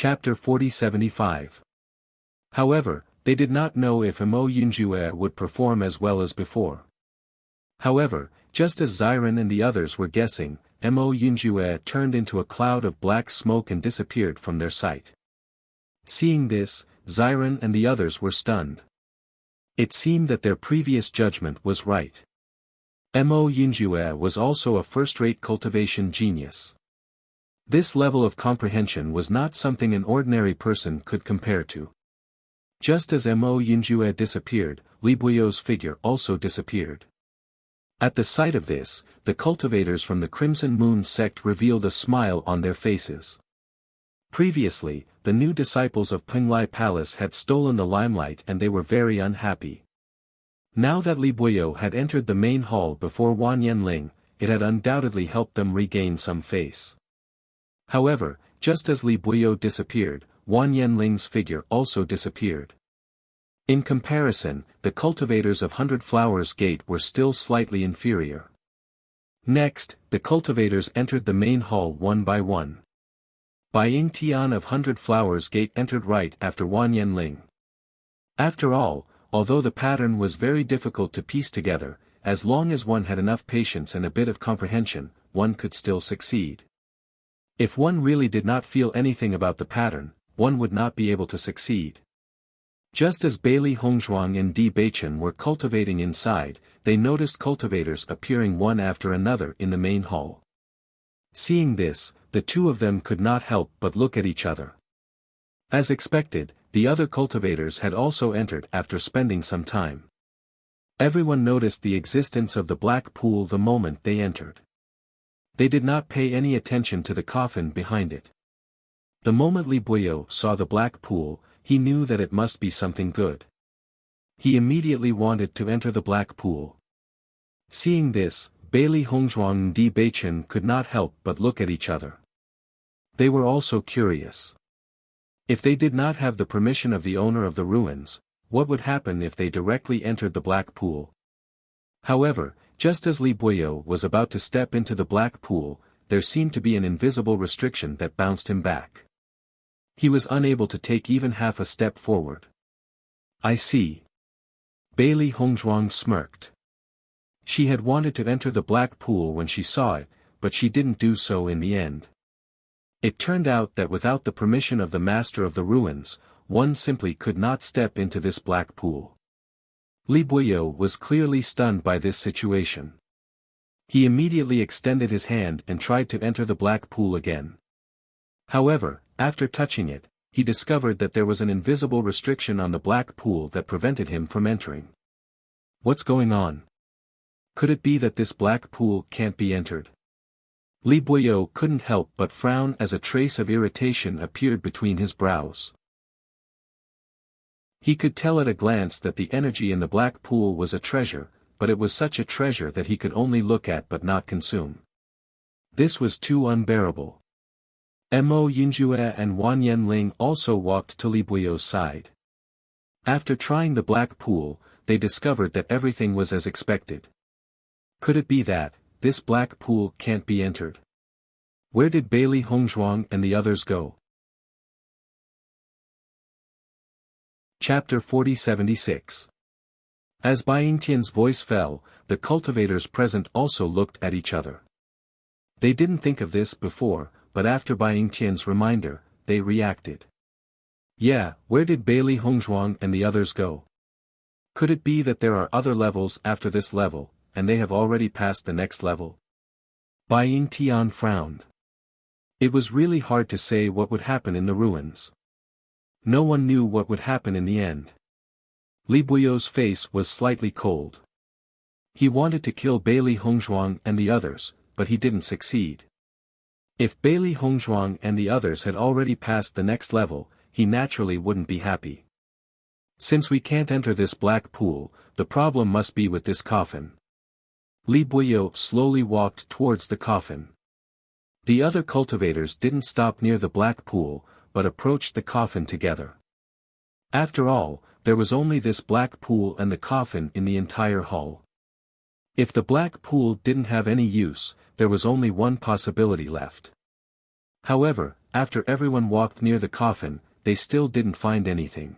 Chapter 4075. However, they did not know if Mo Yunjue would perform as well as before. However, just as Xiren and the others were guessing, Mo Yunjue turned into a cloud of black smoke and disappeared from their sight. Seeing this, Xiren and the others were stunned. It seemed that their previous judgment was right. Mo Yunjue was also a first-rate cultivation genius. This level of comprehension was not something an ordinary person could compare to. Just as Mo Yunjue disappeared, Li Buyo's figure also disappeared. At the sight of this, the cultivators from the Crimson Moon sect revealed a smile on their faces. Previously, the new disciples of Penglai Palace had stolen the limelight and they were very unhappy. Now that Li Buyo had entered the main hall before Wan Yanling, it had undoubtedly helped them regain some face. However, just as Li Buyo disappeared, Wan Yanling's figure also disappeared. In comparison, the cultivators of 100 Flowers Gate were still slightly inferior. Next, the cultivators entered the main hall one by one. Bai Yingtian of 100 Flowers Gate entered right after Wan Yanling. After all, although the pattern was very difficult to piece together, as long as one had enough patience and a bit of comprehension, one could still succeed. If one really did not feel anything about the pattern, one would not be able to succeed. Just as Bailey Hongzhuang and Di Beichen were cultivating inside, they noticed cultivators appearing one after another in the main hall. Seeing this, the two of them could not help but look at each other. As expected, the other cultivators had also entered after spending some time. Everyone noticed the existence of the black pool the moment they entered. They did not pay any attention to the coffin behind it. The moment Li Buyo saw the black pool, he knew that it must be something good. He immediately wanted to enter the black pool. Seeing this, Bailey Hongzhuang and Di Beichen could not help but look at each other. They were also curious. If they did not have the permission of the owner of the ruins, what would happen if they directly entered the black pool? However, just as Li Buyo was about to step into the black pool, there seemed to be an invisible restriction that bounced him back. He was unable to take even half a step forward. I see. Bailey Hongzhuang smirked. She had wanted to enter the black pool when she saw it, but she didn't do so in the end. It turned out that without the permission of the master of the ruins, one simply could not step into this black pool. Li Buyo was clearly stunned by this situation. He immediately extended his hand and tried to enter the black pool again. However, after touching it, he discovered that there was an invisible restriction on the black pool that prevented him from entering. What's going on? Could it be that this black pool can't be entered? Li Buyo couldn't help but frown as a trace of irritation appeared between his brows. He could tell at a glance that the energy in the black pool was a treasure, but it was such a treasure that he could only look at but not consume. This was too unbearable. Mo Yunjue and Wan Yanling also walked to Li Buyo's side. After trying the black pool, they discovered that everything was as expected. Could it be that this black pool can't be entered? Where did Bailey Hongzhuang and the others go? Chapter 4076. As Bai Yingtian's voice fell, the cultivators present also looked at each other. They didn't think of this before, but after Bai Yingtian's reminder, they reacted. Yeah, where did Bailey Hongzhuang and the others go? Could it be that there are other levels after this level, and they have already passed the next level? Bai Yingtian frowned. It was really hard to say what would happen in the ruins. No one knew what would happen in the end. Li Buyo's face was slightly cold. He wanted to kill Bailey Hongzhuang and the others, but he didn't succeed. If Bailey Hongzhuang and the others had already passed the next level, he naturally wouldn't be happy. Since we can't enter this black pool, the problem must be with this coffin. Li Buyo slowly walked towards the coffin. The other cultivators didn't stop near the black pool, but approached the coffin together. After all, there was only this black pool and the coffin in the entire hall. If the black pool didn't have any use, there was only one possibility left. However, after everyone walked near the coffin, they still didn't find anything.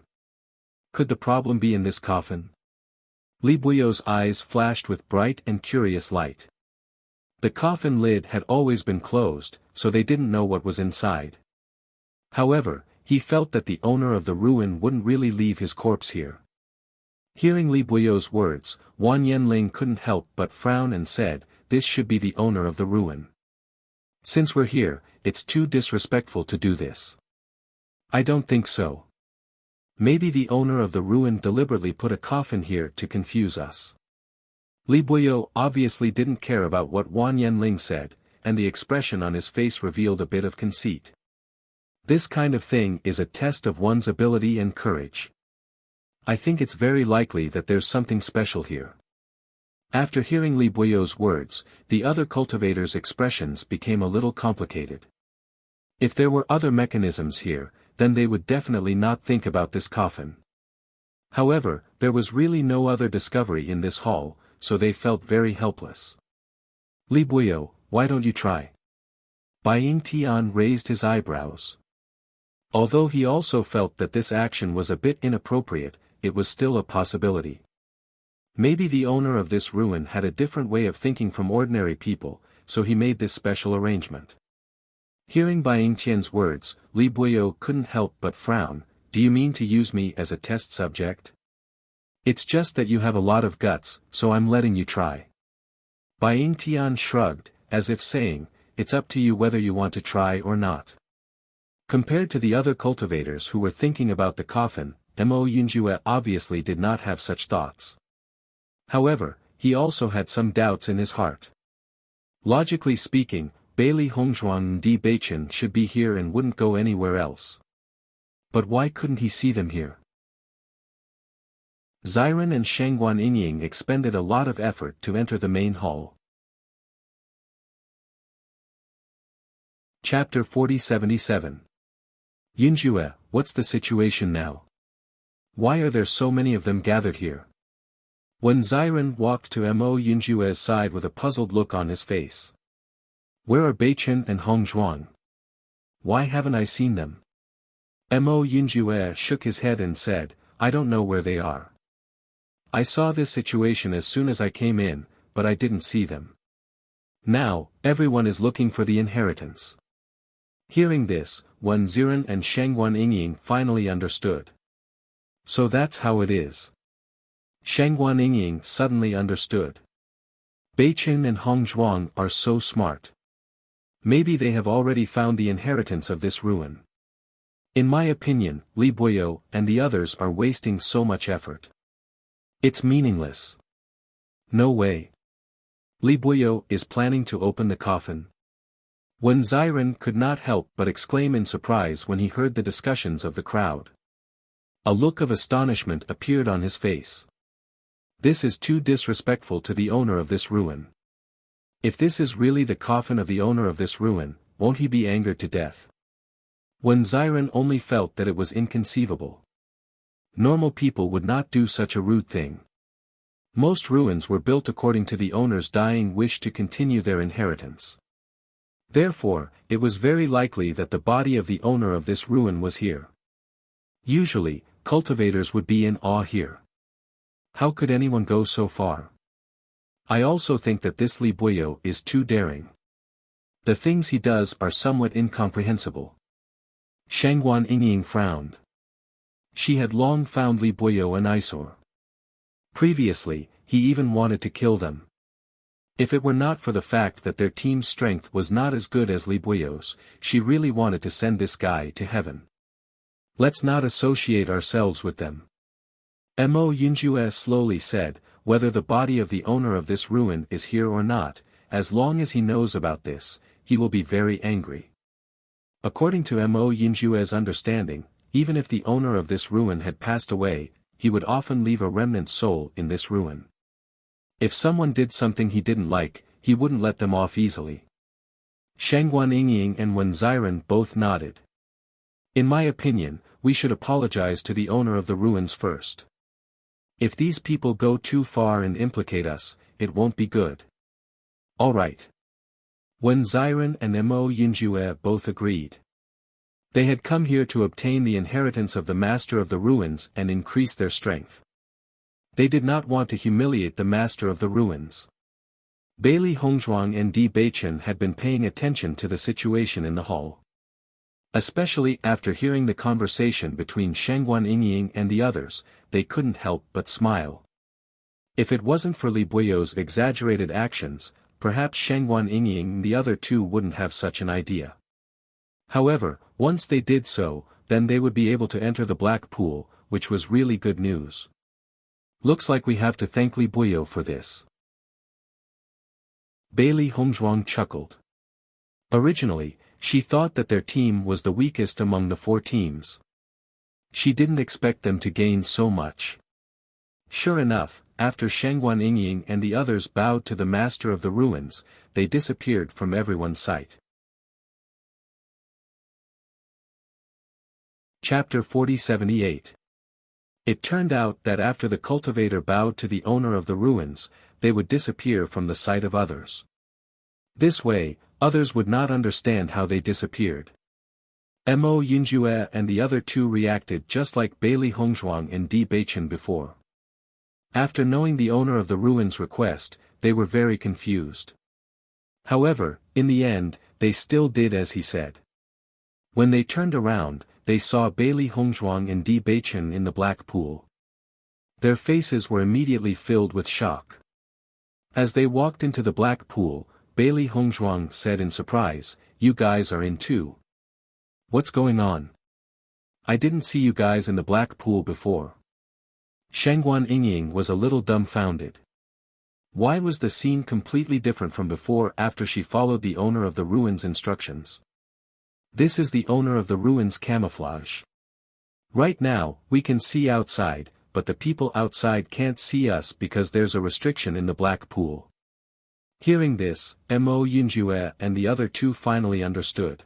Could the problem be in this coffin? Li Buyo's eyes flashed with bright and curious light. The coffin lid had always been closed, so they didn't know what was inside. However, he felt that the owner of the ruin wouldn't really leave his corpse here. Hearing Li Buyo's words, Wang Yanling couldn't help but frown and said, "This should be the owner of the ruin. Since we're here, it's too disrespectful to do this." "I don't think so. Maybe the owner of the ruin deliberately put a coffin here to confuse us." Li Buyo obviously didn't care about what Wang Yanling said, and the expression on his face revealed a bit of conceit. This kind of thing is a test of one's ability and courage. I think it's very likely that there's something special here. After hearing Li Buyo's words, the other cultivators' expressions became a little complicated. If there were other mechanisms here, then they would definitely not think about this coffin. However, there was really no other discovery in this hall, so they felt very helpless. "Li Buyo, why don't you try?" Bai Yingtian raised his eyebrows. Although he also felt that this action was a bit inappropriate, it was still a possibility. Maybe the owner of this ruin had a different way of thinking from ordinary people, so he made this special arrangement. Hearing Bai Yingtian's words, Li Buyo couldn't help but frown. "Do you mean to use me as a test subject?" "It's just that you have a lot of guts, so I'm letting you try." Bai Yingtian shrugged, as if saying, "It's up to you whether you want to try or not." Compared to the other cultivators who were thinking about the coffin, Mo Yunjue obviously did not have such thoughts. However, he also had some doubts in his heart. Logically speaking, Bailey Hongzhuang and Di Beichen should be here and wouldn't go anywhere else. But why couldn't he see them here? Ziren and Shangguan Yingying expended a lot of effort to enter the main hall. Chapter 4077. Yunjue, what's the situation now? Why are there so many of them gathered here? When Ziren walked to Mo Yunjue's side with a puzzled look on his face. "Where are Beichen and Hongzhuang? Why haven't I seen them?" Mo Yunjue shook his head and said, "I don't know where they are. I saw this situation as soon as I came in, but I didn't see them. Now, everyone is looking for the inheritance." Hearing this, Wen Ziren and Shangguan Yingying finally understood. So that's how it is. Shangguan Yingying suddenly understood. Beichen and Hongzhuang are so smart. Maybe they have already found the inheritance of this ruin. In my opinion, Li Buyo and the others are wasting so much effort. It's meaningless. No way. Li Buyo is planning to open the coffin. Wen Ziren could not help but exclaim in surprise when he heard the discussions of the crowd. A look of astonishment appeared on his face. This is too disrespectful to the owner of this ruin. If this is really the coffin of the owner of this ruin, won't he be angered to death? Wen Ziren only felt that it was inconceivable. Normal people would not do such a rude thing. Most ruins were built according to the owner's dying wish to continue their inheritance. Therefore, it was very likely that the body of the owner of this ruin was here. Usually, cultivators would be in awe here. How could anyone go so far? I also think that this Li Buyo is too daring. The things he does are somewhat incomprehensible. Shangguan Yingying frowned. She had long found Li Buyo an eyesore. Previously, he even wanted to kill them. If it were not for the fact that their team's strength was not as good as Li Buyo's, she really wanted to send this guy to heaven. Let's not associate ourselves with them. Mo Yunjue slowly said, "Whether the body of the owner of this ruin is here or not, as long as he knows about this, he will be very angry." According to Mo Yunjue's understanding, even if the owner of this ruin had passed away, he would often leave a remnant soul in this ruin. If someone did something he didn't like, he wouldn't let them off easily. Shangguan Yingying and Wen Ziren both nodded. In my opinion, we should apologize to the owner of the ruins first. If these people go too far and implicate us, it won't be good. All right. Wen Ziren and Mo Yunjue both agreed. They had come here to obtain the inheritance of the Master of the Ruins and increase their strength. They did not want to humiliate the Master of the Ruins. Bailey Hongzhuang and Di Beichen had been paying attention to the situation in the hall. Especially after hearing the conversation between Shengguan Yingying and the others, they couldn't help but smile. If it wasn't for Li Buyo's exaggerated actions, perhaps Shengguan Yingying and the other two wouldn't have such an idea. However, once they did so, then they would be able to enter the black pool, which was really good news. Looks like we have to thank Li Buyo for this. Bailey Hongzhuang chuckled. Originally, she thought that their team was the weakest among the 4 teams. She didn't expect them to gain so much. Sure enough, after Shengguan Yingying and the others bowed to the Master of the Ruins, they disappeared from everyone's sight. Chapter 4078. It turned out that after the cultivator bowed to the owner of the ruins, they would disappear from the sight of others. This way, others would not understand how they disappeared. Mo Yinjue and the other two reacted just like Bailey Hongzhuang and Di Beichen before. After knowing the owner of the ruins' request, they were very confused. However, in the end, they still did as he said. When they turned around, they saw Bailey Hongzhuang and Di Beichen in the black pool. Their faces were immediately filled with shock. As they walked into the black pool, Bailey Hongzhuang said in surprise, "You guys are in too. What's going on? I didn't see you guys in the black pool before." Shengguan Yingying was a little dumbfounded. Why was the scene completely different from before after she followed the owner of the ruins' instructions? This is the owner of the ruins' camouflage. Right now, we can see outside, but the people outside can't see us because there's a restriction in the black pool. Hearing this, Mo Yinjue and the other two finally understood.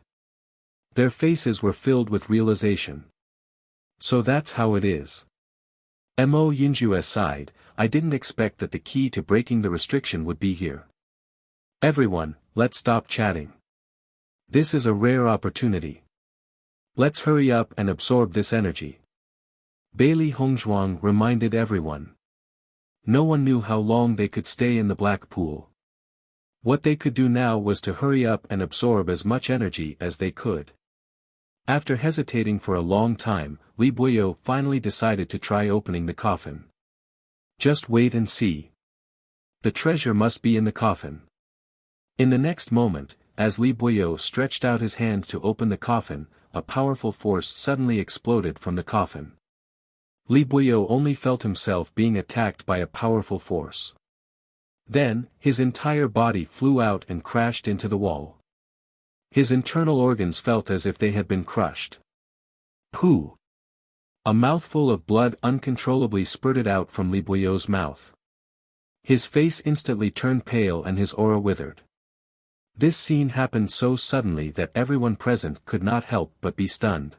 Their faces were filled with realization. So that's how it is. Mo Yinjue sighed, "I didn't expect that the key to breaking the restriction would be here. Everyone, let's stop chatting. This is a rare opportunity. Let's hurry up and absorb this energy." Bailey Hongzhuang reminded everyone. No one knew how long they could stay in the black pool. What they could do now was to hurry up and absorb as much energy as they could. After hesitating for a long time, Li Buyo finally decided to try opening the coffin. Just wait and see. The treasure must be in the coffin. In the next moment, as Li Buyo stretched out his hand to open the coffin, a powerful force suddenly exploded from the coffin. Li Buyo only felt himself being attacked by a powerful force. Then, his entire body flew out and crashed into the wall. His internal organs felt as if they had been crushed. Pooh! A mouthful of blood uncontrollably spurted out from Li Buyo's mouth. His face instantly turned pale and his aura withered. This scene happened so suddenly that everyone present could not help but be stunned.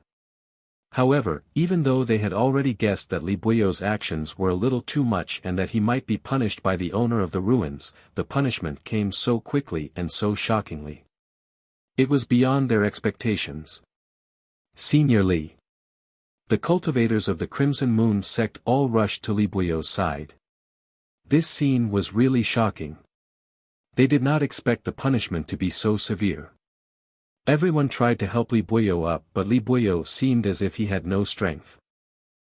However, even though they had already guessed that Li Buyo's actions were a little too much and that he might be punished by the owner of the ruins, the punishment came so quickly and so shockingly. It was beyond their expectations. Senior Li. The cultivators of the Crimson Moon sect all rushed to Li Buyo's side. This scene was really shocking. They did not expect the punishment to be so severe. Everyone tried to help Li Buyo up, but Li Buyo seemed as if he had no strength.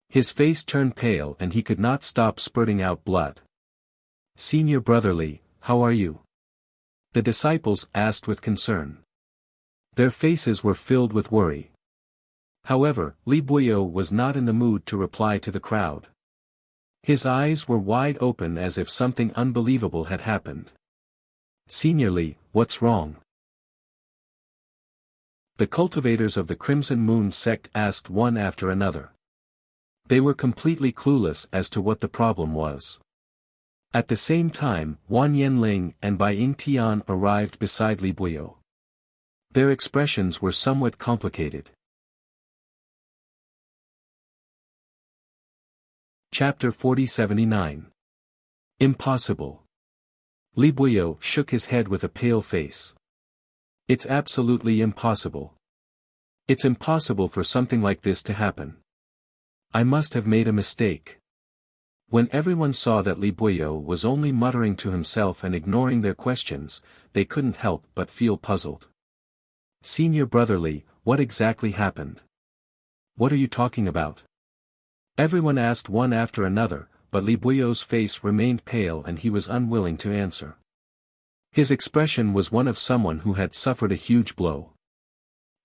His face turned pale and he could not stop spurting out blood. "Senior brother Li, how are you?" the disciples asked with concern. Their faces were filled with worry. However, Li Buyo was not in the mood to reply to the crowd. His eyes were wide open as if something unbelievable had happened. "Senior Li, what's wrong?" The cultivators of the Crimson Moon sect asked one after another. They were completely clueless as to what the problem was. At the same time, Wan Yanling and Bai Yingtian arrived beside Li Buyo. Their expressions were somewhat complicated. Chapter 4079. Impossible. Li Buyo shook his head with a pale face. "It's absolutely impossible. It's impossible for something like this to happen. I must have made a mistake. When everyone saw that Li Buyo was only muttering to himself and ignoring their questions, they couldn't help but feel puzzled. Senior brother Li, what exactly happened? What are you talking about? Everyone asked one after another, but Li Buyo's face remained pale and he was unwilling to answer. His expression was one of someone who had suffered a huge blow.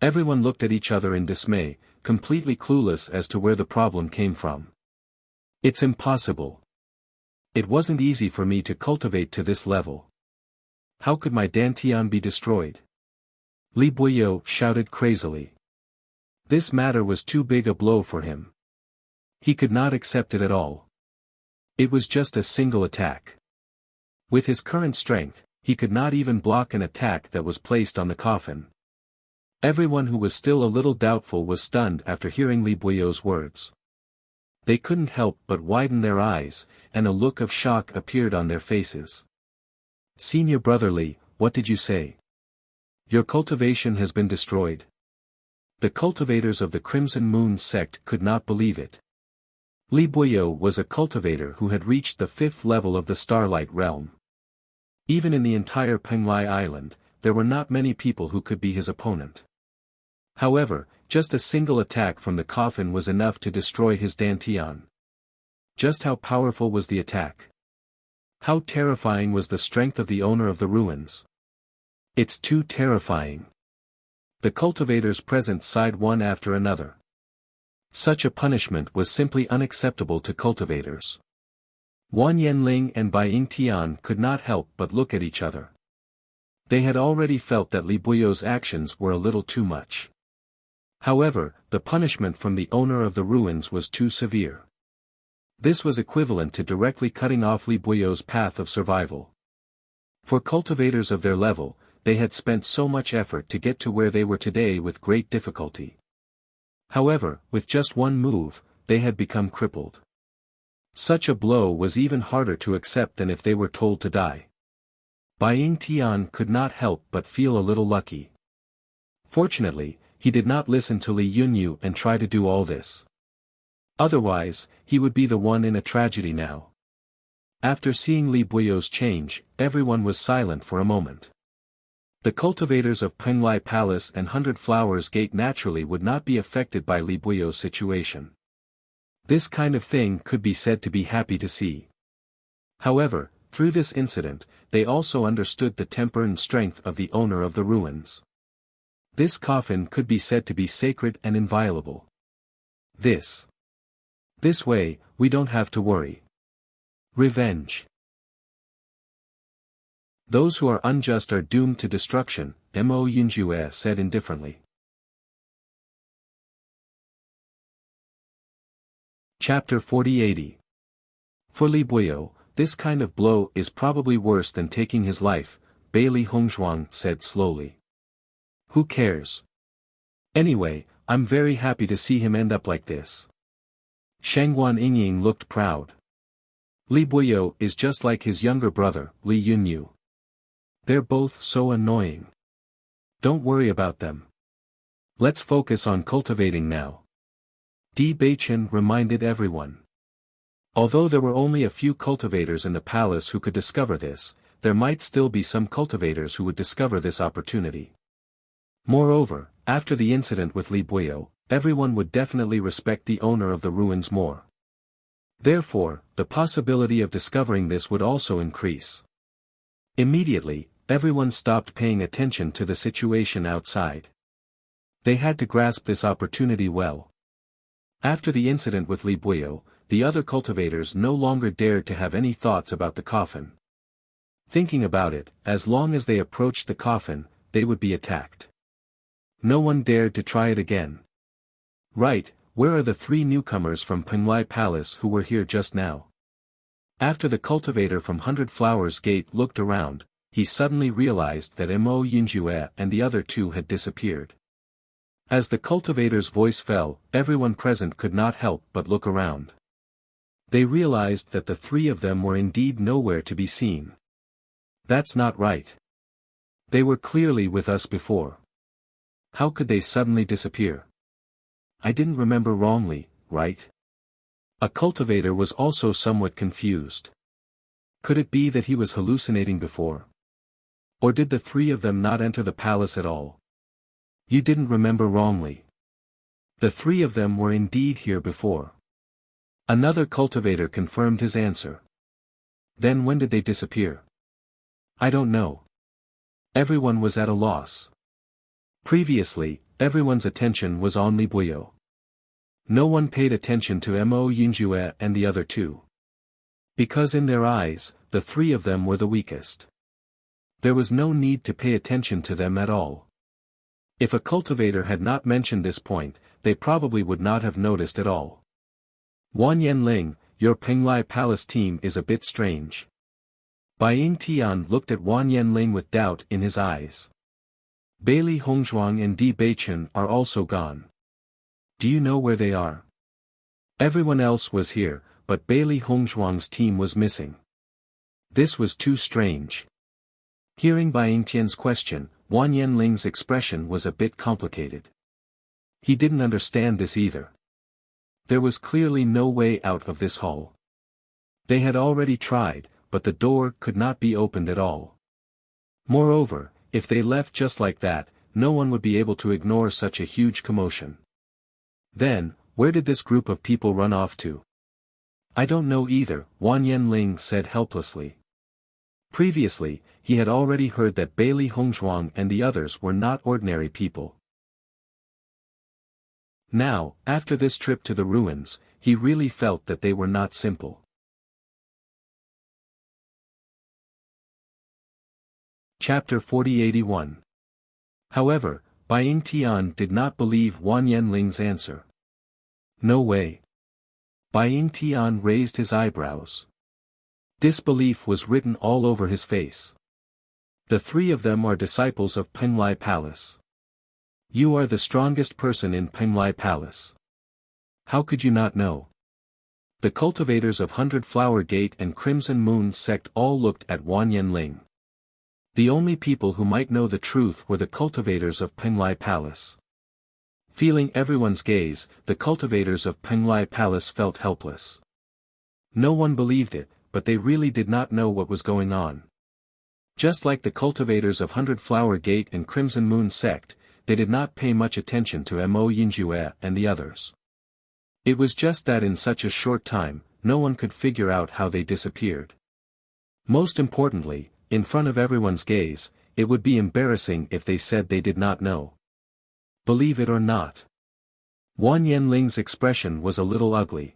Everyone looked at each other in dismay, completely clueless as to where the problem came from. It's impossible. It wasn't easy for me to cultivate to this level. How could my dantian be destroyed? Li Buyo shouted crazily. This matter was too big a blow for him. He could not accept it at all. It was just a single attack. With his current strength, he could not even block an attack that was placed on the coffin. Everyone who was still a little doubtful was stunned after hearing Li Buyo's words. They couldn't help but widen their eyes, and a look of shock appeared on their faces. Senior brother Li, what did you say? Your cultivation has been destroyed. The cultivators of the Crimson Moon sect could not believe it. Li Buyo was a cultivator who had reached the 5th level of the Starlight Realm. Even in the entire Penglai Island, there were not many people who could be his opponent. However, just a single attack from the coffin was enough to destroy his dantian. Just how powerful was the attack? How terrifying was the strength of the owner of the ruins? It's too terrifying. The cultivators present sighed one after another. Such a punishment was simply unacceptable to cultivators. Wan Yanling and Bai Yingtian could not help but look at each other. They had already felt that Li Buyo's actions were a little too much. However, the punishment from the owner of the ruins was too severe. This was equivalent to directly cutting off Li Buyo's path of survival. For cultivators of their level, they had spent so much effort to get to where they were today with great difficulty. However, with just one move, they had become crippled. Such a blow was even harder to accept than if they were told to die. Bai Yingtian could not help but feel a little lucky. Fortunately, he did not listen to Li Yunyu and try to do all this. Otherwise, he would be the one in a tragedy now. After seeing Li Buyo's change, everyone was silent for a moment. The cultivators of Penglai Palace and 100 Flowers Gate naturally would not be affected by Li Buyo's situation. This kind of thing could be said to be happy to see. However, through this incident, they also understood the temper and strength of the owner of the ruins. This coffin could be said to be sacred and inviolable. This way, we don't have to worry. Revenge. Those who are unjust are doomed to destruction, Mo Yunjue said indifferently. Chapter 4080. For Li Buyo, this kind of blow is probably worse than taking his life, Bailey Hongzhuang said slowly. Who cares? Anyway, I'm very happy to see him end up like this. Shangguan Yingying looked proud. Li Buyo is just like his younger brother, Li Yunyu. They're both so annoying. Don't worry about them. Let's focus on cultivating now. Di Beichen reminded everyone. Although there were only a few cultivators in the palace who could discover this, there might still be some cultivators who would discover this opportunity. Moreover, after the incident with Li Buyo, everyone would definitely respect the owner of the ruins more. Therefore, the possibility of discovering this would also increase. Immediately, everyone stopped paying attention to the situation outside. They had to grasp this opportunity well. After the incident with Li Buyo, the other cultivators no longer dared to have any thoughts about the coffin. Thinking about it, as long as they approached the coffin, they would be attacked. No one dared to try it again. Right, where are the 3 newcomers from Penglai Palace who were here just now? After the cultivator from 100 Flowers Gate looked around, he suddenly realized that Mo Yunjue and the other 2 had disappeared. As the cultivator's voice fell, everyone present could not help but look around. They realized that the 3 of them were indeed nowhere to be seen. That's not right. They were clearly with us before. How could they suddenly disappear? I didn't remember wrongly, right? A cultivator was also somewhat confused. Could it be that he was hallucinating before? Or did the three of them not enter the palace at all? You didn't remember wrongly. The three of them were indeed here before. Another cultivator confirmed his answer. Then when did they disappear? I don't know. Everyone was at a loss. Previously, everyone's attention was on Li Buyo. No one paid attention to Mo Yunjue and the other two. Because in their eyes, the three of them were the weakest. There was no need to pay attention to them at all. If a cultivator had not mentioned this point, they probably would not have noticed at all. Wan Yanling, your Penglai Palace team is a bit strange. Bai Ying Tian looked at Wan Yanling with doubt in his eyes. Bailey Hongzhuang and Di Beichen are also gone. Do you know where they are? Everyone else was here, but Bailey Hongzhuang's team was missing. This was too strange. Hearing Bai Yingtian's question, Wan Yanling's expression was a bit complicated. He didn't understand this either. There was clearly no way out of this hall. They had already tried, but the door could not be opened at all. Moreover, if they left just like that, no one would be able to ignore such a huge commotion. Then, where did this group of people run off to? I don't know either, Wan Yanling said helplessly. Previously, he had already heard that Bailey Hongzhuang and the others were not ordinary people. Now, after this trip to the ruins, he really felt that they were not simple. Chapter 4081. However, Bai Ying Tian did not believe Wan Yanling's answer. No way. Bai Ying Tian raised his eyebrows. Disbelief was written all over his face. The three of them are disciples of Penglai Palace. You are the strongest person in Penglai Palace. How could you not know? The cultivators of 100 Flower Gate and Crimson Moon sect all looked at Wan Yanling. The only people who might know the truth were the cultivators of Penglai Palace. Feeling everyone's gaze, the cultivators of Penglai Palace felt helpless. No one believed it, but they really did not know what was going on. Just like the cultivators of 100 Flower Gate and Crimson Moon sect, they did not pay much attention to Mo Yinjue and the others. It was just that in such a short time, no one could figure out how they disappeared. Most importantly, in front of everyone's gaze, it would be embarrassing if they said they did not know. Believe it or not. Wan Yanling's expression was a little ugly.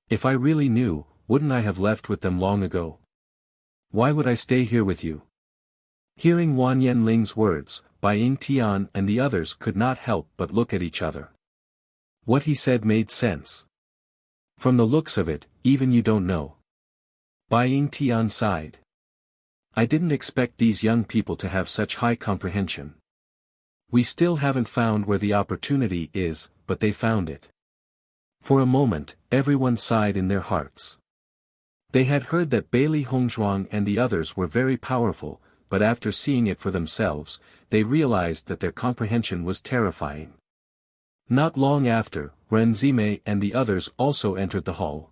If I really knew, wouldn't I have left with them long ago? Why would I stay here with you? Hearing Wan Yanling's words, Bai Ying Tian and the others could not help but look at each other. What he said made sense. From the looks of it, even you don't know. Bai Ying Tian sighed. I didn't expect these young people to have such high comprehension. We still haven't found where the opportunity is, but they found it. For a moment, everyone sighed in their hearts. They had heard that Bailey Hongzhuang and the others were very powerful, but after seeing it for themselves, they realized that their comprehension was terrifying. Not long after, Ren Zime and the others also entered the hall.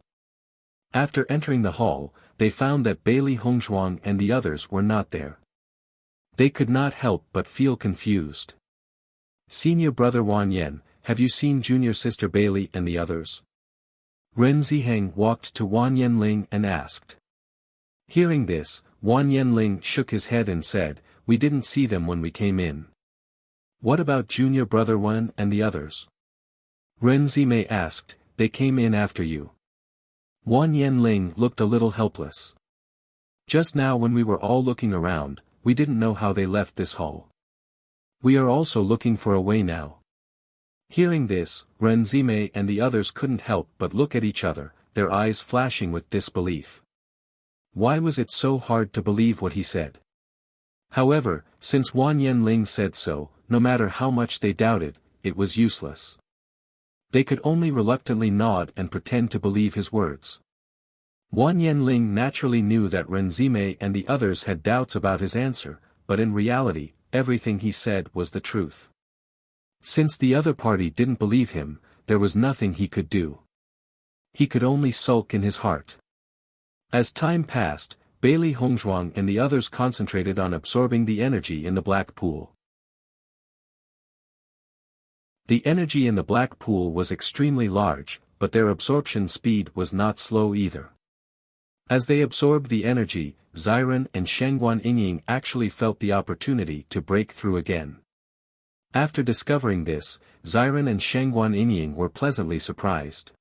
After entering the hall, they found that Bailey Hongzhuang and the others were not there. They could not help but feel confused. Senior brother Wan Yan, have you seen junior sister Bailey and the others? Ren Ziheng walked to Wan Yanling and asked. Hearing this, Wan Yanling shook his head and said, we didn't see them when we came in. What about junior brother Wan and the others? Ren Zime asked, they came in after you. Wan Yanling looked a little helpless. Just now when we were all looking around, we didn't know how they left this hall. We are also looking for a way now. Hearing this, Ren Zime and the others couldn't help but look at each other, their eyes flashing with disbelief. Why was it so hard to believe what he said? However, since Wan Yanling said so, no matter how much they doubted, it was useless. They could only reluctantly nod and pretend to believe his words. Wan Yanling naturally knew that Ren Zime and the others had doubts about his answer, but in reality, everything he said was the truth. Since the other party didn't believe him, there was nothing he could do. He could only sulk in his heart. As time passed, Bailey Hongzhuang and the others concentrated on absorbing the energy in the black pool. The energy in the black pool was extremely large, but their absorption speed was not slow either. As they absorbed the energy, Xiren and Shengguan Yingying actually felt the opportunity to break through again. After discovering this, Xiren and Shengguan Yingying were pleasantly surprised.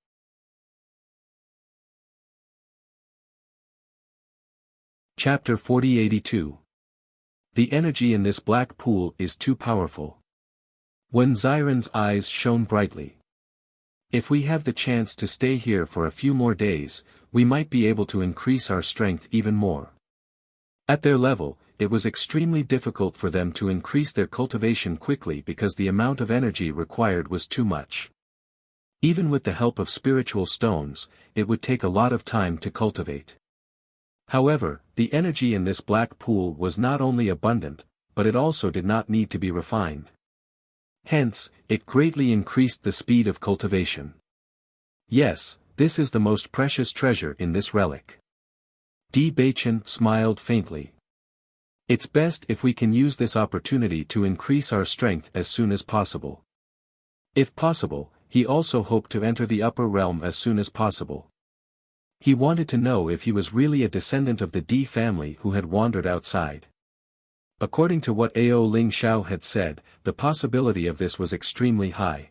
Chapter 4082. The energy in this black pool is too powerful. When Xiren's eyes shone brightly. If we have the chance to stay here for a few more days, we might be able to increase our strength even more. At their level, it was extremely difficult for them to increase their cultivation quickly because the amount of energy required was too much. Even with the help of spiritual stones, it would take a lot of time to cultivate. However, the energy in this black pool was not only abundant, but it also did not need to be refined. Hence, it greatly increased the speed of cultivation. Yes, this is the most precious treasure in this relic. Di Beichen smiled faintly. It's best if we can use this opportunity to increase our strength as soon as possible. If possible, he also hoped to enter the upper realm as soon as possible. He wanted to know if he was really a descendant of the Di family who had wandered outside. According to what Ao Ling Xiao had said, the possibility of this was extremely high.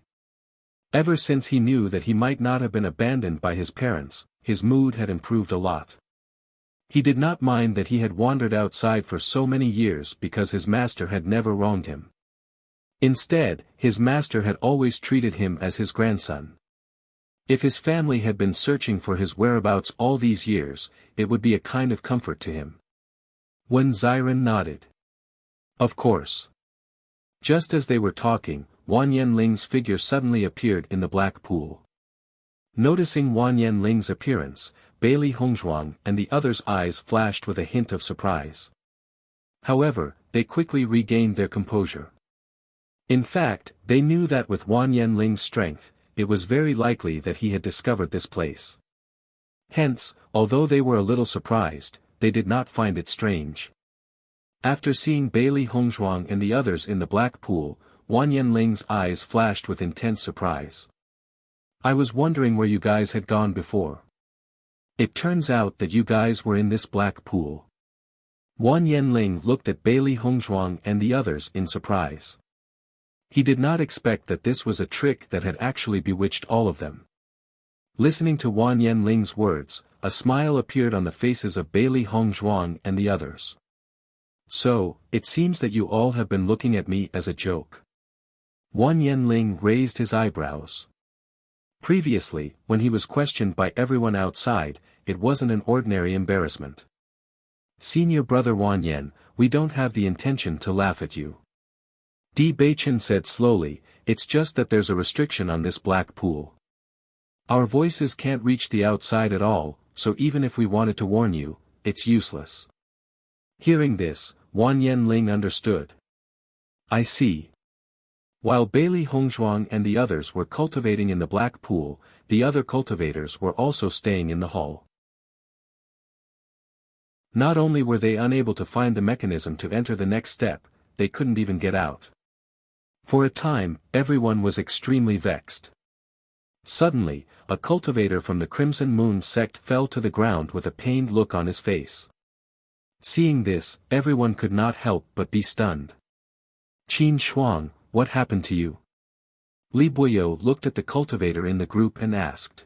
Ever since he knew that he might not have been abandoned by his parents, his mood had improved a lot. He did not mind that he had wandered outside for so many years because his master had never wronged him. Instead, his master had always treated him as his grandson. If his family had been searching for his whereabouts all these years, it would be a kind of comfort to him. When Xiren nodded. Of course. Just as they were talking, Wan Yanling's figure suddenly appeared in the black pool. Noticing Wan Yanling's appearance, Bailey Hongzhuang and the others' eyes flashed with a hint of surprise. However, they quickly regained their composure. In fact, they knew that with Wan Yanling's strength, it was very likely that he had discovered this place. Hence, although they were a little surprised, they did not find it strange. After seeing Bailey Hongzhuang and the others in the black pool, Wan Yanling's eyes flashed with intense surprise. I was wondering where you guys had gone before. It turns out that you guys were in this black pool. Wan Yanling looked at Bailey Hongzhuang and the others in surprise. He did not expect that this was a trick that had actually bewitched all of them. Listening to Wan Yanling's words, a smile appeared on the faces of Bailey Hongzhuang and the others. So, it seems that you all have been looking at me as a joke. Wan Yanling raised his eyebrows. Previously, when he was questioned by everyone outside, it wasn't an ordinary embarrassment. Senior brother Wan Yan, we don't have the intention to laugh at you. Di Beichen said slowly, it's just that there's a restriction on this black pool. Our voices can't reach the outside at all, so even if we wanted to warn you, it's useless. Hearing this, Wan Yanling understood. I see. While Bailey Hongzhuang and the others were cultivating in the black pool, the other cultivators were also staying in the hall. Not only were they unable to find the mechanism to enter the next step, they couldn't even get out. For a time, everyone was extremely vexed. Suddenly, a cultivator from the Crimson Moon sect fell to the ground with a pained look on his face. Seeing this, everyone could not help but be stunned. Qin Shuang, what happened to you? Li Buyo looked at the cultivator in the group and asked.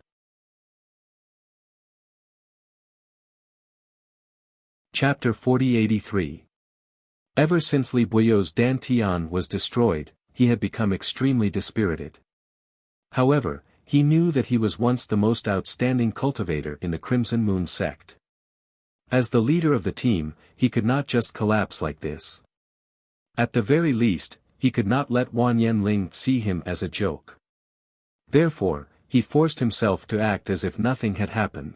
Chapter 4083. Ever since Li Buyo's Dantian was destroyed, he had become extremely dispirited. However, he knew that he was once the most outstanding cultivator in the Crimson Moon sect. As the leader of the team, he could not just collapse like this. At the very least, he could not let Wan Yanling see him as a joke. Therefore, he forced himself to act as if nothing had happened.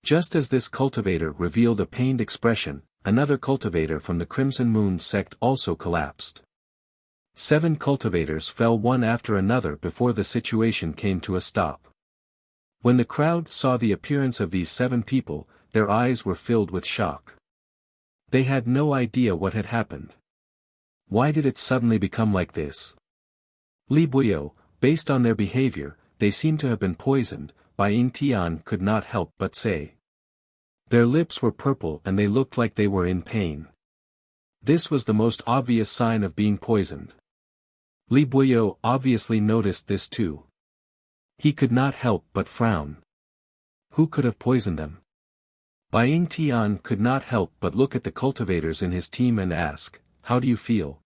Just as this cultivator revealed a pained expression, another cultivator from the Crimson Moon sect also collapsed. 7 cultivators fell one after another before the situation came to a stop. When the crowd saw the appearance of these 7 people, their eyes were filled with shock. They had no idea what had happened. Why did it suddenly become like this? Li Buyo, based on their behavior, they seem to have been poisoned, Bai Ying Tian could not help but say. Their lips were purple and they looked like they were in pain. This was the most obvious sign of being poisoned. Li Buyo obviously noticed this too. He could not help but frown. Who could have poisoned them? Bai Ying Tian could not help but look at the cultivators in his team and ask, "How do you feel?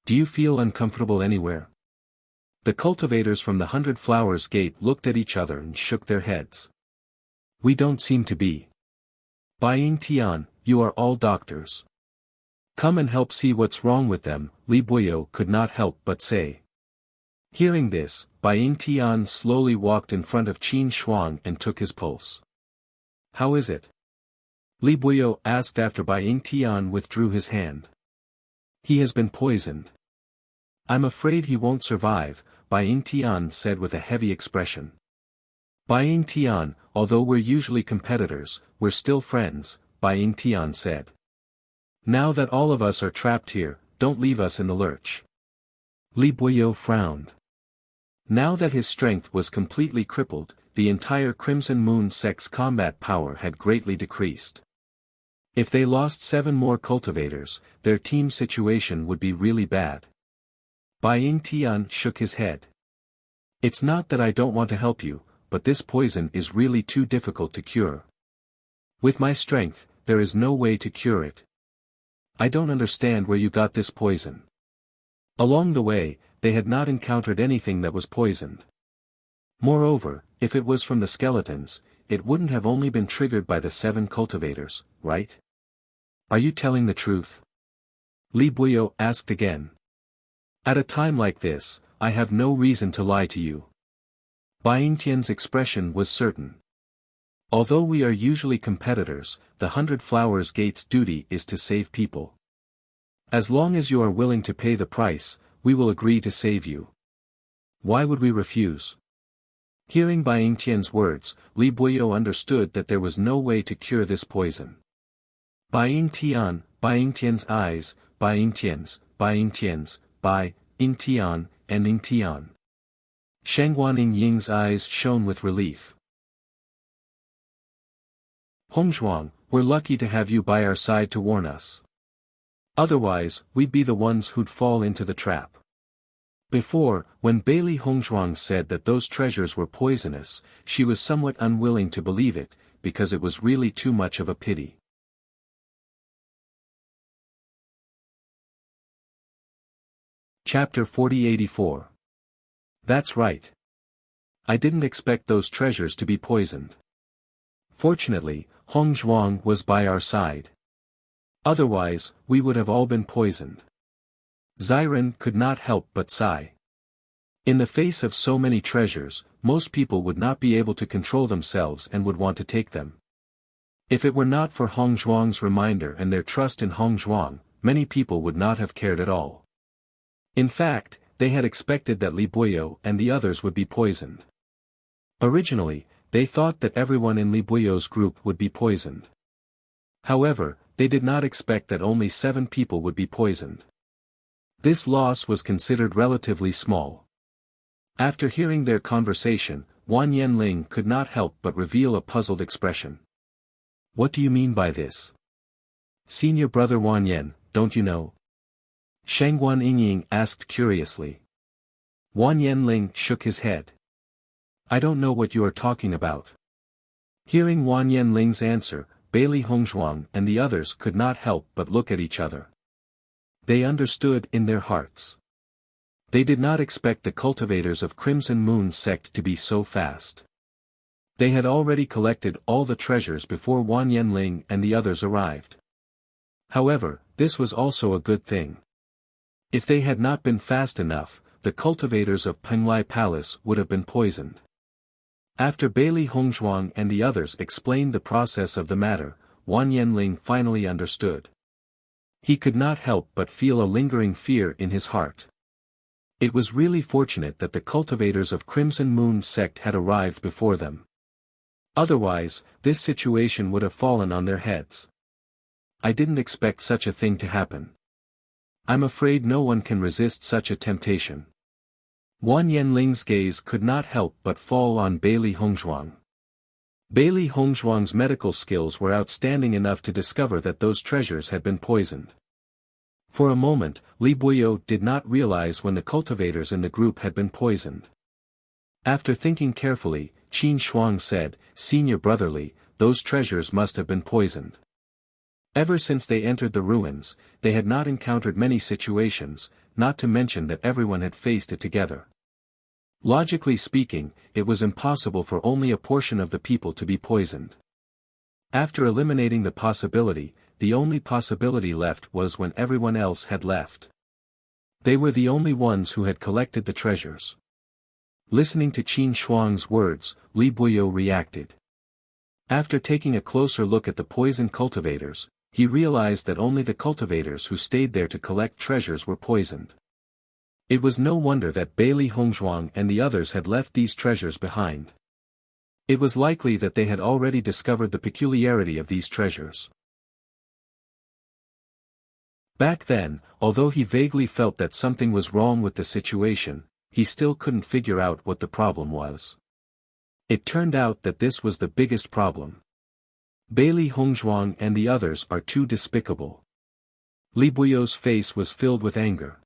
Do you feel uncomfortable anywhere?" The cultivators from the 100 Flowers Gate looked at each other and shook their heads. "We don't seem to be." "Bai Ying Tian, you are all doctors. Come and help see what's wrong with them," Li Buyo could not help but say. Hearing this, Bai Ying Tian slowly walked in front of Qin Shuang and took his pulse. "How is it?" Li Buyo asked after Bai Ying Tian withdrew his hand. "He has been poisoned. I'm afraid he won't survive," Bai Ying Tian said with a heavy expression. "Bai Ying Tian, although we're usually competitors, we're still friends," Bai Ying Tian said. "Now that all of us are trapped here, don't leave us in the lurch." Li Buyo frowned. Now that his strength was completely crippled, the entire Crimson Moon sect's combat power had greatly decreased. If they lost 7 more cultivators, their team situation would be really bad. Bai Ying Tian shook his head. "It's not that I don't want to help you, but this poison is really too difficult to cure. With my strength, there is no way to cure it. I don't understand where you got this poison." Along the way, they had not encountered anything that was poisoned. Moreover, if it was from the skeletons, it wouldn't have only been triggered by the 7 cultivators, right? "Are you telling the truth?" Li Buyo asked again. "At a time like this, I have no reason to lie to you." Bai Yingtian's expression was certain. "Although we are usually competitors, the 100 Flowers Gate's duty is to save people. As long as you are willing to pay the price, we will agree to save you. Why would we refuse?" Hearing Bai Yingtian's words, Li Buyo understood that there was no way to cure this poison. Bai Yingtian, Bai Yingtian's eyes, Bai Yingtian's, Bai Yingtian's, Bai Yingtian, and Yingtian. Shangguan Ying's eyes shone with relief. "Hongzhuang, we're lucky to have you by our side to warn us. Otherwise, we'd be the ones who'd fall into the trap." Before, when Bailey Hongzhuang said that those treasures were poisonous, she was somewhat unwilling to believe it, because it was really too much of a pity. Chapter 4084. That's right. I didn't expect those treasures to be poisoned. Fortunately, Hongzhuang was by our side. Otherwise, we would have all been poisoned. Ziren could not help but sigh. In the face of so many treasures, most people would not be able to control themselves and would want to take them. If it were not for Hongzhuang's reminder and their trust in Hongzhuang, many people would not have cared at all. In fact, they had expected that Li Buyo and the others would be poisoned. Originally, they thought that everyone in Li Buyo's group would be poisoned. However, they did not expect that only 7 people would be poisoned. This loss was considered relatively small. After hearing their conversation, Wan Yanling could not help but reveal a puzzled expression. "What do you mean by this? Senior brother Wan Yan, don't you know?" Shangguan Yingying asked curiously. Wan Yanling shook his head. "I don't know what you are talking about." Hearing Wan Yanling's answer, Bailey Hongzhuang and the others could not help but look at each other. They understood in their hearts. They did not expect the cultivators of Crimson Moon sect to be so fast. They had already collected all the treasures before Wan Yanling and the others arrived. However, this was also a good thing. If they had not been fast enough, the cultivators of Penglai Palace would have been poisoned. After Bailey Hongzhuang and the others explained the process of the matter, Wan Yanling finally understood. He could not help but feel a lingering fear in his heart. It was really fortunate that the cultivators of Crimson Moon's sect had arrived before them. Otherwise, this situation would have fallen on their heads. I didn't expect such a thing to happen. I'm afraid no one can resist such a temptation. Wan Yanling's gaze could not help but fall on Bailey Hongzhuang. Bailey Hongzhuang's medical skills were outstanding enough to discover that those treasures had been poisoned. For a moment, Li Buyo did not realize when the cultivators in the group had been poisoned. After thinking carefully, Qin Shuang said, "Senior brother Li, those treasures must have been poisoned." Ever since they entered the ruins, they had not encountered many situations, not to mention that everyone had faced it together. Logically speaking, it was impossible for only a portion of the people to be poisoned. After eliminating the possibility, the only possibility left was when everyone else had left. They were the only ones who had collected the treasures. Listening to Qin Shuang's words, Li Buyo reacted. After taking a closer look at the poison cultivators, he realized that only the cultivators who stayed there to collect treasures were poisoned. It was no wonder that Bailey Hongzhuang and the others had left these treasures behind. It was likely that they had already discovered the peculiarity of these treasures. Back then, although he vaguely felt that something was wrong with the situation, he still couldn't figure out what the problem was. It turned out that this was the biggest problem. Bailey Hongzhuang and the others are too despicable. Li Buyo's face was filled with anger.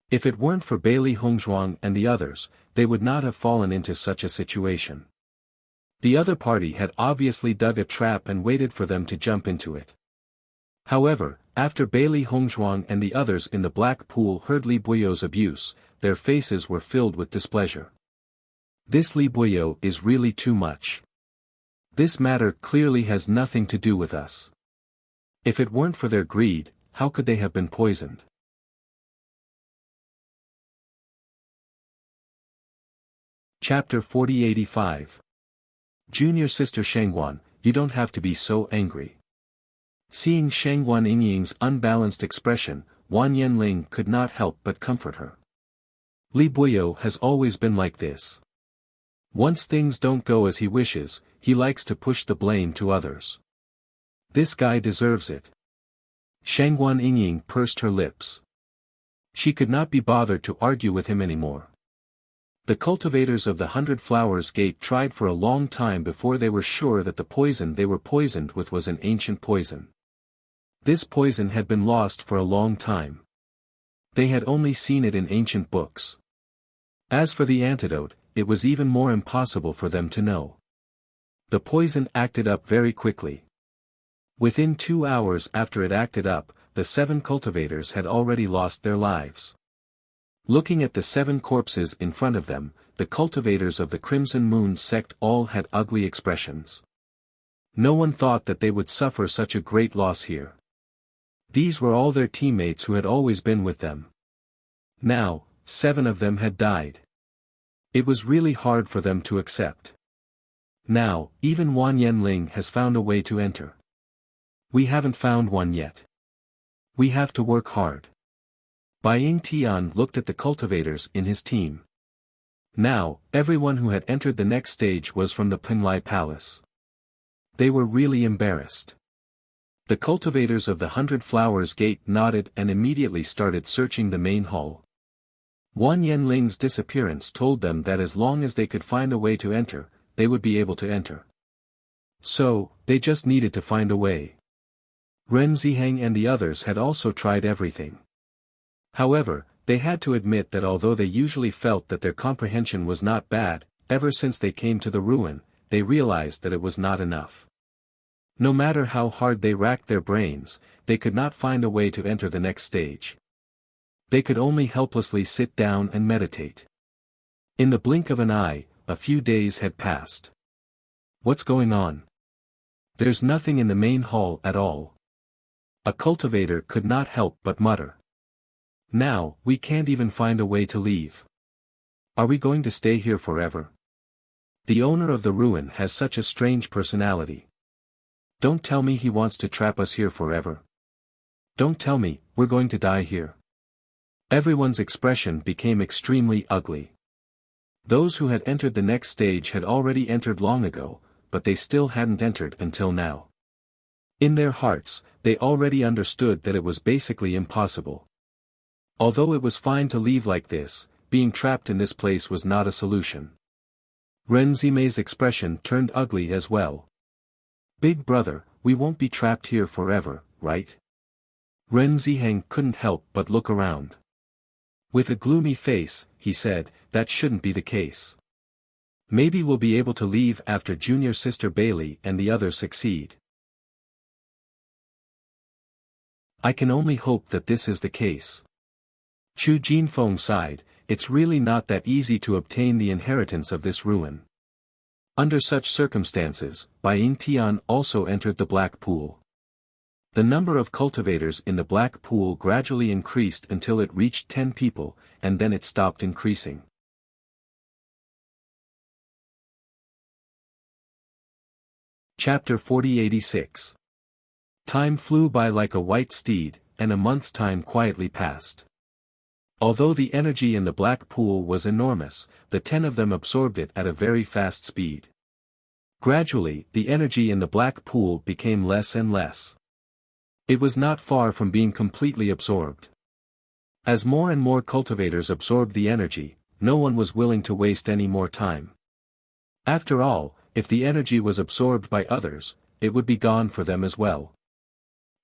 If it weren't for Bailey Hongzhuang and the others, they would not have fallen into such a situation. The other party had obviously dug a trap and waited for them to jump into it. However, after Bailey Hongzhuang and the others in the black pool heard Li Buyo's abuse, their faces were filled with displeasure. This Li Buyo is really too much. This matter clearly has nothing to do with us. If it weren't for their greed, how could they have been poisoned? Chapter 4085. Junior Sister Shangguan, you don't have to be so angry. Seeing Shangguan Yingying's unbalanced expression, Wan Yanling could not help but comfort her. Li Buyo has always been like this. Once things don't go as he wishes, he likes to push the blame to others. This guy deserves it. Shangguan Yingying pursed her lips. She could not be bothered to argue with him anymore. The cultivators of the 100 Flowers Gate tried for a long time before they were sure that the poison they were poisoned with was an ancient poison. This poison had been lost for a long time. They had only seen it in ancient books. As for the antidote, it was even more impossible for them to know. The poison acted up very quickly. Within 2 hours after it acted up, the 7 cultivators had already lost their lives. Looking at the 7 corpses in front of them, the cultivators of the Crimson Moon sect all had ugly expressions. No one thought that they would suffer such a great loss here. These were all their teammates who had always been with them. Now, 7 of them had died. It was really hard for them to accept. Now, even Wan Yanling has found a way to enter. We haven't found one yet. We have to work hard. Bai Ying Tian looked at the cultivators in his team. Now, everyone who had entered the next stage was from the Penlai Palace. They were really embarrassed. The cultivators of the 100 Flowers Gate nodded and immediately started searching the main hall. Wan Yanling's disappearance told them that as long as they could find a way to enter, they would be able to enter. So, they just needed to find a way. Ren Ziheng and the others had also tried everything. However, they had to admit that although they usually felt that their comprehension was not bad, ever since they came to the ruin, they realized that it was not enough. No matter how hard they racked their brains, they could not find a way to enter the next stage. They could only helplessly sit down and meditate. In the blink of an eye, a few days had passed. What's going on? There's nothing in the main hall at all. A cultivator could not help but mutter. Now, we can't even find a way to leave. Are we going to stay here forever? The owner of the ruin has such a strange personality. Don't tell me he wants to trap us here forever. Don't tell me, we're going to die here. Everyone's expression became extremely ugly. Those who had entered the next stage had already entered long ago, but they still hadn't entered until now. In their hearts, they already understood that it was basically impossible. Although it was fine to leave like this, being trapped in this place was not a solution. Renzime's expression turned ugly as well. Big brother, we won't be trapped here forever, right? Ren Ziheng couldn't help but look around. With a gloomy face, he said, that shouldn't be the case. Maybe we'll be able to leave after junior sister Bailey and the others succeed. I can only hope that this is the case. Chu Jinfeng sighed, it's really not that easy to obtain the inheritance of this ruin. Under such circumstances, Bai Yingtian also entered the Black Pool. The number of cultivators in the Black Pool gradually increased until it reached 10 people, and then it stopped increasing. Chapter 4086. Time flew by like a white steed, and a month's time quietly passed. Although the energy in the Black Pool was enormous, the 10 of them absorbed it at a very fast speed. Gradually, the energy in the Black Pool became less and less. It was not far from being completely absorbed. As more and more cultivators absorbed the energy, no one was willing to waste any more time. After all, if the energy was absorbed by others, it would be gone for them as well.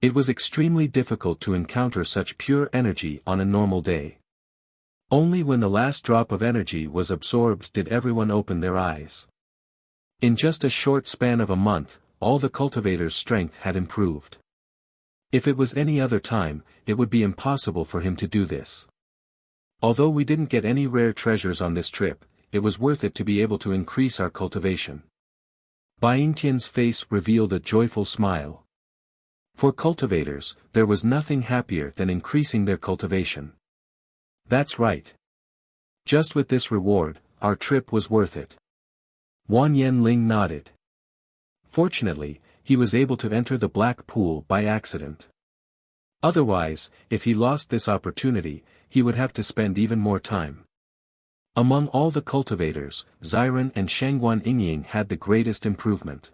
It was extremely difficult to encounter such pure energy on a normal day. Only when the last drop of energy was absorbed did everyone open their eyes. In just a short span of a month, all the cultivators' strength had improved. If it was any other time, it would be impossible for him to do this. Although we didn't get any rare treasures on this trip, it was worth it to be able to increase our cultivation. Bai Yingtian's face revealed a joyful smile. For cultivators, there was nothing happier than increasing their cultivation. That's right. Just with this reward, our trip was worth it. Wan Yanling nodded. Fortunately, he was able to enter the Black Pool by accident. Otherwise, if he lost this opportunity, he would have to spend even more time. Among all the cultivators, Xiren and Shangguan Yingying had the greatest improvement.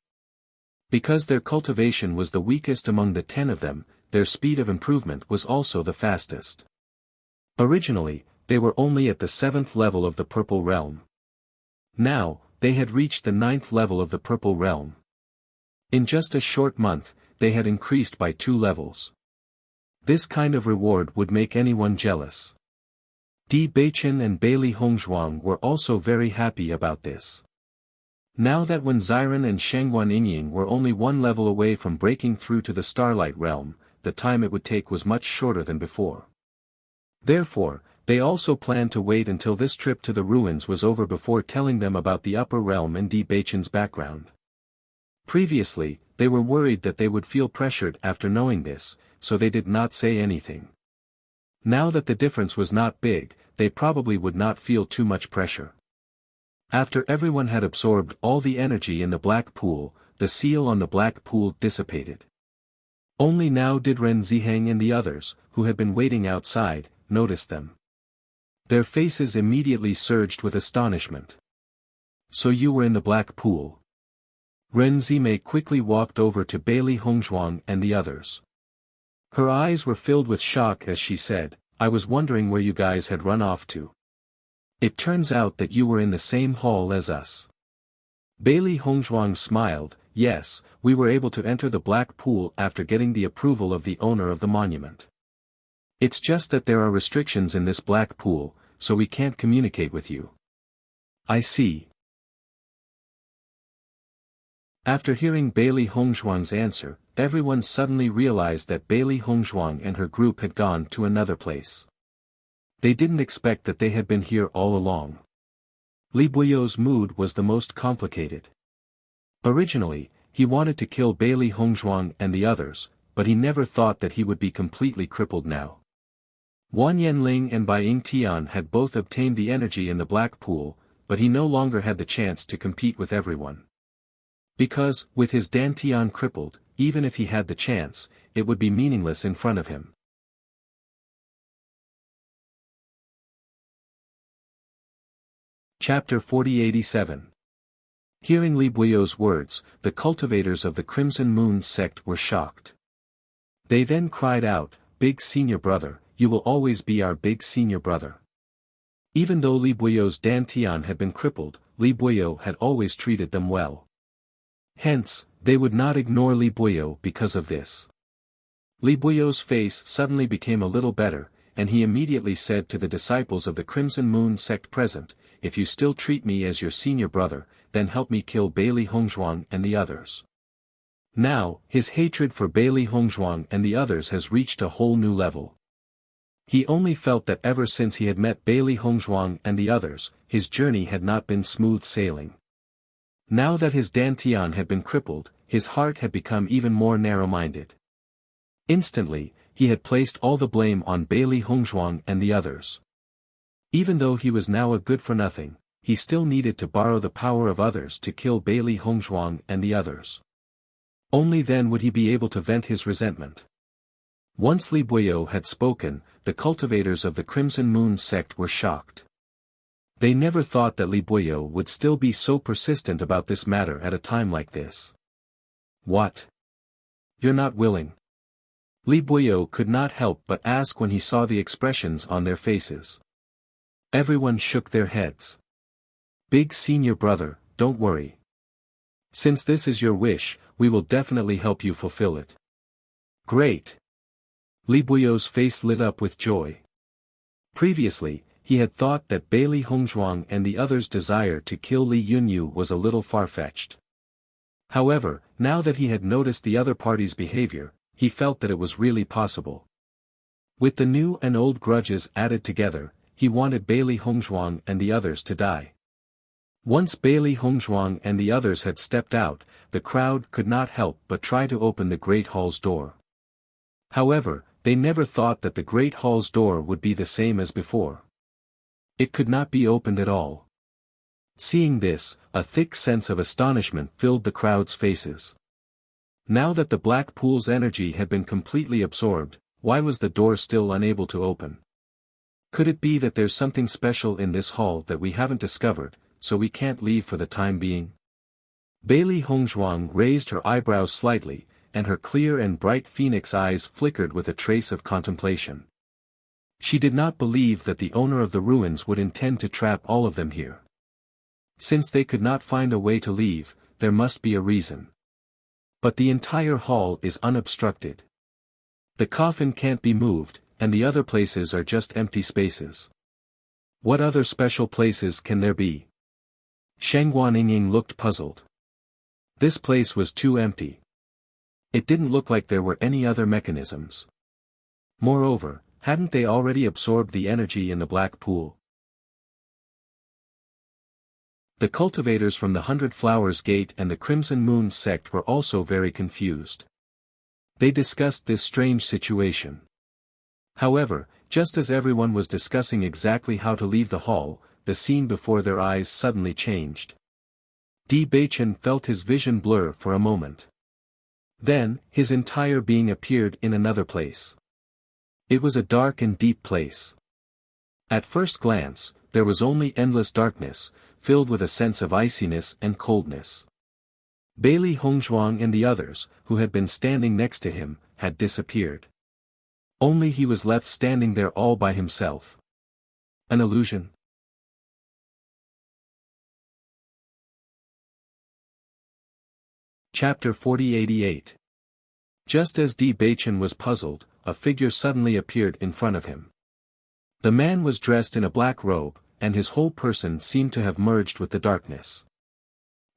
Because their cultivation was the weakest among the 10 of them, their speed of improvement was also the fastest. Originally, they were only at the 7th level of the Purple Realm. Now, they had reached the 9th level of the Purple Realm. In just a short month, they had increased by 2 levels. This kind of reward would make anyone jealous. Di Beichen and Bailey Hongzhuang were also very happy about this. Now that when Xiren and Shangguan Yingying were only 1 level away from breaking through to the Starlight Realm, the time it would take was much shorter than before. Therefore, they also planned to wait until this trip to the ruins was over before telling them about the Upper Realm and Di Beichen's background. Previously, they were worried that they would feel pressured after knowing this, so they did not say anything. Now that the difference was not big, they probably would not feel too much pressure. After everyone had absorbed all the energy in the Black Pool, the seal on the Black Pool dissipated. Only now did Ren Ziheng and the others, who had been waiting outside, notice them. Their faces immediately surged with astonishment. So you were in the Black Pool. Ren Zimei quickly walked over to Bailey Hongzhuang and the others. Her eyes were filled with shock as she said, I was wondering where you guys had run off to. It turns out that you were in the same hall as us. Bailey Hongzhuang smiled, yes, we were able to enter the Black Pool after getting the approval of the owner of the monument. It's just that there are restrictions in this Black Pool, so we can't communicate with you. I see. After hearing Bailey Hongzhuang's answer, everyone suddenly realized that Bailey Hongzhuang and her group had gone to another place. They didn't expect that they had been here all along. Li Buyo's mood was the most complicated. Originally, he wanted to kill Bailey Hongzhuang and the others, but he never thought that he would be completely crippled now. Wan Yanling and Bai Yingtian had both obtained the energy in the Black Pool, but he no longer had the chance to compete with everyone. Because, with his Dantian crippled, even if he had the chance, it would be meaningless in front of him. Chapter 4087. Hearing Li Buyo's words, the cultivators of the Crimson Moon sect were shocked. They then cried out, "Big senior brother, you will always be our big senior brother." Even though Li Buyo's dantian had been crippled, Li Buyo had always treated them well. Hence, they would not ignore Li Buyo because of this. Li Buyo's face suddenly became a little better, and he immediately said to the disciples of the Crimson Moon sect present, "If you still treat me as your senior brother, then help me kill Bailey Hongzhuang and the others." Now, his hatred for Bailey Hongzhuang and the others has reached a whole new level. He only felt that ever since he had met Bailey Hongzhuang and the others, his journey had not been smooth sailing. Now that his dantian had been crippled, his heart had become even more narrow-minded. Instantly, he had placed all the blame on Bailey Hongzhuang and the others. Even though he was now a good-for-nothing, he still needed to borrow the power of others to kill Bailey Hongzhuang and the others. Only then would he be able to vent his resentment. Once Li Buyo had spoken, the cultivators of the Crimson Moon sect were shocked. They never thought that Li Buyo would still be so persistent about this matter at a time like this. "What? You're not willing?" Li Buyo could not help but ask when he saw the expressions on their faces. Everyone shook their heads. "Big senior brother, don't worry. Since this is your wish, we will definitely help you fulfill it." "Great!" Li Buyo's face lit up with joy. Previously, he had thought that Bailey Hongzhuang and the others' desire to kill Li Yunyu was a little far-fetched. However, now that he had noticed the other party's behavior, he felt that it was really possible. With the new and old grudges added together, he wanted Bailey Hongzhuang and the others to die. Once Bailey Hongzhuang and the others had stepped out, the crowd could not help but try to open the Great Hall's door. However, they never thought that the Great Hall's door would be the same as before. It could not be opened at all. Seeing this, a thick sense of astonishment filled the crowd's faces. Now that the black pool's energy had been completely absorbed, why was the door still unable to open? Could it be that there's something special in this hall that we haven't discovered, so we can't leave for the time being? Bailey Hongzhuang raised her eyebrows slightly, and her clear and bright phoenix eyes flickered with a trace of contemplation. She did not believe that the owner of the ruins would intend to trap all of them here. Since they could not find a way to leave, there must be a reason. But the entire hall is unobstructed. The coffin can't be moved, and the other places are just empty spaces. What other special places can there be? Sheng Guaniying looked puzzled. This place was too empty. It didn't look like there were any other mechanisms. Moreover, hadn't they already absorbed the energy in the black pool? The cultivators from the 100 Flowers Gate and the Crimson Moon sect were also very confused. They discussed this strange situation. However, just as everyone was discussing exactly how to leave the hall, the scene before their eyes suddenly changed. Di Beichen felt his vision blur for a moment. Then, his entire being appeared in another place. It was a dark and deep place. At first glance, there was only endless darkness, filled with a sense of iciness and coldness. Bailey Hongzhuang and the others, who had been standing next to him, had disappeared. Only he was left standing there all by himself. An illusion? Chapter 4088. Just as Di Beichen was puzzled, a figure suddenly appeared in front of him. The man was dressed in a black robe, and his whole person seemed to have merged with the darkness.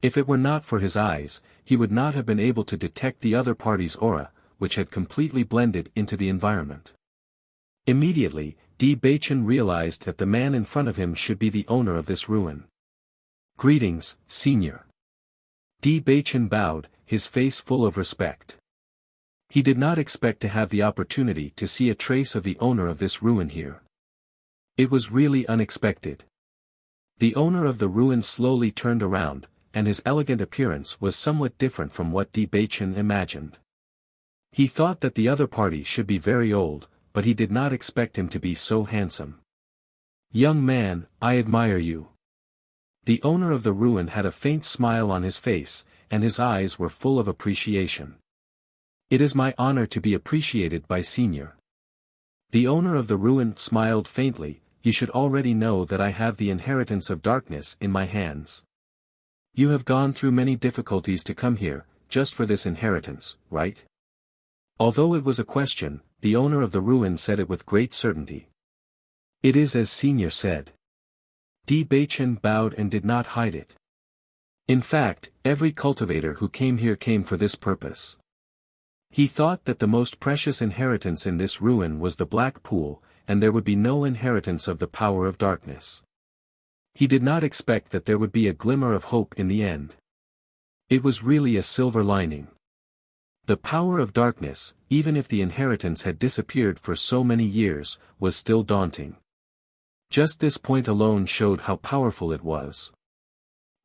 If it were not for his eyes, he would not have been able to detect the other party's aura, which had completely blended into the environment. Immediately, Di Beichen realized that the man in front of him should be the owner of this ruin. "Greetings, Senior." Di Beichen bowed, his face full of respect. He did not expect to have the opportunity to see a trace of the owner of this ruin here. It was really unexpected. The owner of the ruin slowly turned around, and his elegant appearance was somewhat different from what Di Beichen imagined. He thought that the other party should be very old, but he did not expect him to be so handsome. "Young man, I admire you." The owner of the ruin had a faint smile on his face, and his eyes were full of appreciation. It is my honor to be appreciated by Senior. The owner of the ruin smiled faintly. You should already know that I have the inheritance of darkness in my hands. You have gone through many difficulties to come here, just for this inheritance, right? Although it was a question, the owner of the ruin said it with great certainty. It is as Senior said. Di Baichen bowed and did not hide it. In fact, every cultivator who came here came for this purpose. He thought that the most precious inheritance in this ruin was the black pool, and there would be no inheritance of the power of darkness. He did not expect that there would be a glimmer of hope in the end. It was really a silver lining. The power of darkness, even if the inheritance had disappeared for so many years, was still daunting. Just this point alone showed how powerful it was.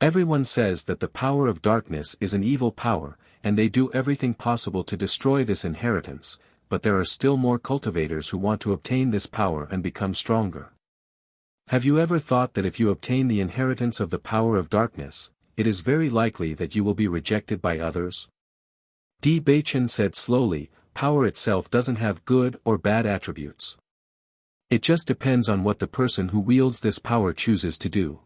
Everyone says that the power of darkness is an evil power, and they do everything possible to destroy this inheritance, but there are still more cultivators who want to obtain this power and become stronger. Have you ever thought that if you obtain the inheritance of the power of darkness, it is very likely that you will be rejected by others? Di Baichen said slowly, power itself doesn't have good or bad attributes. It just depends on what the person who wields this power chooses to do.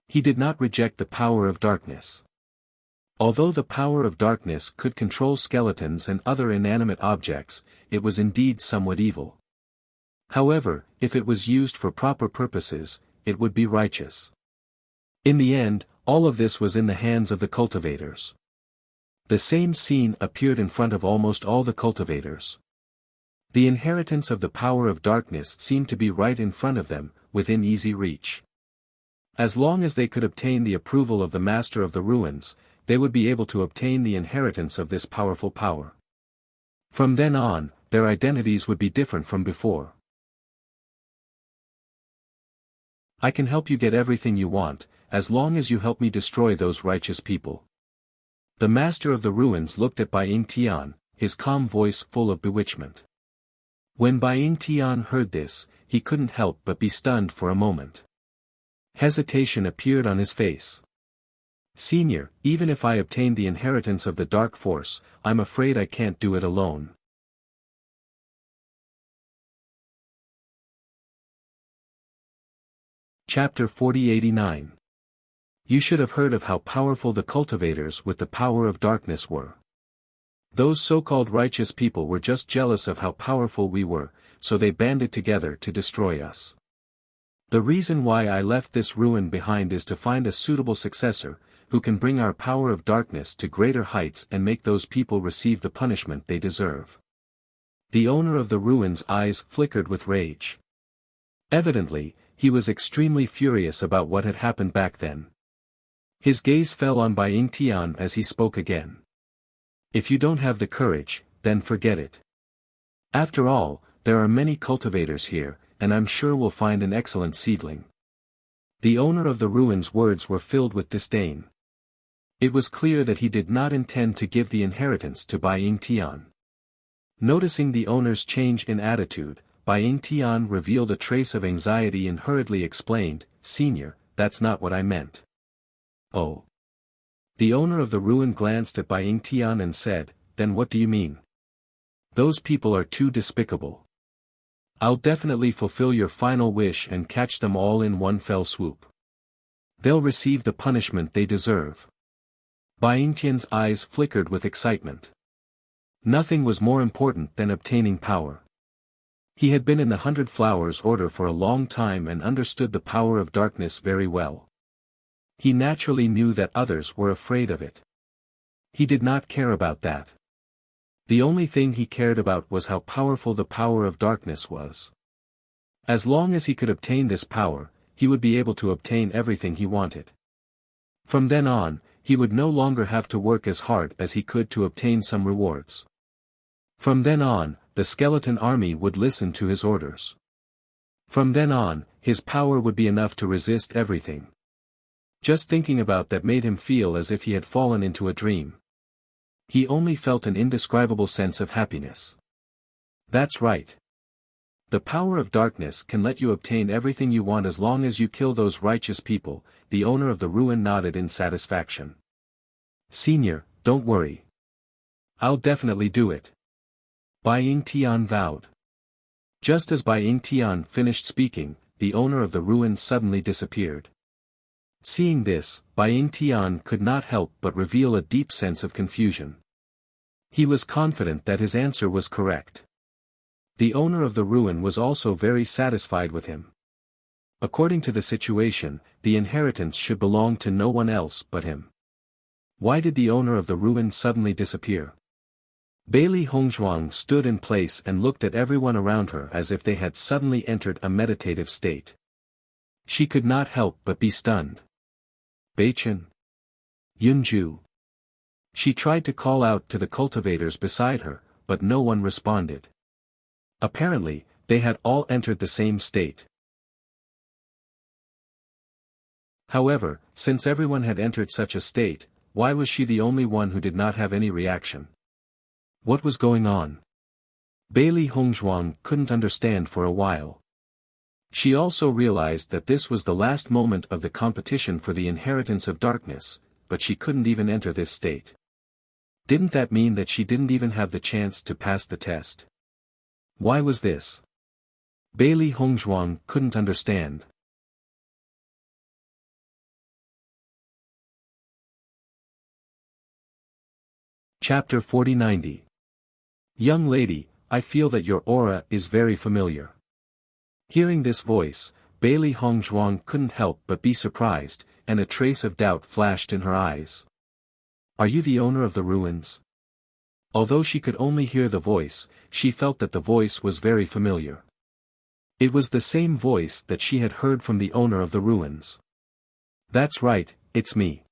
He did not reject the power of darkness. Although the power of darkness could control skeletons and other inanimate objects, it was indeed somewhat evil. However, if it was used for proper purposes, it would be righteous. In the end, all of this was in the hands of the cultivators. The same scene appeared in front of almost all the cultivators. The inheritance of the power of darkness seemed to be right in front of them, within easy reach. As long as they could obtain the approval of the master of the ruins, they would be able to obtain the inheritance of this powerful power. From then on, their identities would be different from before. I can help you get everything you want, as long as you help me destroy those righteous people. The master of the ruins looked at Bai Yingtian, his calm voice full of bewitchment. When Bai Yingtian heard this, he couldn't help but be stunned for a moment. Hesitation appeared on his face. Senior, even if I obtain the inheritance of the dark force, I'm afraid I can't do it alone. Chapter 4089. You should have heard of how powerful the cultivators with the power of darkness were. Those so-called righteous people were just jealous of how powerful we were, so they banded together to destroy us. The reason why I left this ruin behind is to find a suitable successor, who can bring our power of darkness to greater heights and make those people receive the punishment they deserve. The owner of the ruin's eyes flickered with rage. Evidently, he was extremely furious about what had happened back then. His gaze fell on Bai Yingtian as he spoke again. If you don't have the courage, then forget it. After all, there are many cultivators here, and I'm sure we'll find an excellent seedling. The owner of the ruin's words were filled with disdain. It was clear that he did not intend to give the inheritance to Bai Yingtian. Noticing the owner's change in attitude, Bai Yingtian revealed a trace of anxiety and hurriedly explained, Senior, that's not what I meant. Oh. The owner of the ruin glanced at Bai Yingtian and said, then what do you mean? Those people are too despicable. I'll definitely fulfill your final wish and catch them all in one fell swoop. They'll receive the punishment they deserve. Bai Yingtian's eyes flickered with excitement. Nothing was more important than obtaining power. He had been in the 100 Flowers Order for a long time and understood the power of darkness very well. He naturally knew that others were afraid of it. He did not care about that. The only thing he cared about was how powerful the power of darkness was. As long as he could obtain this power, he would be able to obtain everything he wanted. From then on, he would no longer have to work as hard as he could to obtain some rewards. From then on, the skeleton army would listen to his orders. From then on, his power would be enough to resist everything. Just thinking about that made him feel as if he had fallen into a dream. He only felt an indescribable sense of happiness. That's right. The power of darkness can let you obtain everything you want as long as you kill those righteous people, the owner of the ruin nodded in satisfaction. Senior, don't worry. I'll definitely do it. Bai Yingtian vowed. Just as Bai Yingtian finished speaking, the owner of the ruin suddenly disappeared. Seeing this, Bai Yingtian could not help but reveal a deep sense of confusion. He was confident that his answer was correct. The owner of the ruin was also very satisfied with him. According to the situation, the inheritance should belong to no one else but him. Why did the owner of the ruin suddenly disappear? Bailey Hongzhuang stood in place and looked at everyone around her as if they had suddenly entered a meditative state. She could not help but be stunned. Beichen? Yunju? She tried to call out to the cultivators beside her, but no one responded. Apparently, they had all entered the same state. However, since everyone had entered such a state, why was she the only one who did not have any reaction? What was going on? Bailey Hongzhuang couldn't understand for a while. She also realized that this was the last moment of the competition for the inheritance of darkness, but she couldn't even enter this state. Didn't that mean that she didn't even have the chance to pass the test? Why was this? Bailey Hongzhuang couldn't understand. Chapter 4090. Young lady, I feel that your aura is very familiar. Hearing this voice, Bailey Hongzhuang couldn't help but be surprised, and a trace of doubt flashed in her eyes. Are you the owner of the ruins? Although she could only hear the voice, she felt that the voice was very familiar. It was the same voice that she had heard from the owner of the ruins. That's right, it's me.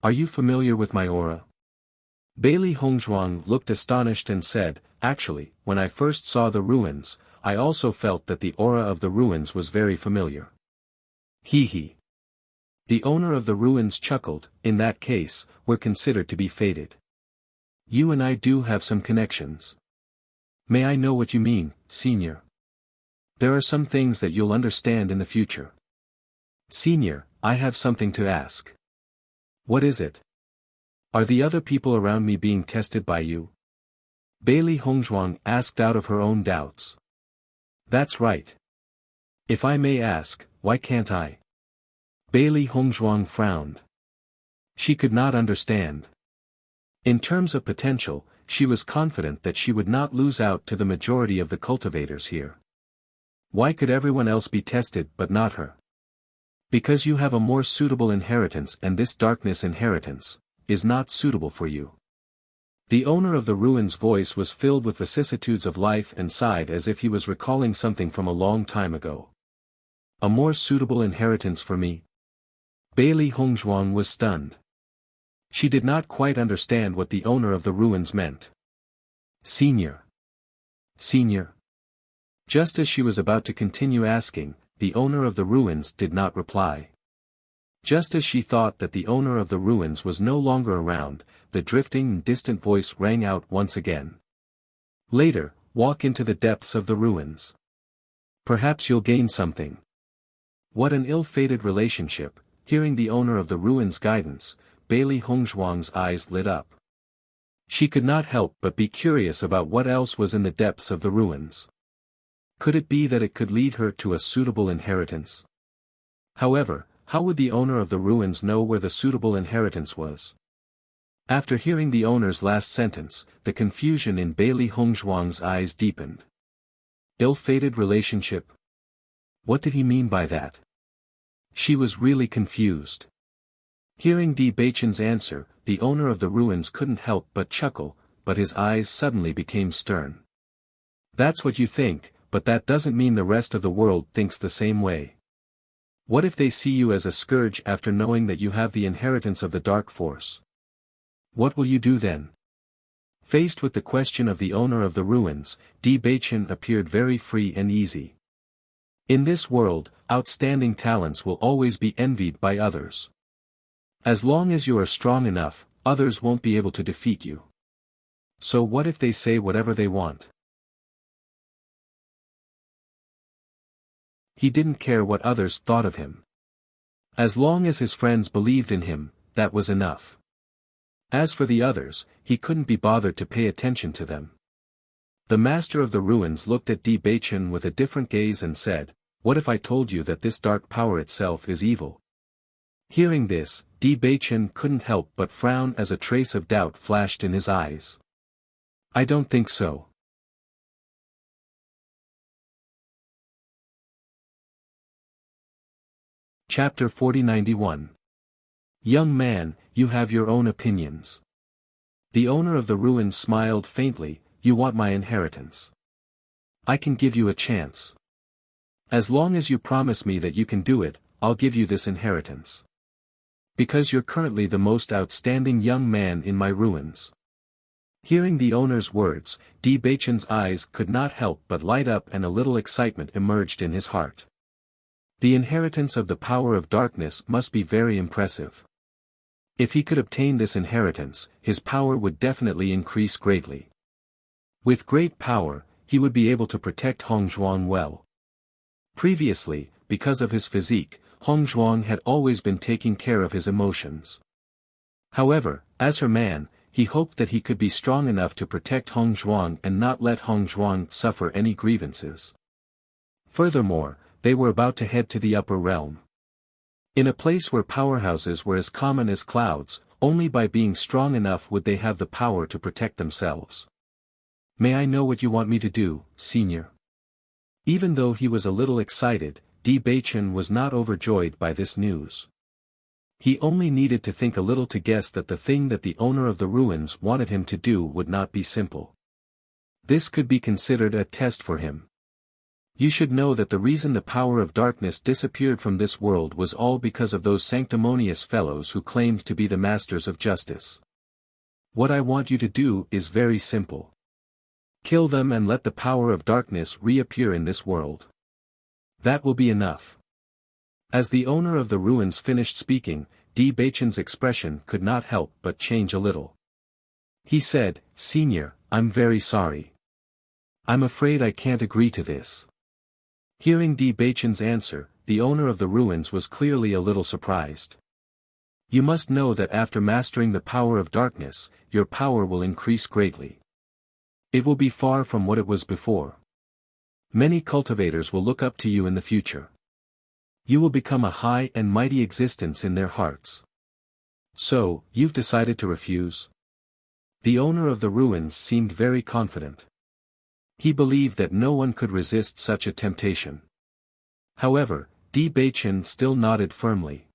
Are you familiar with my aura? Bailey Hongzhuang looked astonished and said, actually, when I first saw the ruins, I also felt that the aura of the ruins was very familiar. Hee hee. The owner of the ruins chuckled. In that case, we're considered to be fated. You and I do have some connections. May I know what you mean, senior? There are some things that you'll understand in the future. Senior, I have something to ask. What is it? Are the other people around me being tested by you? Bailey Hongzhuang asked out of her own doubts. That's right. If I may ask, why can't I? Bailey Hongzhuang frowned. She could not understand. In terms of potential, she was confident that she would not lose out to the majority of the cultivators here. Why could everyone else be tested but not her? Because you have a more suitable inheritance, and this darkness inheritance is not suitable for you. The owner of the ruins' voice was filled with vicissitudes of life and sighed as if he was recalling something from a long time ago. A more suitable inheritance for me? Bailey Hongzhuang was stunned. She did not quite understand what the owner of the ruins meant. Senior. Senior. Just as she was about to continue asking, the owner of the ruins did not reply. Just as she thought that the owner of the ruins was no longer around, the drifting and distant voice rang out once again. Later, walk into the depths of the ruins. Perhaps you'll gain something. What an ill-fated relationship. Hearing the owner of the ruins' guidance, Bailey Hongzhuang's eyes lit up. She could not help but be curious about what else was in the depths of the ruins. Could it be that it could lead her to a suitable inheritance? However, how would the owner of the ruins know where the suitable inheritance was? After hearing the owner's last sentence, the confusion in Bailey Hongzhuang's eyes deepened. Ill-fated relationship? What did he mean by that? She was really confused. Hearing Di Beichen's answer, the owner of the ruins couldn't help but chuckle, but his eyes suddenly became stern. That's what you think, but that doesn't mean the rest of the world thinks the same way. What if they see you as a scourge after knowing that you have the inheritance of the dark force? What will you do then? Faced with the question of the owner of the ruins, Di Beichen appeared very free and easy. In this world, outstanding talents will always be envied by others. As long as you are strong enough, others won't be able to defeat you. So what if they say whatever they want? He didn't care what others thought of him. As long as his friends believed in him, that was enough. As for the others, he couldn't be bothered to pay attention to them. The master of the ruins looked at Di Baichen with a different gaze and said, "What if I told you that this dark power itself is evil?" Hearing this, Di Baichen couldn't help but frown as a trace of doubt flashed in his eyes. "I don't think so." Chapter 4091. Young man, you have your own opinions. The owner of the ruins smiled faintly. "You want my inheritance. I can give you a chance. As long as you promise me that you can do it, I'll give you this inheritance. Because you're currently the most outstanding young man in my ruins." Hearing the owner's words, Di Baichen's eyes could not help but light up and a little excitement emerged in his heart. The inheritance of the power of darkness must be very impressive. If he could obtain this inheritance, his power would definitely increase greatly. With great power, he would be able to protect Hongzhuang well. Previously, because of his physique, Hongzhuang had always been taking care of his emotions. However, as her man, he hoped that he could be strong enough to protect Hongzhuang and not let Hongzhuang suffer any grievances. Furthermore, they were about to head to the upper realm. In a place where powerhouses were as common as clouds, only by being strong enough would they have the power to protect themselves. "May I know what you want me to do, senior?" Even though he was a little excited, Di Baichen was not overjoyed by this news. He only needed to think a little to guess that the thing that the owner of the ruins wanted him to do would not be simple. This could be considered a test for him. You should know that the reason the power of darkness disappeared from this world was all because of those sanctimonious fellows who claimed to be the masters of justice. What I want you to do is very simple. Kill them and let the power of darkness reappear in this world. That will be enough. As the owner of the ruins finished speaking, Di Baichen's expression could not help but change a little. He said, "Senior, I'm very sorry. I'm afraid I can't agree to this." Hearing Di Baichen's answer, the owner of the ruins was clearly a little surprised. "You must know that after mastering the power of darkness, your power will increase greatly. It will be far from what it was before. Many cultivators will look up to you in the future. You will become a high and mighty existence in their hearts. So, you've decided to refuse?" The owner of the ruins seemed very confident. He believed that no one could resist such a temptation. However, Di Baichen still nodded firmly.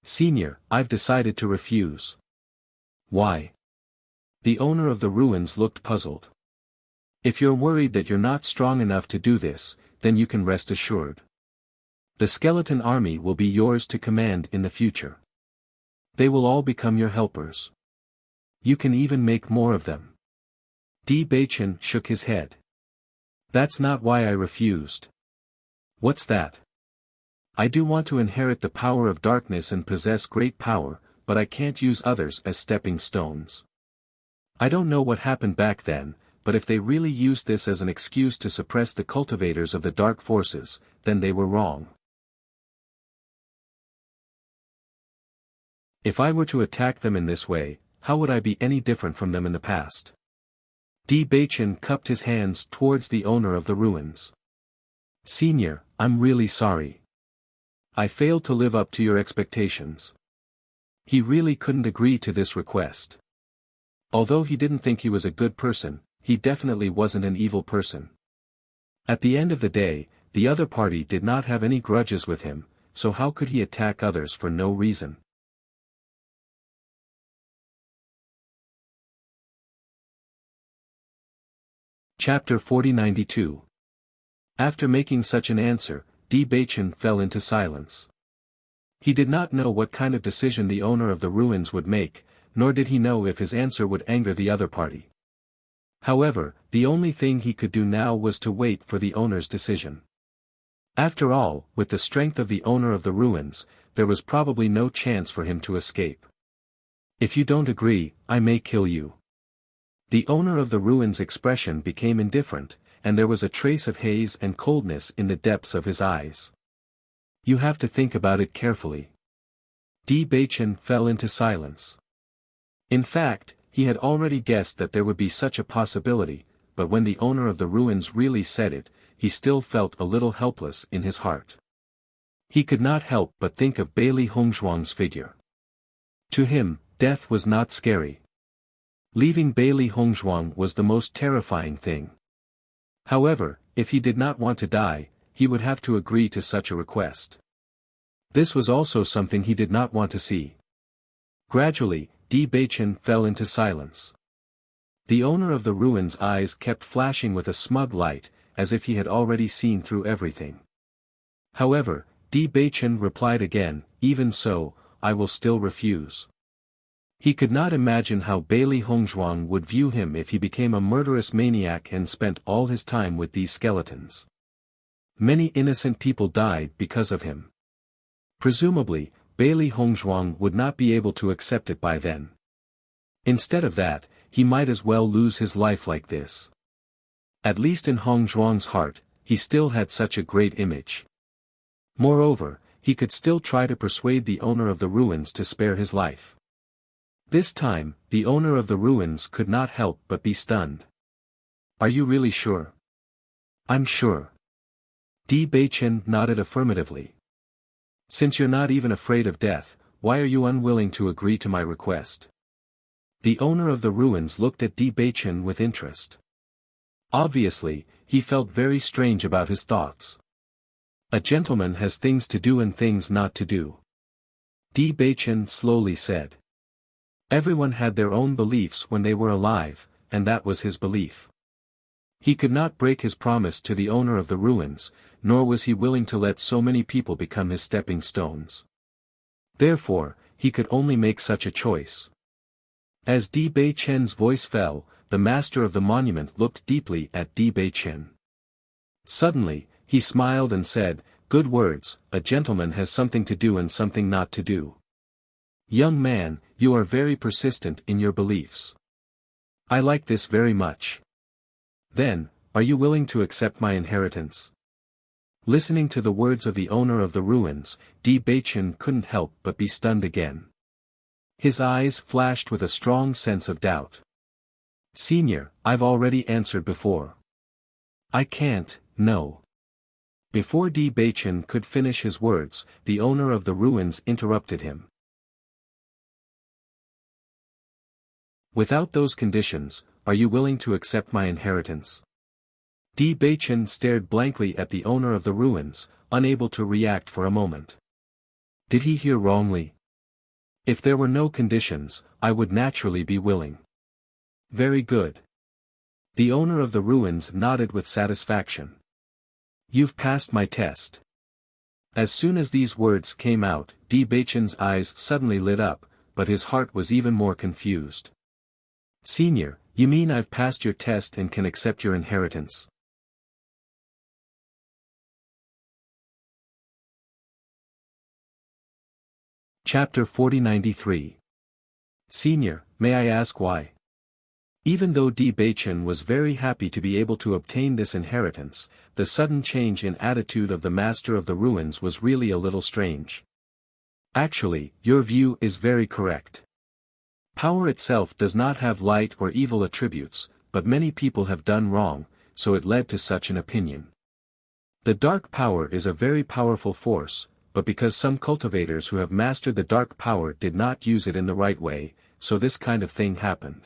"Senior, I've decided to refuse." "Why?" The owner of the ruins looked puzzled. "If you're worried that you're not strong enough to do this, then you can rest assured. The skeleton army will be yours to command in the future. They will all become your helpers. You can even make more of them." Di Baichen shook his head. "That's not why I refused." "What's that?" "I do want to inherit the power of darkness and possess great power, but I can't use others as stepping stones. I don't know what happened back then, but if they really used this as an excuse to suppress the cultivators of the dark forces, then they were wrong. If I were to attack them in this way, how would I be any different from them in the past?" Di Baichen cupped his hands towards the owner of the ruins. "Senior, I'm really sorry. I failed to live up to your expectations." He really couldn't agree to this request. Although he didn't think he was a good person, he definitely wasn't an evil person. At the end of the day, the other party did not have any grudges with him, so how could he attack others for no reason? Chapter 4092. After making such an answer, Di Baichen fell into silence. He did not know what kind of decision the owner of the ruins would make, nor did he know if his answer would anger the other party. However, the only thing he could do now was to wait for the owner's decision. After all, with the strength of the owner of the ruins, there was probably no chance for him to escape. "If you don't agree, I may kill you." The owner of the ruins' expression became indifferent, and there was a trace of haze and coldness in the depths of his eyes. You have to think about it carefully. Di Baichen fell into silence. In fact, he had already guessed that there would be such a possibility, but when the owner of the ruins really said it, he still felt a little helpless in his heart. He could not help but think of Bailey Hongzhuang's figure. To him, death was not scary. Leaving Bailey Hongzhuang was the most terrifying thing. However, if he did not want to die, he would have to agree to such a request. This was also something he did not want to see. Gradually, Di Baichen fell into silence. The owner of the ruins' eyes kept flashing with a smug light, as if he had already seen through everything. However, Di Baichen replied again, "Even so, I will still refuse." He could not imagine how Bailey Hongzhuang would view him if he became a murderous maniac and spent all his time with these skeletons. Many innocent people died because of him. Presumably, Bailey Hongzhuang would not be able to accept it by then. Instead of that, he might as well lose his life like this. At least in Hongzhuang's heart, he still had such a great image. Moreover, he could still try to persuade the owner of the ruins to spare his life. This time, the owner of the ruins could not help but be stunned. "Are you really sure?" "I'm sure." Di Baichen nodded affirmatively. "Since you're not even afraid of death, why are you unwilling to agree to my request?" The owner of the ruins looked at Di Baichen with interest. Obviously, he felt very strange about his thoughts. A gentleman has things to do and things not to do. Di Baichen slowly said. Everyone had their own beliefs when they were alive, and that was his belief. He could not break his promise to the owner of the ruins, nor was he willing to let so many people become his stepping stones. Therefore, he could only make such a choice. As Di Baichen's voice fell, the master of the monument looked deeply at Di Baichen. Suddenly, he smiled and said, "Good words, a gentleman has something to do and something not to do. Young man, you are very persistent in your beliefs. I like this very much. Then, are you willing to accept my inheritance?" Listening to the words of the owner of the ruins, Di Baichen couldn't help but be stunned again. His eyes flashed with a strong sense of doubt. "Senior, I've already answered before. I can't, no." Before Di Baichen could finish his words, the owner of the ruins interrupted him. "Without those conditions, are you willing to accept my inheritance?" Di Baichen stared blankly at the owner of the ruins, unable to react for a moment. Did he hear wrongly? If there were no conditions, I would naturally be willing. Very good. The owner of the ruins nodded with satisfaction. You've passed my test. As soon as these words came out, Di Baichen's eyes suddenly lit up, but his heart was even more confused. Senior, you mean I've passed your test and can accept your inheritance? Chapter 4093. Senior, may I ask why? Even though Di Baichen was very happy to be able to obtain this inheritance, the sudden change in attitude of the master of the ruins was really a little strange. Actually, your view is very correct. Power itself does not have light or evil attributes, but many people have done wrong, so it led to such an opinion. The dark power is a very powerful force, but because some cultivators who have mastered the dark power did not use it in the right way, so this kind of thing happened.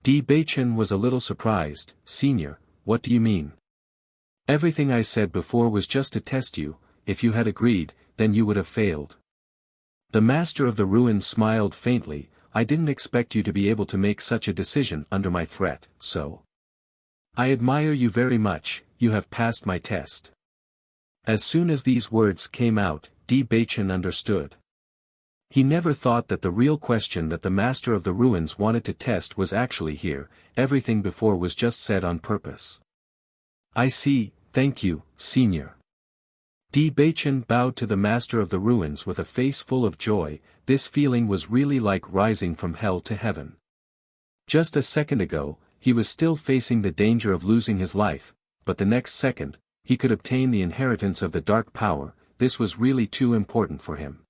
Di Baichen was a little surprised. Senior, what do you mean? Everything I said before was just to test you. If you had agreed, then you would have failed. The master of the ruins smiled faintly. I didn't expect you to be able to make such a decision under my threat, so. I admire you very much, you have passed my test. As soon as these words came out, Di Baichen understood. He never thought that the real question that the master of the ruins wanted to test was actually here. Everything before was just said on purpose. I see, thank you, senior. Di Baichen bowed to the master of the ruins with a face full of joy. This feeling was really like rising from hell to heaven. Just a second ago, he was still facing the danger of losing his life, but the next second, he could obtain the inheritance of the dark power. this was really too important for him.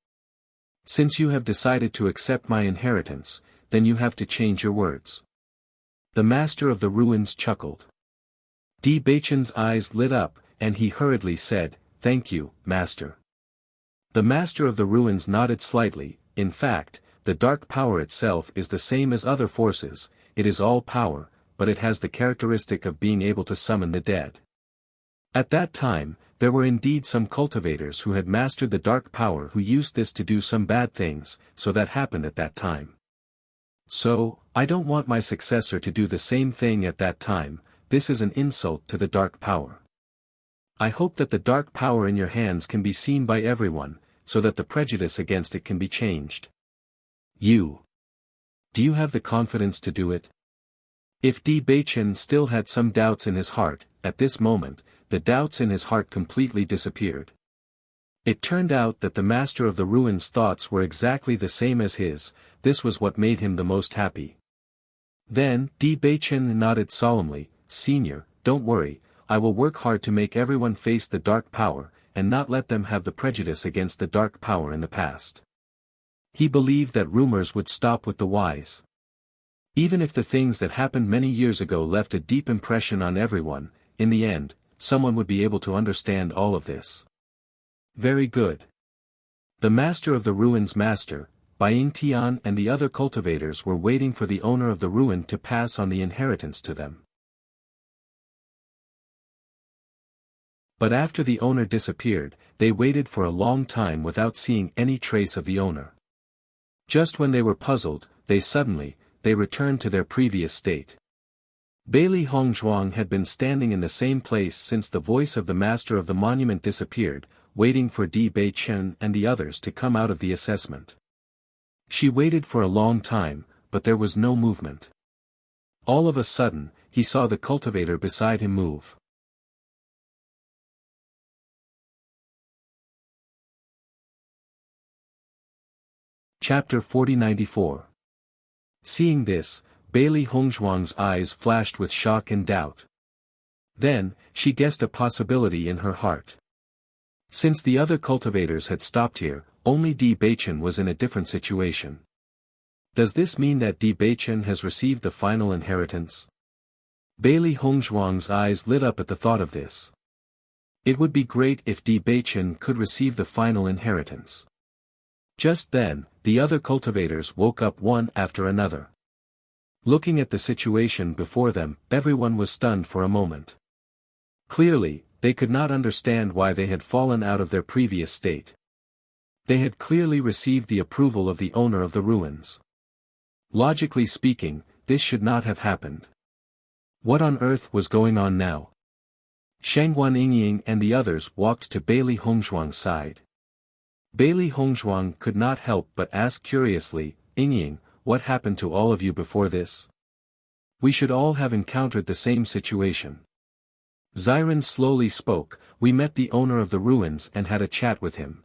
Since you have decided to accept my inheritance, then you have to change your words. The Master of the Ruins chuckled. Di Baichen's eyes lit up, and he hurriedly said, "Thank you, Master." The Master of the Ruins nodded slightly. In fact, the dark power itself is the same as other forces, it is all power, but it has the characteristic of being able to summon the dead. At that time, there were indeed some cultivators who had mastered the dark power who used this to do some bad things, so that happened at that time. So, I don't want my successor to do the same thing at that time. This is an insult to the dark power. I hope that the dark power in your hands can be seen by everyone, so that the prejudice against it can be changed. Do you have the confidence to do it? If Di Baichen still had some doubts in his heart, at this moment, the doubts in his heart completely disappeared. It turned out that the Master of the Ruins' thoughts were exactly the same as his. This was what made him the most happy. Then, Di Baichen nodded solemnly, "Senior, don't worry, I will work hard to make everyone face the dark power, and not let them have the prejudice against the dark power in the past." He believed that rumors would stop with the wise. Even if the things that happened many years ago left a deep impression on everyone, in the end, someone would be able to understand all of this. Very good. The Master of the Ruins' master, Baing Tian, and the other cultivators were waiting for the owner of the ruin to pass on the inheritance to them. But after the owner disappeared, they waited for a long time without seeing any trace of the owner. Just when they were puzzled, they returned to their previous state. Bailey Hongzhuang had been standing in the same place since the voice of the master of the monument disappeared, waiting for Di Baichen and the others to come out of the assessment. She waited for a long time, but there was no movement. All of a sudden, he saw the cultivator beside him move. Chapter 4094. Seeing this, Bailey Hongzhuang's eyes flashed with shock and doubt. Then, she guessed a possibility in her heart. Since the other cultivators had stopped here, only Di Baichen was in a different situation. Does this mean that Di Baichen has received the final inheritance? Bailey Hongzhuang's eyes lit up at the thought of this. It would be great if Di Baichen could receive the final inheritance. Just then, the other cultivators woke up one after another. Looking at the situation before them, everyone was stunned for a moment. Clearly, they could not understand why they had fallen out of their previous state. They had clearly received the approval of the owner of the ruins. Logically speaking, this should not have happened. What on earth was going on now? Shangguan Yingying and the others walked to Bailey Hongzhuang's side. Bailey Hongzhuang could not help but ask curiously, "Yingying, what happened to all of you before this? We should all have encountered the same situation." Xiren slowly spoke, "We met the owner of the ruins and had a chat with him.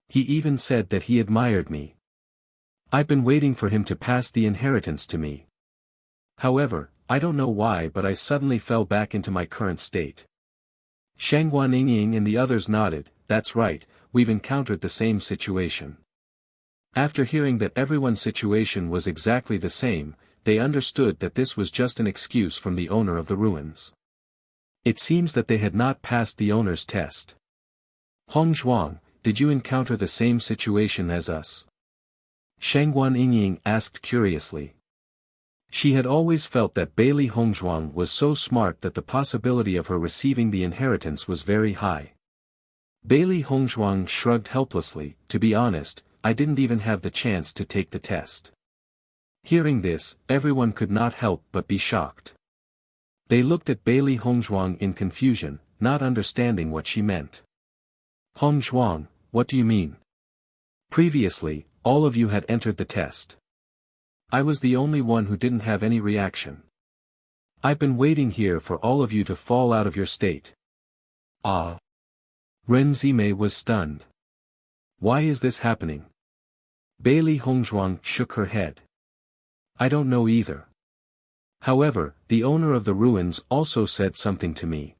He even said that he admired me. I've been waiting for him to pass the inheritance to me. However, I don't know why, but I suddenly fell back into my current state." Shangguan Yingying and the others nodded. "That's right, we've encountered the same situation." After hearing that everyone's situation was exactly the same, they understood that this was just an excuse from the owner of the ruins. It seems that they had not passed the owner's test. "Hongzhuang, did you encounter the same situation as us?" Shangguan Yingying asked curiously. She had always felt that Bailey Hongzhuang was so smart that the possibility of her receiving the inheritance was very high. Bailey Hongzhuang shrugged helplessly. "To be honest, I didn't even have the chance to take the test." Hearing this, everyone could not help but be shocked. They looked at Bailey Hongzhuang in confusion, not understanding what she meant. "Hongzhuang, what do you mean? Previously, all of you had entered the test. I was the only one who didn't have any reaction. I've been waiting here for all of you to fall out of your state." "Ah." Ren Zimei was stunned. "Why is this happening?" Bailey Hongzhuang shook her head. "I don't know either. However, the owner of the ruins also said something to me.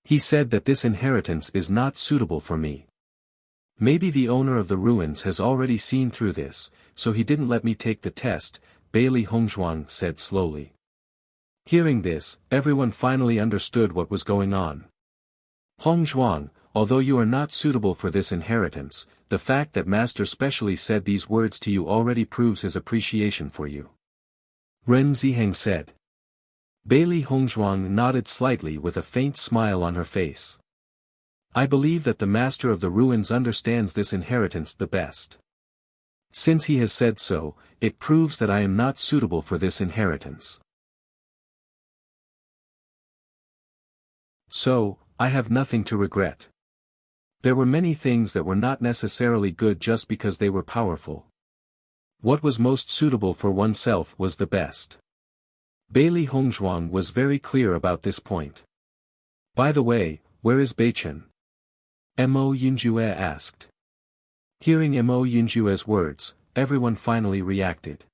He said that this inheritance is not suitable for me. Maybe the owner of the ruins has already seen through this, so he didn't let me take the test, Bailey Hongzhuang said slowly. Hearing this, everyone finally understood what was going on. Hongzhuang, although you are not suitable for this inheritance, the fact that Master specially said these words to you already proves his appreciation for you. Ren Ziheng said. Bailey Hongzhuang nodded slightly with a faint smile on her face. I believe that the Master of the Ruins understands this inheritance the best. Since he has said so, it proves that I am not suitable for this inheritance. So, I have nothing to regret. There were many things that were not necessarily good just because they were powerful. What was most suitable for oneself was the best. Bailey Hongzhuang was very clear about this point. By the way, where is Beichen? Mo Yunjue asked. Hearing Mo Yunjue's words, everyone finally reacted.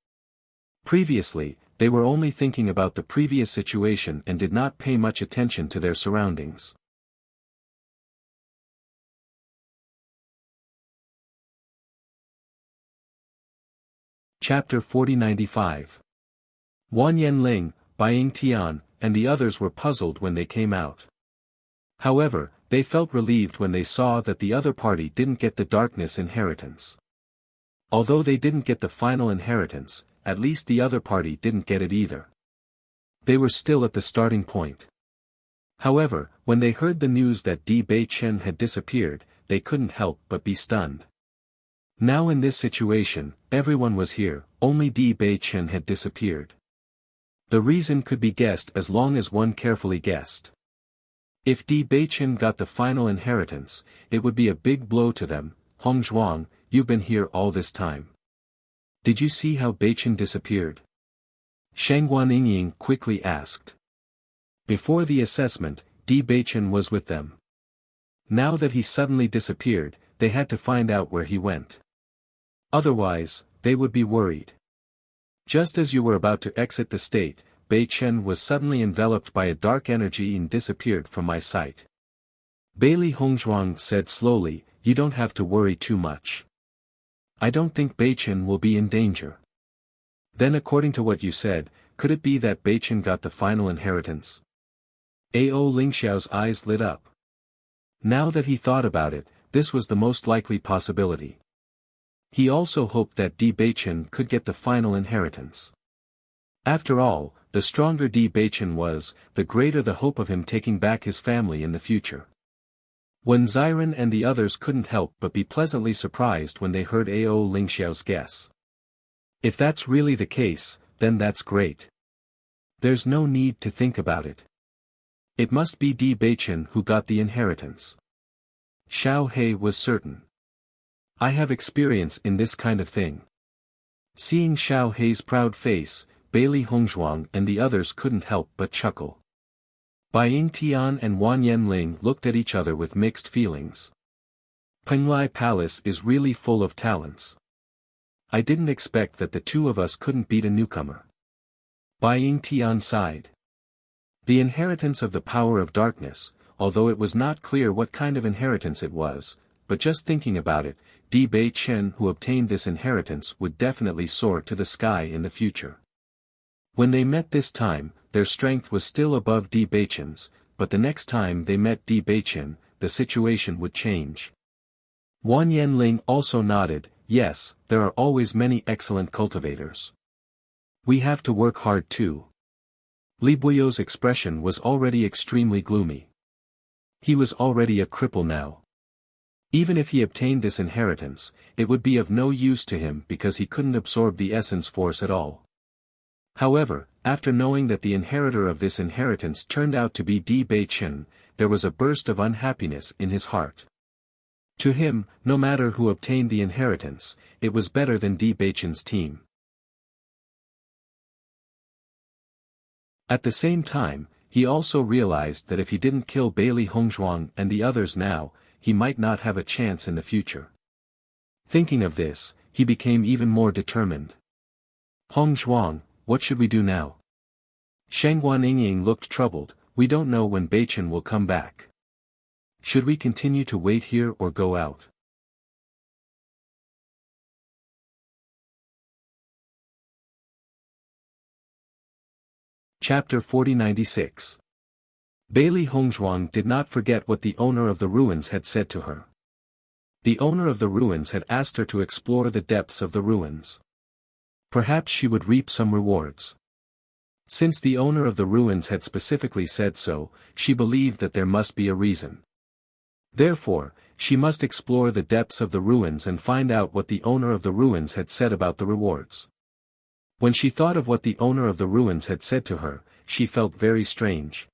Previously, they were only thinking about the previous situation and did not pay much attention to their surroundings. Chapter 4095. Wan Yanling, Baiying Tian, and the others were puzzled when they came out. However, they felt relieved when they saw that the other party didn't get the darkness inheritance. Although they didn't get the final inheritance, at least the other party didn't get it either. They were still at the starting point. However, when they heard the news that Di Beichen had disappeared, they couldn't help but be stunned. Now in this situation, everyone was here, only Di Beichen had disappeared. The reason could be guessed as long as one carefully guessed. If Di Beichen got the final inheritance, it would be a big blow to them. Hongzhuang, you've been here all this time. Did you see how Beichen disappeared? Shangguan Yingying quickly asked. Before the assessment, Di Beichen was with them. Now that he suddenly disappeared, they had to find out where he went. Otherwise, they would be worried. Just as you were about to exit the state, Beichen was suddenly enveloped by a dark energy and disappeared from my sight. Bailey Hongzhuang said slowly, you don't have to worry too much. I don't think Beichen will be in danger. Then according to what you said, could it be that Beichen got the final inheritance? Ao Lingxiao's eyes lit up. Now that he thought about it, this was the most likely possibility. He also hoped that Di Beichen could get the final inheritance. After all, the stronger Di Beichen was, the greater the hope of him taking back his family in the future. When Xiren and the others couldn't help but be pleasantly surprised when they heard Ao Lingxiao's guess. If that's really the case, then that's great. There's no need to think about it. It must be Di Beichen who got the inheritance. Xiao He was certain. I have experience in this kind of thing. Seeing Xiao He's proud face, Bailey Hongzhuang and the others couldn't help but chuckle. Baiying Tian and Wan Yanling looked at each other with mixed feelings. Penglai Palace is really full of talents. I didn't expect that the two of us couldn't beat a newcomer. Baiying Tian sighed. The inheritance of the power of darkness, although it was not clear what kind of inheritance it was, but just thinking about it, Di Beichen who obtained this inheritance would definitely soar to the sky in the future. When they met this time, their strength was still above Di Beichen's, but the next time they met Di Beichen, the situation would change. Wan Yanling also nodded, yes, there are always many excellent cultivators. We have to work hard too. Li Buyo's expression was already extremely gloomy. He was already a cripple now. Even if he obtained this inheritance, it would be of no use to him because he couldn't absorb the essence force at all. However, after knowing that the inheritor of this inheritance turned out to be Di Beichen, there was a burst of unhappiness in his heart. To him, no matter who obtained the inheritance, it was better than Di Beichen's team. At the same time, he also realized that if he didn't kill Bailey Hongzhuang and the others now, he might not have a chance in the future. Thinking of this, he became even more determined. Hongzhuang, what should we do now? Shangguan Yingying looked troubled, we don't know when Beichen will come back. Should we continue to wait here or go out? Chapter 4096. Bailey Hongzhuang did not forget what the owner of the ruins had said to her. The owner of the ruins had asked her to explore the depths of the ruins. Perhaps she would reap some rewards. Since the owner of the ruins had specifically said so, she believed that there must be a reason. Therefore, she must explore the depths of the ruins and find out what the owner of the ruins had said about the rewards. When she thought of what the owner of the ruins had said to her, she felt very strange.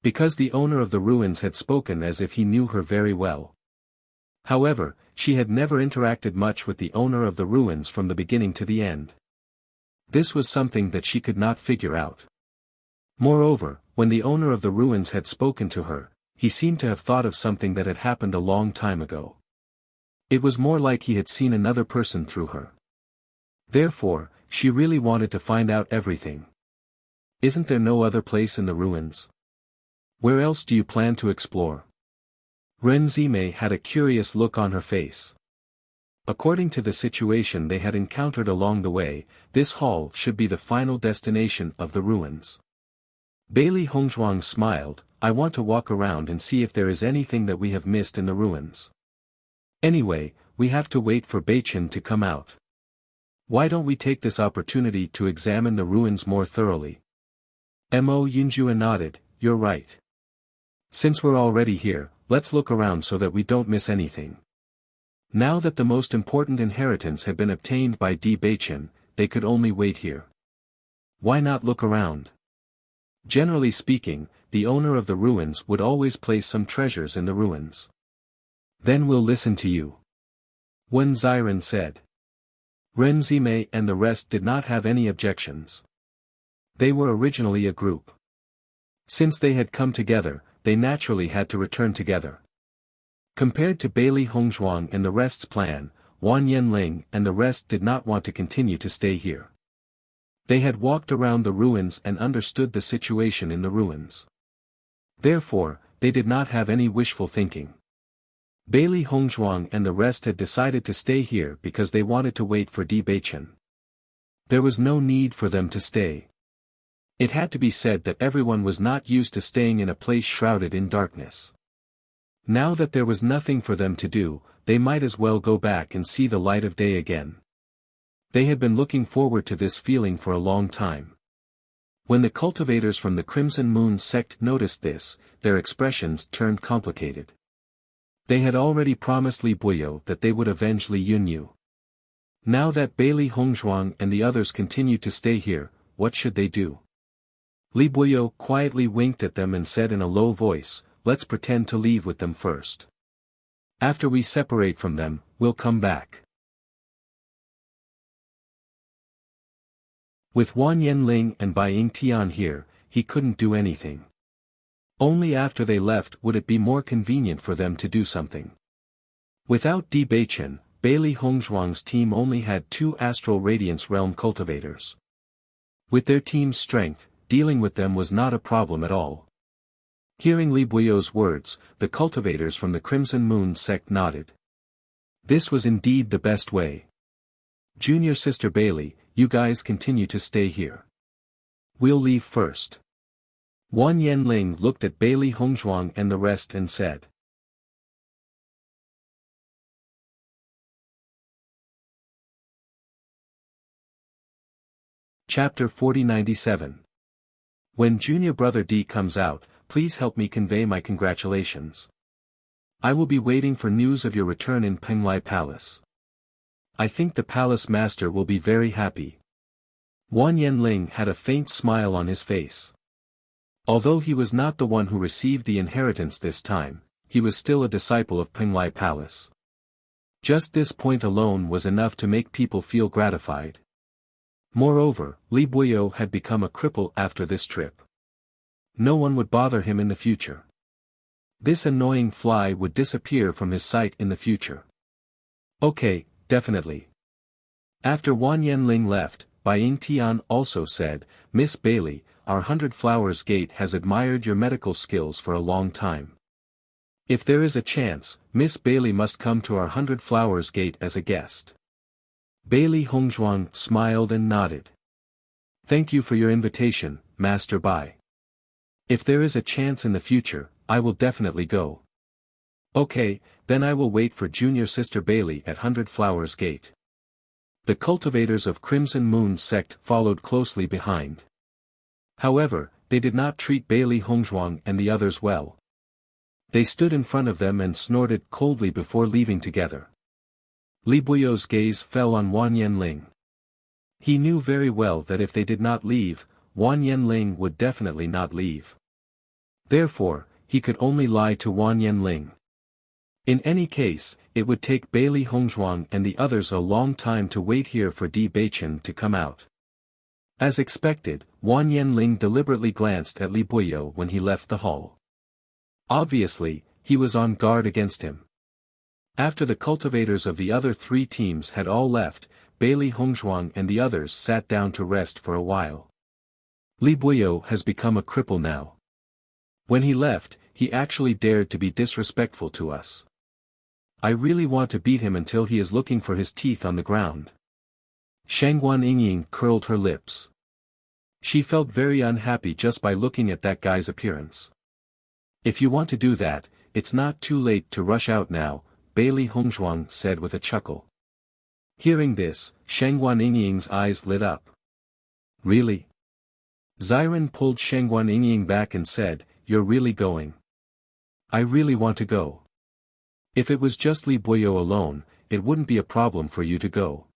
Because the owner of the ruins had spoken as if he knew her very well. However, she had never interacted much with the owner of the ruins from the beginning to the end. This was something that she could not figure out. Moreover, when the owner of the ruins had spoken to her, he seemed to have thought of something that had happened a long time ago. It was more like he had seen another person through her. Therefore, she really wanted to find out everything. Isn't there no other place in the ruins? Where else do you plan to explore? Ren Zimei had a curious look on her face. According to the situation they had encountered along the way, this hall should be the final destination of the ruins. Bailey Hongzhuang smiled, I want to walk around and see if there is anything that we have missed in the ruins. Anyway, we have to wait for Beichen to come out. Why don't we take this opportunity to examine the ruins more thoroughly? Mo Yunjue nodded, you're right. Since we're already here, let's look around so that we don't miss anything. Now that the most important inheritance had been obtained by Di Beichen, they could only wait here. Why not look around? Generally speaking, the owner of the ruins would always place some treasures in the ruins. Then we'll listen to you. Wen Ziren said. Ren Zimei and the rest did not have any objections. They were originally a group. Since they had come together, they naturally had to return together. Compared to Bailey Hongzhuang and the rest's plan, Wan Yanling and the rest did not want to continue to stay here. They had walked around the ruins and understood the situation in the ruins. Therefore, they did not have any wishful thinking. Bailey Hongzhuang and the rest had decided to stay here because they wanted to wait for Di Beichen. There was no need for them to stay. It had to be said that everyone was not used to staying in a place shrouded in darkness. Now that there was nothing for them to do, they might as well go back and see the light of day again. They had been looking forward to this feeling for a long time. When the cultivators from the Crimson Moon sect noticed this, their expressions turned complicated. They had already promised Li Buyo that they would avenge Li Yunyu. Now that Bailey Hongzhuang and the others continued to stay here, what should they do? Li Buyo quietly winked at them and said in a low voice, let's pretend to leave with them first. After we separate from them, we'll come back. With Wan Yanling and Bai Yingtian here, he couldn't do anything. Only after they left would it be more convenient for them to do something. Without Di Beichen, Bailey Hongzhuang's team only had 2 Astral Radiance Realm cultivators. With their team's strength, dealing with them was not a problem at all. Hearing Li Buyo's words, the cultivators from the Crimson Moon sect nodded. This was indeed the best way. Junior Sister Bailey, you guys continue to stay here. We'll leave first. Wan Yanling looked at Bailey Hongzhuang and the rest and said. Chapter 4097. When junior brother D comes out, please help me convey my congratulations. I will be waiting for news of your return in Penglai Palace. I think the palace master will be very happy. Wan Yanling had a faint smile on his face. Although he was not the one who received the inheritance this time, he was still a disciple of Penglai Palace. Just this point alone was enough to make people feel gratified. Moreover, Li Buyo had become a cripple after this trip. No one would bother him in the future. This annoying fly would disappear from his sight in the future. Okay, definitely. After Wan Yanling left, Bai Yingtian also said, Miss Bailey, our 100 Flowers Gate has admired your medical skills for a long time. If there is a chance, Miss Bailey must come to our 100 Flowers Gate as a guest. Bailey Hongzhuang smiled and nodded. Thank you for your invitation, Master Bai. If there is a chance in the future, I will definitely go. Okay, then I will wait for junior sister Bailey at 100 Flowers Gate. The cultivators of Crimson Moon's sect followed closely behind. However, they did not treat Bailey Hongzhuang and the others well. They stood in front of them and snorted coldly before leaving together. Li Buyo's gaze fell on Wan Yanling. He knew very well that if they did not leave, Wan Yanling would definitely not leave. Therefore, he could only lie to Wan Yanling. In any case, it would take Bailey Hongzhuang and the others a long time to wait here for Di Beichen to come out. As expected, Wan Yanling deliberately glanced at Li Buyo when he left the hall. Obviously, he was on guard against him. After the cultivators of the other three teams had all left, Bailey Hongzhuang and the others sat down to rest for a while. Li Buyo has become a cripple now. When he left, he actually dared to be disrespectful to us. I really want to beat him until he is looking for his teeth on the ground. Shangguan Yingying curled her lips. She felt very unhappy just by looking at that guy's appearance. If you want to do that, it's not too late to rush out now, Bailey Hongzhuang said with a chuckle. Hearing this, Shangguan Yingying's eyes lit up. Really? Xiren pulled Shangguan Yingying back and said, You're really going? I really want to go. If it was just Li Buyo alone, it wouldn't be a problem for you to go.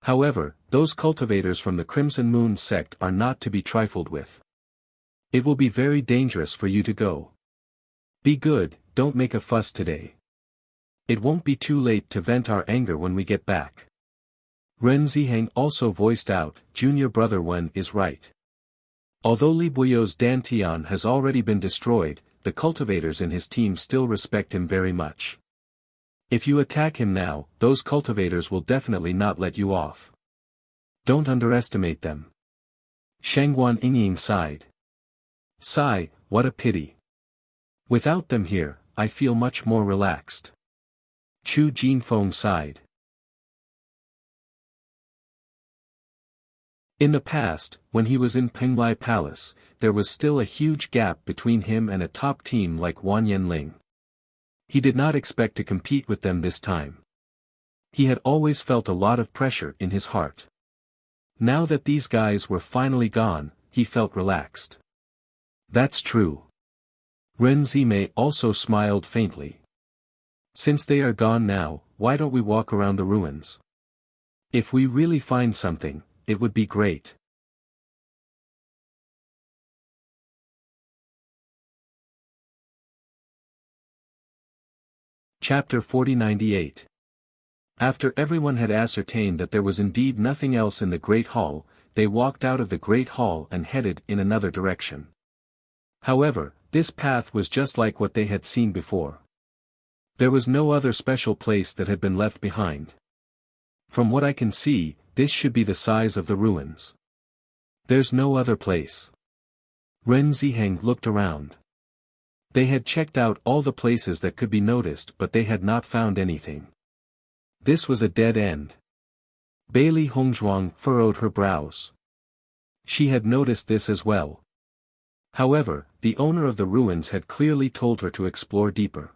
However, those cultivators from the Crimson Moon sect are not to be trifled with. It will be very dangerous for you to go. Be good, don't make a fuss today. It won't be too late to vent our anger when we get back. Ren Ziheng also voiced out, Junior Brother Wen is right. Although Li Buyo's Dantian has already been destroyed, the cultivators in his team still respect him very much. If you attack him now, those cultivators will definitely not let you off. Don't underestimate them. Shangguan Yingying sighed. Sigh, what a pity. Without them here, I feel much more relaxed. Chu Jinfeng sighed. In the past, when he was in Penglai Palace, there was still a huge gap between him and a top team like Wan Yanling. He did not expect to compete with them this time. He had always felt a lot of pressure in his heart. Now that these guys were finally gone, he felt relaxed. That's true. Ren Zimei also smiled faintly. Since they are gone now, why don't we walk around the ruins? If we really find something, it would be great. Chapter 4098. After everyone had ascertained that there was indeed nothing else in the Great Hall, they walked out of the Great Hall and headed in another direction. However, this path was just like what they had seen before. There was no other special place that had been left behind. From what I can see, this should be the size of the ruins. There's no other place. Ren Ziheng looked around. They had checked out all the places that could be noticed but they had not found anything. This was a dead end. Bailey Hongzhuang furrowed her brows. She had noticed this as well. However, the owner of the ruins had clearly told her to explore deeper.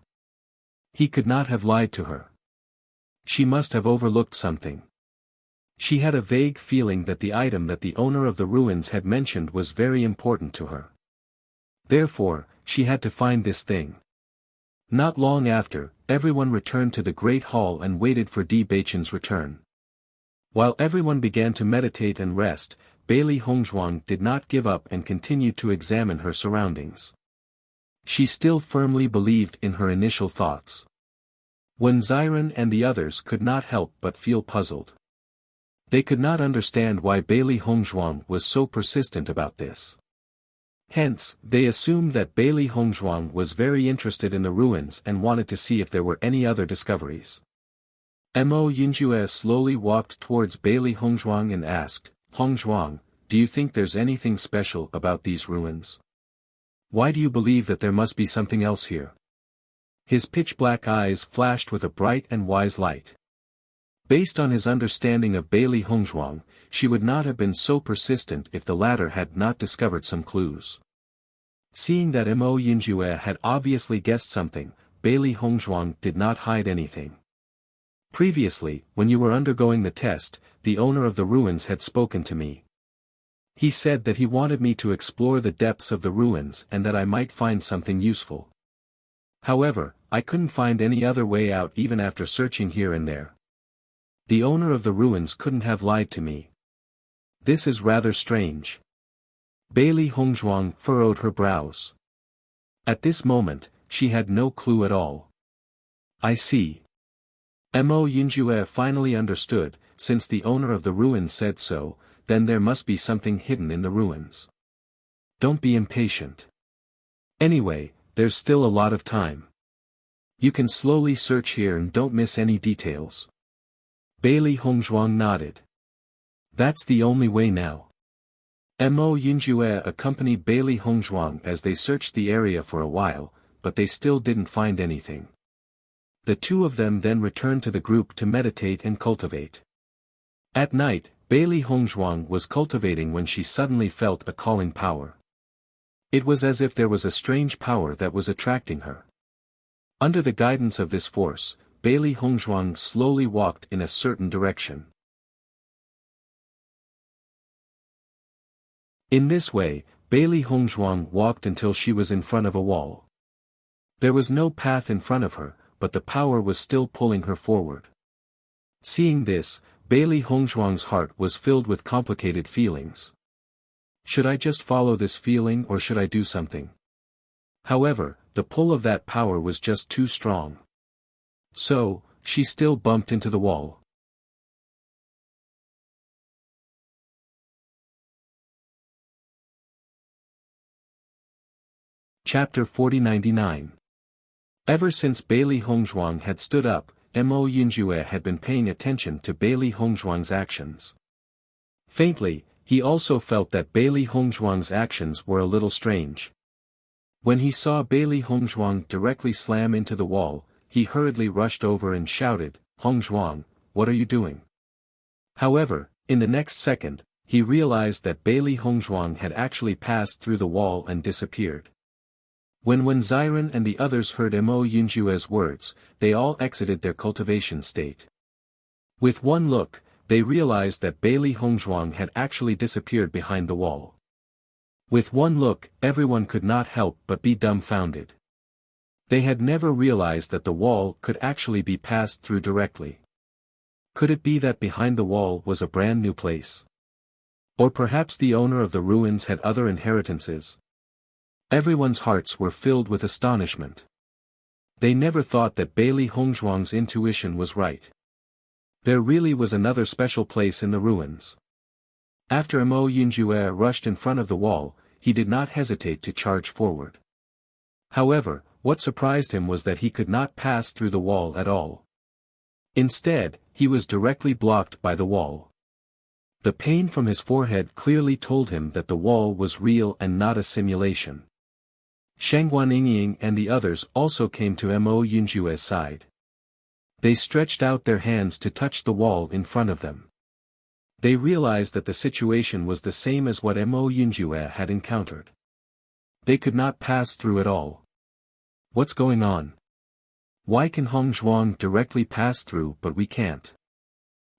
He could not have lied to her. She must have overlooked something. She had a vague feeling that the item that the owner of the ruins had mentioned was very important to her. Therefore, she had to find this thing. Not long after, everyone returned to the Great Hall and waited for Di Beichen's return. While everyone began to meditate and rest, Bailey Hongzhuang did not give up and continued to examine her surroundings. She still firmly believed in her initial thoughts. When Xiren and the others could not help but feel puzzled. They could not understand why Bailey Hongzhuang was so persistent about this. Hence, they assumed that Bailey Hongzhuang was very interested in the ruins and wanted to see if there were any other discoveries. Mo Yinjue slowly walked towards Bailey Hongzhuang and asked, Hongzhuang, do you think there's anything special about these ruins? Why do you believe that there must be something else here? His pitch-black eyes flashed with a bright and wise light. Based on his understanding of Bailey Hongzhuang, she would not have been so persistent if the latter had not discovered some clues. Seeing that Mo Yinjue had obviously guessed something, Bailey Hongzhuang did not hide anything. Previously, when you were undergoing the test, the owner of the ruins had spoken to me. He said that he wanted me to explore the depths of the ruins and that I might find something useful. However, I couldn't find any other way out even after searching here and there. The owner of the ruins couldn't have lied to me. This is rather strange. Bailey Hongzhuang furrowed her brows. At this moment, she had no clue at all. I see. Mo Yinjue finally understood, since the owner of the ruins said so, then there must be something hidden in the ruins. Don't be impatient. Anyway, there's still a lot of time. You can slowly search here and don't miss any details. Bailey Hongzhuang nodded. That's the only way now. Mo Yinjue accompanied Bailey Hongzhuang as they searched the area for a while, but they still didn't find anything. The two of them then returned to the group to meditate and cultivate. At night, Bailey Hongzhuang was cultivating when she suddenly felt a calling power. It was as if there was a strange power that was attracting her. Under the guidance of this force, Bailey Hongzhuang slowly walked in a certain direction. In this way, Bailey Hongzhuang walked until she was in front of a wall. There was no path in front of her, but the power was still pulling her forward. Seeing this, Bailey Hongzhuang's heart was filled with complicated feelings. Should I just follow this feeling or should I do something? However, the pull of that power was just too strong. So, she still bumped into the wall. Chapter 4099. Ever since Bailey Hongzhuang had stood up, Mo Yinjue had been paying attention to Bailey Hongzhuang's actions. Faintly, he also felt that Bailey Hongzhuang's actions were a little strange. When he saw Bailey Hongzhuang directly slam into the wall, he hurriedly rushed over and shouted, "Hongzhuang, what are you doing?" However, in the next second, he realized that Bailey Hongzhuang had actually passed through the wall and disappeared. When Ziren and the others heard Mo Yinjue's words, they all exited their cultivation state. With one look, they realized that Bailey Hongzhuang had actually disappeared behind the wall. With one look, everyone could not help but be dumbfounded. They had never realized that the wall could actually be passed through directly. Could it be that behind the wall was a brand new place? Or perhaps the owner of the ruins had other inheritances? Everyone's hearts were filled with astonishment. They never thought that Bailey Hongzhuang's intuition was right. There really was another special place in the ruins. After Mo Yinjue rushed in front of the wall, he did not hesitate to charge forward. However, what surprised him was that he could not pass through the wall at all. Instead, he was directly blocked by the wall. The pain from his forehead clearly told him that the wall was real and not a simulation. Shangguan and the others also came to Mo Yinjue's side. They stretched out their hands to touch the wall in front of them. They realized that the situation was the same as what Mo Yinjue had encountered. They could not pass through at all. What's going on? Why can Hongzhuang directly pass through but we can't?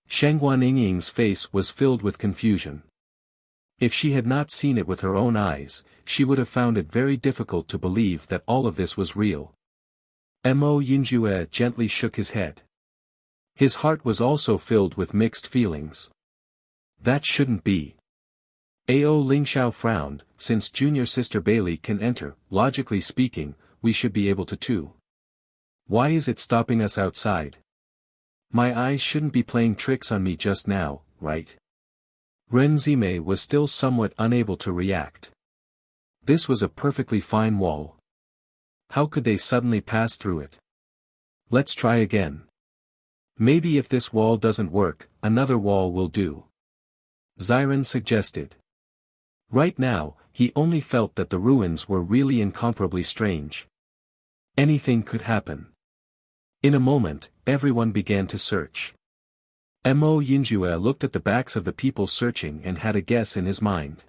Shangguan Ying's face was filled with confusion. If she had not seen it with her own eyes, she would have found it very difficult to believe that all of this was real. Mo Yinjue gently shook his head. His heart was also filled with mixed feelings. That shouldn't be. Ao Lingxiao frowned, since junior sister Bailey can enter, logically speaking, we should be able to too. Why is it stopping us outside? My eyes shouldn't be playing tricks on me just now, right? Ren Zime was still somewhat unable to react. This was a perfectly fine wall. How could they suddenly pass through it? Let's try again. Maybe if this wall doesn't work, another wall will do. Ziren suggested. Right now, he only felt that the ruins were really incomparably strange. Anything could happen. In a moment, everyone began to search. Mo Yinjue looked at the backs of the people searching and had a guess in his mind.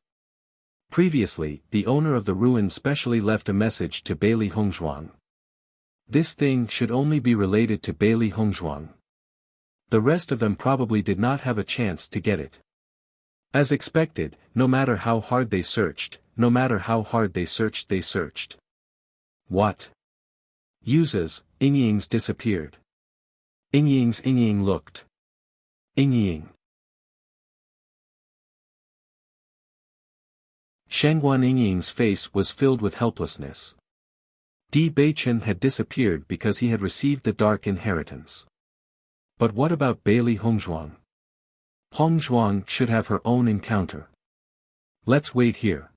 Previously, the owner of the ruin specially left a message to Bailey Hongzhuang. This thing should only be related to Bailey Hongzhuang. The rest of them probably did not have a chance to get it. As expected, no matter how hard they searched, they searched. What? Yuza's, Yingying's disappeared. Yingying looked. Yingying. Shangguan Yingying's face was filled with helplessness. Di Beichen had disappeared because he had received the dark inheritance. But what about Bailey Hongzhuang? Hongzhuang should have her own encounter. Let's wait here.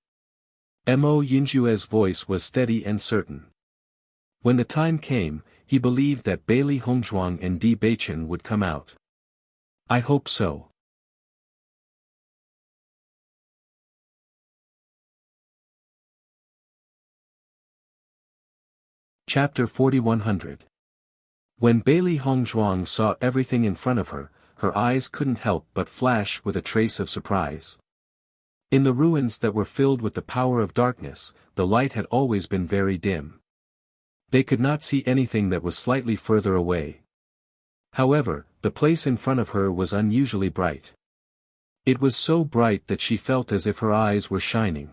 Mo Yinjue's voice was steady and certain. When the time came, he believed that Bailey Hongzhuang and Di Beichen would come out. I hope so. Chapter 4100. When Bailey Hongzhuang saw everything in front of her, her eyes couldn't help but flash with a trace of surprise. In the ruins that were filled with the power of darkness, the light had always been very dim. They could not see anything that was slightly further away. However, the place in front of her was unusually bright. It was so bright that she felt as if her eyes were shining.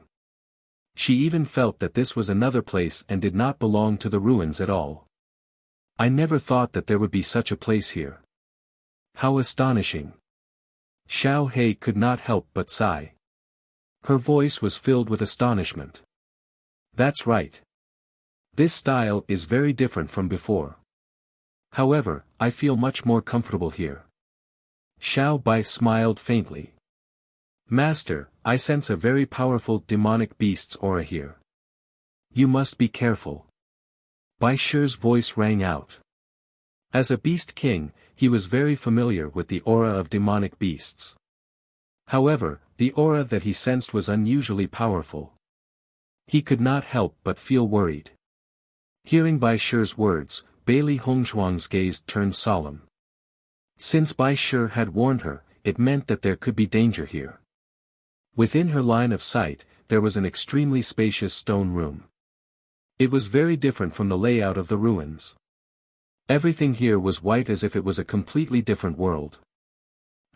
She even felt that this was another place and did not belong to the ruins at all. I never thought that there would be such a place here. How astonishing. Xiao Hei could not help but sigh. Her voice was filled with astonishment. That's right. This style is very different from before. However, I feel much more comfortable here. Xiao Bai smiled faintly. Master, I sense a very powerful demonic beast's aura here. You must be careful. Bai Shi's voice rang out. As a beast king, he was very familiar with the aura of demonic beasts. However, the aura that he sensed was unusually powerful. He could not help but feel worried. Hearing Bai Shi's words, Bailey Hongzhuang's gaze turned solemn. Since Bai Shi had warned her, it meant that there could be danger here. Within her line of sight, there was an extremely spacious stone room. It was very different from the layout of the ruins. Everything here was white as if it was a completely different world.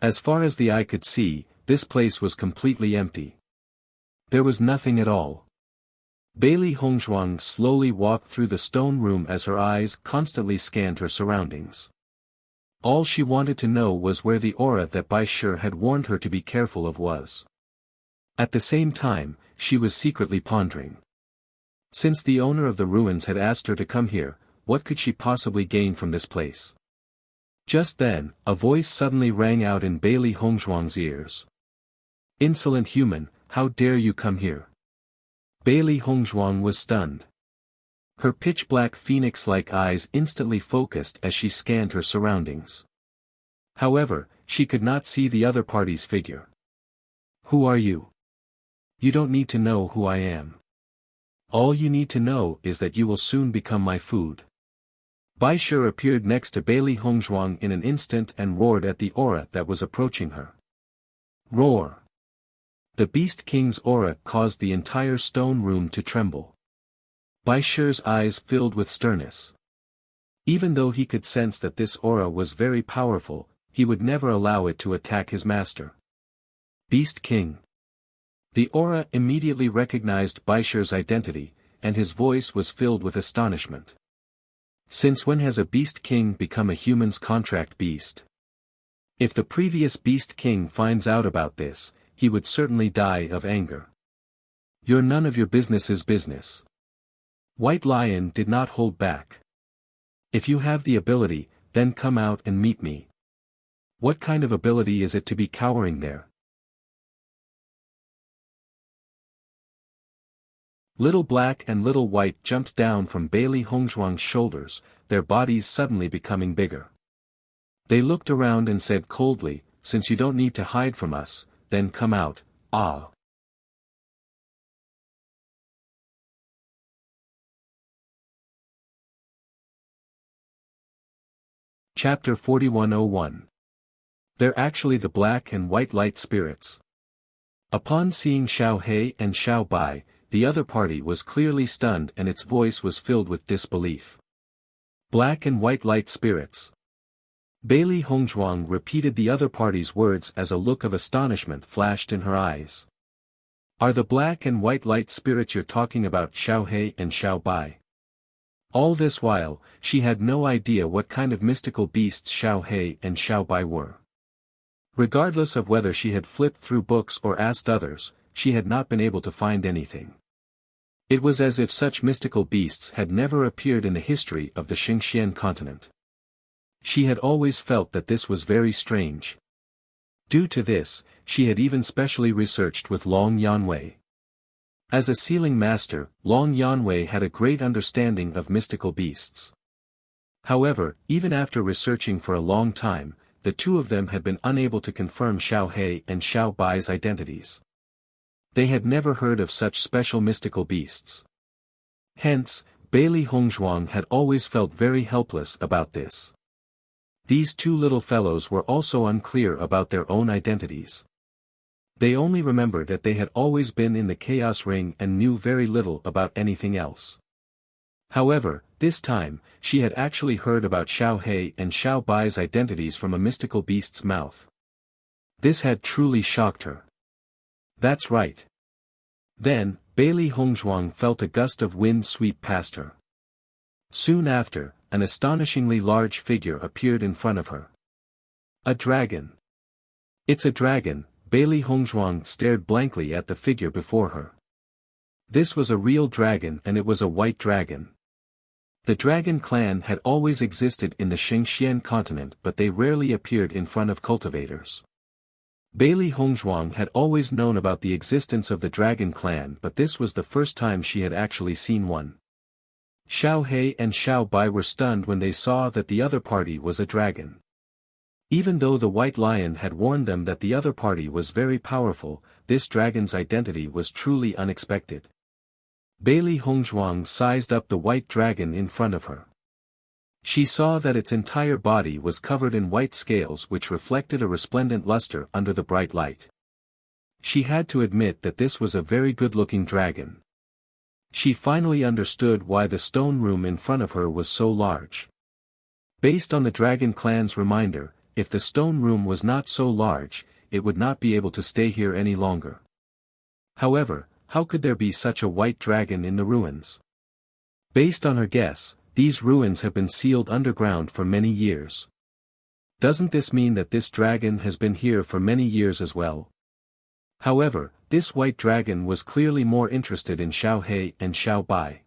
As far as the eye could see, this place was completely empty. There was nothing at all. Bailey Hongzhuang slowly walked through the stone room as her eyes constantly scanned her surroundings. All she wanted to know was where the aura that Bai Shi had warned her to be careful of was. At the same time, she was secretly pondering. Since the owner of the ruins had asked her to come here, what could she possibly gain from this place? Just then, a voice suddenly rang out in Bailey Hongzhuang's ears. Insolent human, how dare you come here? Bailey Hongzhuang was stunned. Her pitch-black phoenix-like eyes instantly focused as she scanned her surroundings. However, she could not see the other party's figure. Who are you? You don't need to know who I am. All you need to know is that you will soon become my food. Bai Shi appeared next to Bailey Hongzhuang in an instant and roared at the aura that was approaching her. Roar! The Beast King's aura caused the entire stone room to tremble. Bai Shi's eyes filled with sternness. Even though he could sense that this aura was very powerful, he would never allow it to attack his master. Beast King. The aura immediately recognized Bai Shi's identity, and his voice was filled with astonishment. Since when has a Beast King become a human's contract beast? If the previous Beast King finds out about this, he would certainly die of anger. You're none of your business's business. White Lion did not hold back. If you have the ability, then come out and meet me. What kind of ability is it to be cowering there? Little Black and Little White jumped down from Bailey Hongzhuang's shoulders, their bodies suddenly becoming bigger. They looked around and said coldly, since you don't need to hide from us, then come out, ah. Chapter 4101. They're actually the black and white light spirits. Upon seeing Xiao He and Xiao Bai, the other party was clearly stunned and its voice was filled with disbelief. Black and white light spirits. Bailey Hongzhuang repeated the other party's words as a look of astonishment flashed in her eyes. Are the black and white light spirits you're talking about Xiao He and Xiao Bai? All this while, she had no idea what kind of mystical beasts Xiao He and Xiao Bai were. Regardless of whether she had flipped through books or asked others, she had not been able to find anything. It was as if such mystical beasts had never appeared in the history of the Xingxian continent. She had always felt that this was very strange. Due to this, she had even specially researched with Long Yanwei. As a sealing master, Long Yanwei had a great understanding of mystical beasts. However, even after researching for a long time, the two of them had been unable to confirm Xiao He and Xiao Bai's identities. They had never heard of such special mystical beasts. Hence, Bailey Hongzhuang had always felt very helpless about this. These two little fellows were also unclear about their own identities. They only remembered that they had always been in the Chaos Ring and knew very little about anything else. However, this time, she had actually heard about Xiao He and Xiao Bai's identities from a mystical beast's mouth. This had truly shocked her. That's right. Then, Bailey Hongzhuang felt a gust of wind sweep past her. Soon after, an astonishingly large figure appeared in front of her. A dragon. It's a dragon, Bailey Hongzhuang stared blankly at the figure before her. This was a real dragon and it was a white dragon. The dragon clan had always existed in the Xingxian continent but they rarely appeared in front of cultivators. Bailey Hongzhuang had always known about the existence of the dragon clan but this was the first time she had actually seen one. Xiao He and Xiao Bai were stunned when they saw that the other party was a dragon. Even though the White Lion had warned them that the other party was very powerful, this dragon's identity was truly unexpected. Bailey Hongzhuang sized up the white dragon in front of her. She saw that its entire body was covered in white scales which reflected a resplendent luster under the bright light. She had to admit that this was a very good-looking dragon. She finally understood why the stone room in front of her was so large. Based on the Dragon Clan's reminder, if the stone room was not so large, it would not be able to stay here any longer. However, how could there be such a white dragon in the ruins? Based on her guess, these ruins have been sealed underground for many years. Doesn't this mean that this dragon has been here for many years as well? However, this white dragon was clearly more interested in Xiao He and Xiao Bai.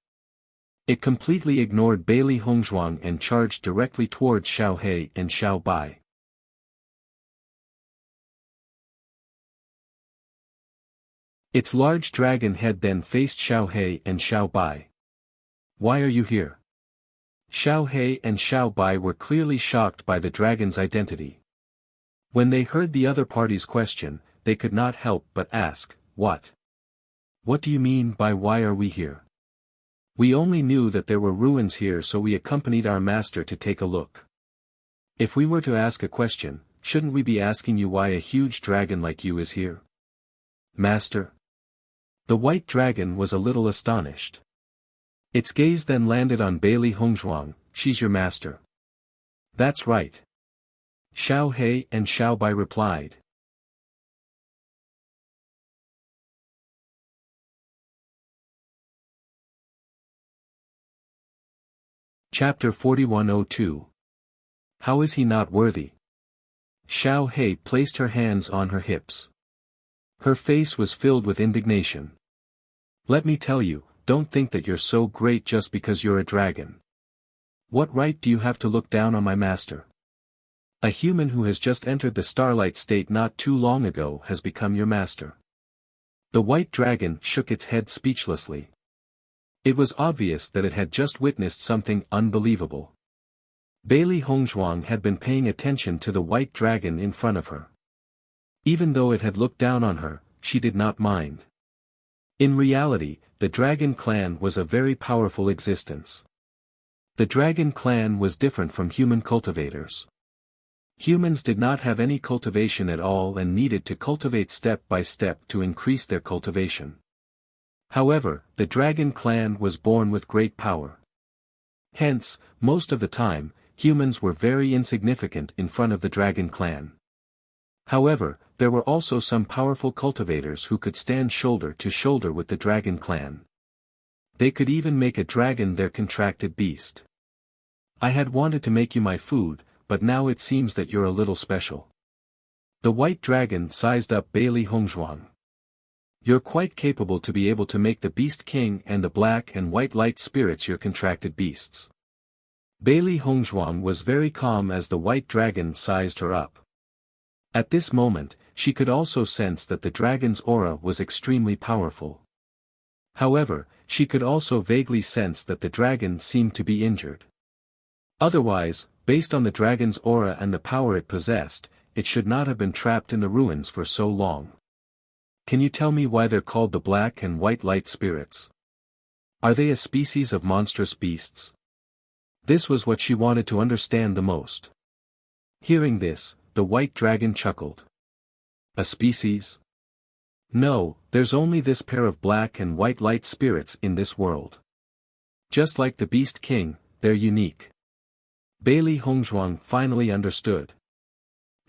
It completely ignored Bailey Hongzhuang and charged directly towards Xiao He and Xiao Bai. Its large dragon head then faced Xiao He and Xiao Bai. Why are you here? Xiao He and Xiao Bai were clearly shocked by the dragon's identity. When they heard the other party's question, they could not help but ask, what? What do you mean by why are we here? We only knew that there were ruins here so we accompanied our master to take a look. If we were to ask a question, shouldn't we be asking you why a huge dragon like you is here? Master? The white dragon was a little astonished. Its gaze then landed on Bailey Hongzhuang. She's your master. That's right. Xiao He and Xiao Bai replied. Chapter 4102. How is he not worthy? Xiao He placed her hands on her hips. Her face was filled with indignation. Let me tell you, don't think that you're so great just because you're a dragon. What right do you have to look down on my master? A human who has just entered the starlight state not too long ago has become your master. The white dragon shook its head speechlessly. It was obvious that it had just witnessed something unbelievable. Bailey Hongzhuang had been paying attention to the white dragon in front of her. Even though it had looked down on her, she did not mind. In reality, the Dragon Clan was a very powerful existence. The Dragon Clan was different from human cultivators. Humans did not have any cultivation at all and needed to cultivate step by step to increase their cultivation. However, the dragon clan was born with great power. Hence, most of the time, humans were very insignificant in front of the dragon clan. However, there were also some powerful cultivators who could stand shoulder to shoulder with the dragon clan. They could even make a dragon their contracted beast. I had wanted to make you my food, but now it seems that you're a little special. The white dragon sized up Bailey Hongzhuang. You're quite capable to be able to make the Beast King and the black and white light spirits your contracted beasts. Bailey Hongzhuang was very calm as the white dragon sized her up. At this moment, she could also sense that the dragon's aura was extremely powerful. However, she could also vaguely sense that the dragon seemed to be injured. Otherwise, based on the dragon's aura and the power it possessed, it should not have been trapped in the ruins for so long. Can you tell me why they're called the black and white light spirits? Are they a species of monstrous beasts? This was what she wanted to understand the most. Hearing this, the white dragon chuckled. A species? No, there's only this pair of black and white light spirits in this world. Just like the Beast King, they're unique. Bailey Hongzhuang finally understood.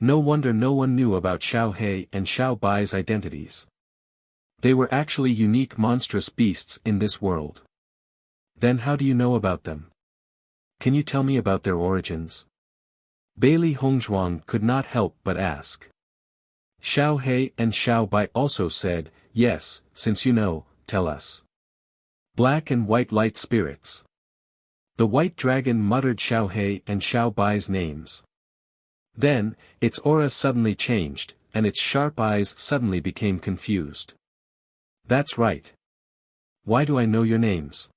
No wonder no one knew about Xiao He and Xiao Bai's identities. They were actually unique monstrous beasts in this world. Then how do you know about them? Can you tell me about their origins? Bailey Hongzhuang could not help but ask. Xiao He and Xiao Bai also said, yes, since you know, tell us. Black and white light spirits. The white dragon muttered Xiao He and Xiao Bai's names. Then, its aura suddenly changed, and its sharp eyes suddenly became confused. That's right. Why do I know your names?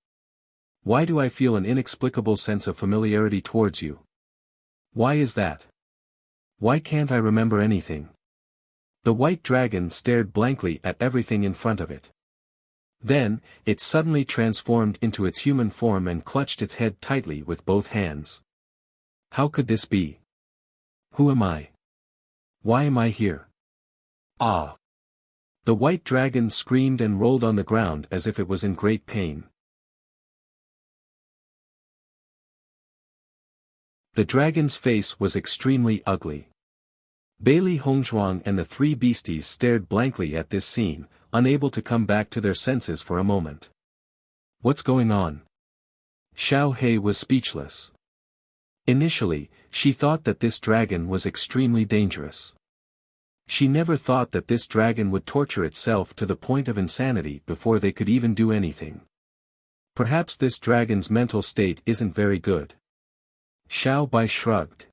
Why do I feel an inexplicable sense of familiarity towards you? Why is that? Why can't I remember anything? The white dragon stared blankly at everything in front of it. Then, it suddenly transformed into its human form and clutched its head tightly with both hands. How could this be? Who am I? Why am I here? Ah! The white dragon screamed and rolled on the ground as if it was in great pain. The dragon's face was extremely ugly. Bailey Hongzhuang and the three beasties stared blankly at this scene, unable to come back to their senses for a moment. What's going on? Xiao He was speechless. Initially, she thought that this dragon was extremely dangerous. She never thought that this dragon would torture itself to the point of insanity before they could even do anything. Perhaps this dragon's mental state isn't very good. Xiao Bai shrugged.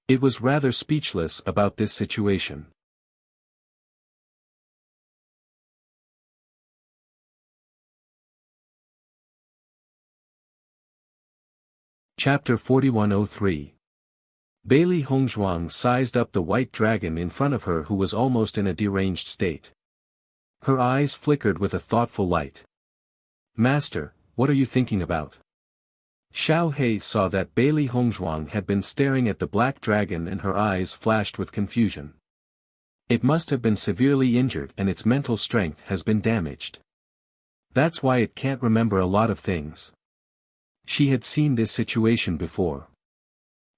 It was rather speechless about this situation. Chapter 4103. Bailey Hongzhuang sized up the white dragon in front of her who was almost in a deranged state. Her eyes flickered with a thoughtful light. Master, what are you thinking about? Xiao He saw that Bailey Hongzhuang had been staring at the black dragon and her eyes flashed with confusion. It must have been severely injured and its mental strength has been damaged. That's why it can't remember a lot of things. She had seen this situation before.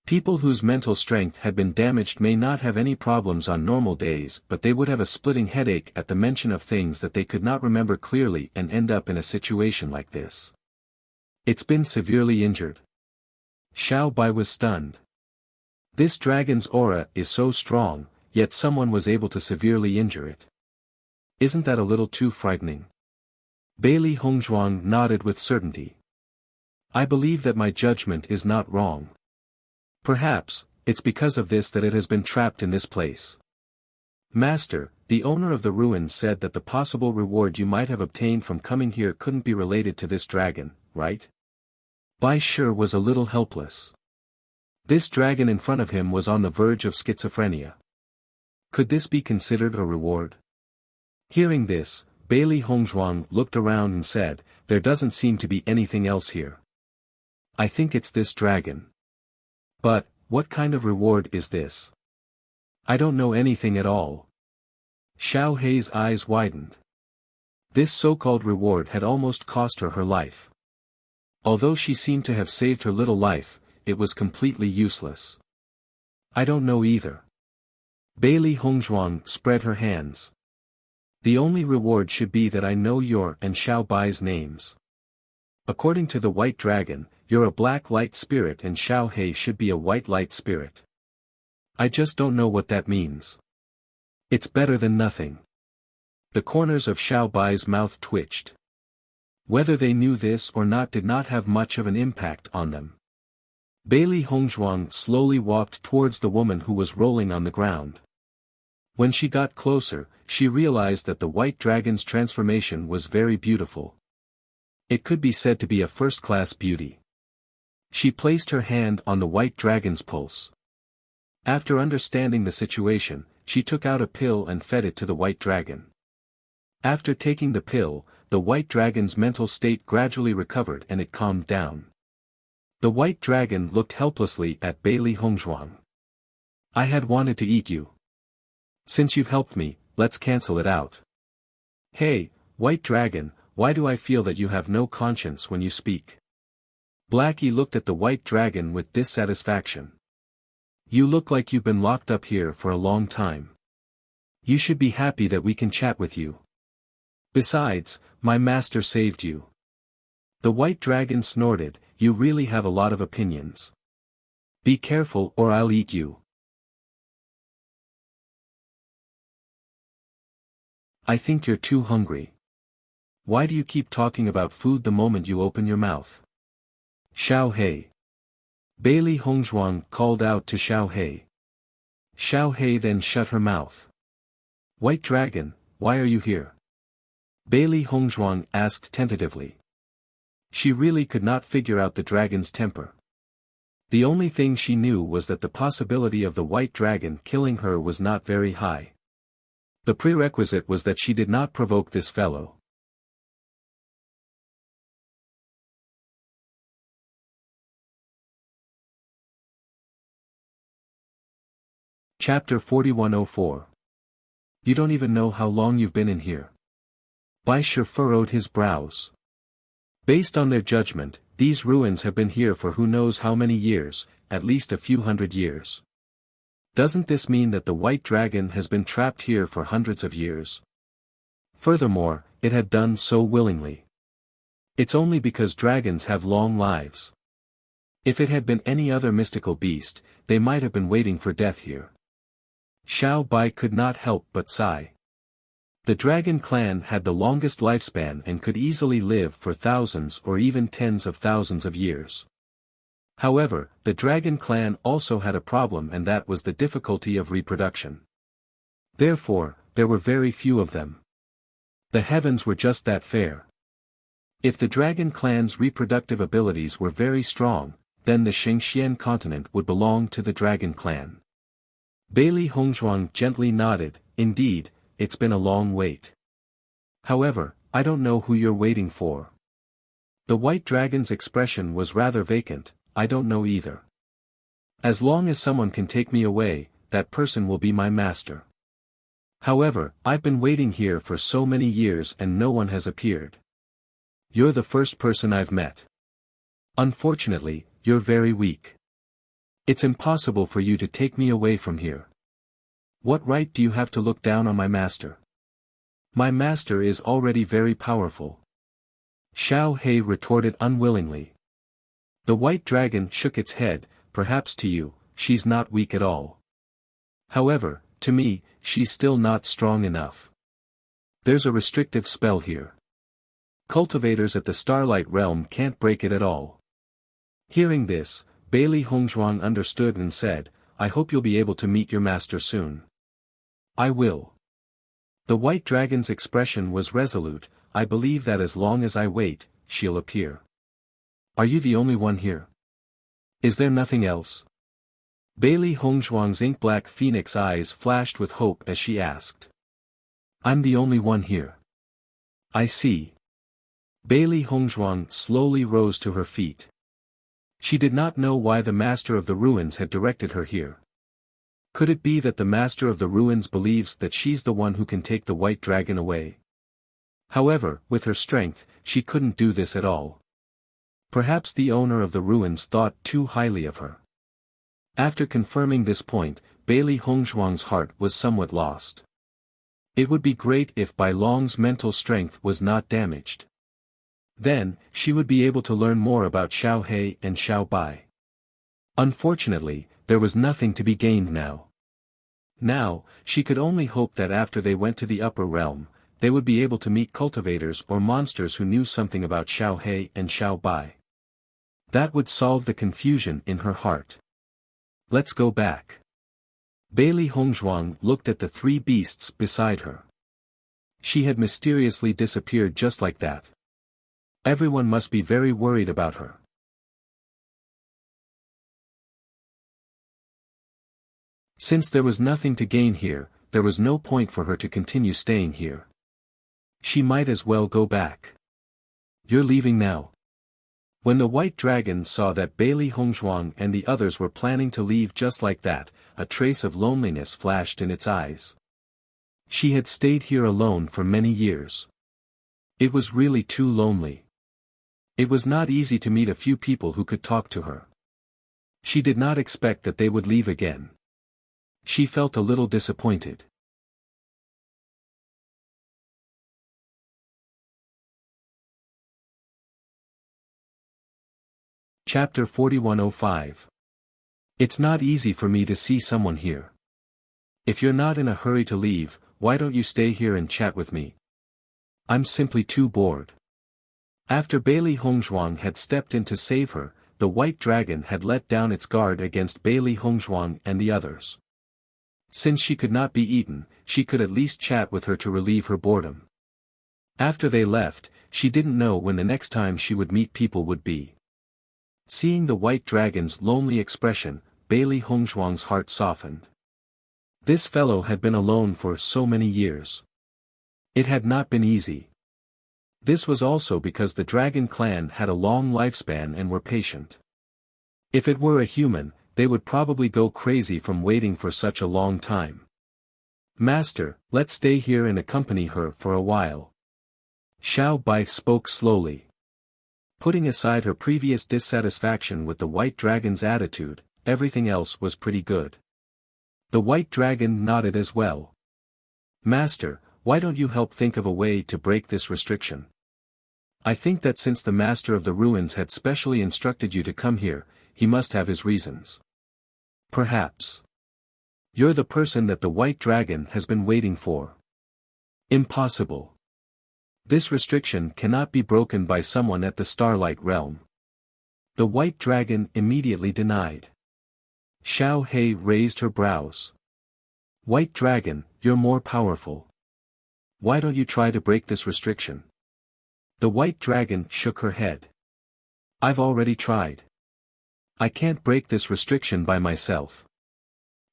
People whose mental strength had been damaged may not have any problems on normal days, but they would have a splitting headache at the mention of things that they could not remember clearly and end up in a situation like this. It's been severely injured. Xiao Bai was stunned. This dragon's aura is so strong, yet someone was able to severely injure it. Isn't that a little too frightening? Bailey Hongzhuang nodded with certainty. I believe that my judgment is not wrong. Perhaps, it's because of this that it has been trapped in this place. Master, the owner of the ruins said that the possible reward you might have obtained from coming here couldn't be related to this dragon, right? Bai Shi was a little helpless. This dragon in front of him was on the verge of schizophrenia. Could this be considered a reward? Hearing this, Bailey Hongzhuang looked around and said, there doesn't seem to be anything else here. I think it's this dragon. But, What kind of reward is this? I don't know anything at all. Xiao Hei's eyes widened. This so-called reward had almost cost her her life. Although she seemed to have saved her little life, it was completely useless. I don't know either. Bailey Hongzhuang spread her hands. The only reward should be that I know your and Xiao Bai's names. According to the White Dragon, you're a black light spirit and Xiao Hei should be a white light spirit. I just don't know what that means. It's better than nothing. The corners of Xiao Bai's mouth twitched. Whether they knew this or not did not have much of an impact on them. Bailey Hongzhuang slowly walked towards the woman who was rolling on the ground. When she got closer, she realized that the White Dragon's transformation was very beautiful. It could be said to be a first-class beauty. She placed her hand on the White Dragon's pulse. After understanding the situation, she took out a pill and fed it to the White Dragon. After taking the pill, the White Dragon's mental state gradually recovered and it calmed down. The White Dragon looked helplessly at Bailey Hongzhuang. I had wanted to eat you. Since you've helped me, let's cancel it out. Hey, White Dragon, why do I feel that you have no conscience when you speak? Blackie looked at the White Dragon with dissatisfaction. You look like you've been locked up here for a long time. You should be happy that we can chat with you. Besides, my master saved you. The White Dragon snorted, you really have a lot of opinions. Be careful or I'll eat you. I think you're too hungry. Why do you keep talking about food the moment you open your mouth? Xiao Hei. Bailey Hongzhuang called out to Xiao Hei. Xiao Hei then shut her mouth. White Dragon, why are you here? Bailey Hongzhuang asked tentatively. She really could not figure out the dragon's temper. The only thing she knew was that the possibility of the White Dragon killing her was not very high. The prerequisite was that she did not provoke this fellow. Chapter 4104. You don't even know how long you've been in here. Bai Shi furrowed his brows. Based on their judgment, these ruins have been here for who knows how many years, at least a few hundred years. Doesn't this mean that the White Dragon has been trapped here for hundreds of years? Furthermore, it had done so willingly. It's only because dragons have long lives. If it had been any other mystical beast, they might have been waiting for death here. Xiao Bai could not help but sigh. The dragon clan had the longest lifespan and could easily live for thousands or even tens of thousands of years. However, the dragon clan also had a problem, and that was the difficulty of reproduction. Therefore, there were very few of them. The heavens were just that fair. If the dragon clan's reproductive abilities were very strong, then the Shengxian continent would belong to the dragon clan. Bailey Hongzhuang gently nodded, indeed, it's been a long wait. However, I don't know who you're waiting for. The White Dragon's expression was rather vacant, I don't know either. As long as someone can take me away, that person will be my master. However, I've been waiting here for so many years and no one has appeared. You're the first person I've met. Unfortunately, you're very weak. It's impossible for you to take me away from here. What right do you have to look down on my master? My master is already very powerful. Xiao Hei retorted unwillingly. The White Dragon shook its head, perhaps to you, she's not weak at all. However, to me, she's still not strong enough. There's a restrictive spell here. Cultivators at the Starlight Realm can't break it at all. Hearing this, Bailey Hongzhuang understood and said, I hope you'll be able to meet your master soon. I will. The White Dragon's expression was resolute, I believe that as long as I wait, she'll appear. Are you the only one here? Is there nothing else? Bailey Hongzhuang's ink-black phoenix eyes flashed with hope as she asked. I'm the only one here. I see. Bailey Hongzhuang slowly rose to her feet. She did not know why the Master of the Ruins had directed her here. Could it be that the Master of the Ruins believes that she's the one who can take the white dragon away? However, with her strength, she couldn't do this at all. Perhaps the owner of the ruins thought too highly of her. After confirming this point, Bailey Hongzhuang's heart was somewhat lost. It would be great if Bai Long's mental strength was not damaged. Then, she would be able to learn more about Xiao He and Xiao Bai. Unfortunately, there was nothing to be gained now. Now, she could only hope that after they went to the upper realm, they would be able to meet cultivators or monsters who knew something about Xiao He and Xiao Bai. That would solve the confusion in her heart. Let's go back. Bailey Hongzhuang looked at the three beasts beside her. She had mysteriously disappeared just like that. Everyone must be very worried about her. Since there was nothing to gain here, there was no point for her to continue staying here. She might as well go back. You're leaving now. When the white dragon saw that Bailey Hongzhuang and the others were planning to leave just like that, a trace of loneliness flashed in its eyes. She had stayed here alone for many years. It was really too lonely. It was not easy to meet a few people who could talk to her. She did not expect that they would leave again. She felt a little disappointed. Chapter 4105. It's not easy for me to see someone here. If you're not in a hurry to leave, why don't you stay here and chat with me? I'm simply too bored. After Bailey Hongzhuang had stepped in to save her, the white dragon had let down its guard against Bailey Hongzhuang and the others. Since she could not be eaten, she could at least chat with her to relieve her boredom. After they left, she didn't know when the next time she would meet people would be. Seeing the white dragon's lonely expression, Bailey Hongzhuang's heart softened. This fellow had been alone for so many years. It had not been easy. This was also because the dragon clan had a long lifespan and were patient. If it were a human, they would probably go crazy from waiting for such a long time. Master, let's stay here and accompany her for a while. Xiao Bai spoke slowly. Putting aside her previous dissatisfaction with the white dragon's attitude, everything else was pretty good. The white dragon nodded as well. Master, why don't you help think of a way to break this restriction? I think that since the Master of the Ruins had specially instructed you to come here, he must have his reasons. Perhaps. You're the person that the white dragon has been waiting for. Impossible. This restriction cannot be broken by someone at the Starlight Realm. The white dragon immediately denied. Xiao He raised her brows. White dragon, you're more powerful. Why don't you try to break this restriction? The white dragon shook her head. I've already tried. I can't break this restriction by myself.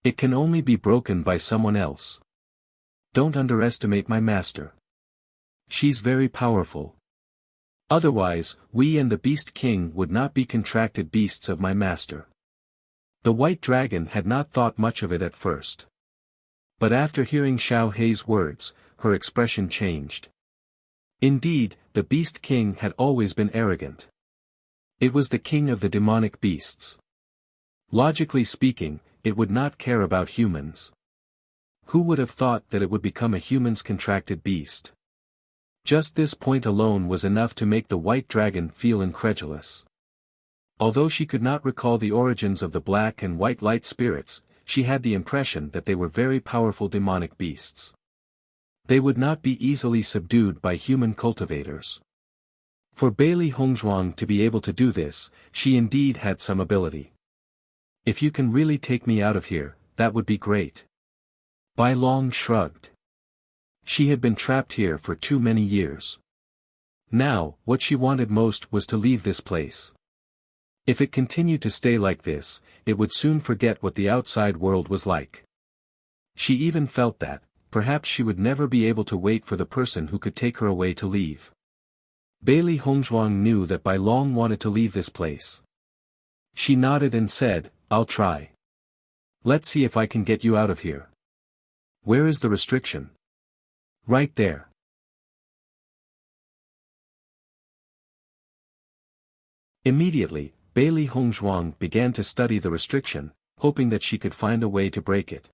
It can only be broken by someone else. Don't underestimate my master. She's very powerful. Otherwise, we and the Beast King would not be contracted beasts of my master. The white dragon had not thought much of it at first. But after hearing Xiao He's words, her expression changed. Indeed, the Beast King had always been arrogant. It was the king of the demonic beasts. Logically speaking, it would not care about humans. Who would have thought that it would become a human's contracted beast? Just this point alone was enough to make the white dragon feel incredulous. Although she could not recall the origins of the black and white light spirits, she had the impression that they were very powerful demonic beasts. They would not be easily subdued by human cultivators. For Bailey Hongzhuang to be able to do this, she indeed had some ability. If you can really take me out of here, that would be great. Bai Long shrugged. She had been trapped here for too many years. Now, what she wanted most was to leave this place. If it continued to stay like this, it would soon forget what the outside world was like. She even felt that, perhaps she would never be able to wait for the person who could take her away to leave. Bailey Hongzhuang knew that Bai Long wanted to leave this place. She nodded and said, I'll try. Let's see if I can get you out of here. Where is the restriction? Right there. Immediately, Bailey Hongzhuang began to study the restriction, hoping that she could find a way to break it.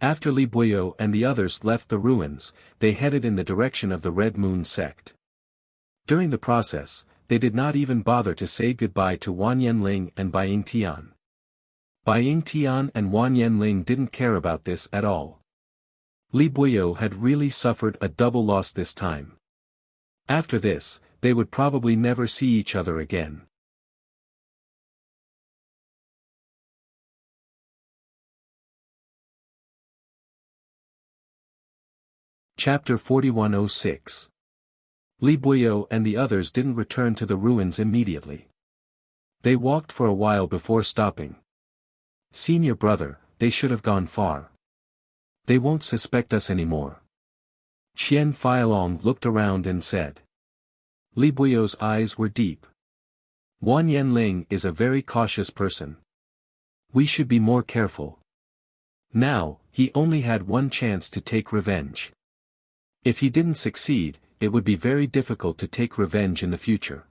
After Li Buyo and the others left the ruins, they headed in the direction of the Red Moon sect. During the process, they did not even bother to say goodbye to Wan Yanling and Bai Yingtian. Bai Yingtian and Wan Yanling didn't care about this at all. Li Buyo had really suffered a double loss this time. After this, they would probably never see each other again. Chapter 4106. Li Buyo and the others didn't return to the ruins immediately. They walked for a while before stopping. Senior brother, they should have gone far. They won't suspect us anymore. Qian Feilong looked around and said. Li Buyo's eyes were deep. Wan Yanling is a very cautious person. We should be more careful. Now, he only had one chance to take revenge. If he didn't succeed, it would be very difficult to take revenge in the future.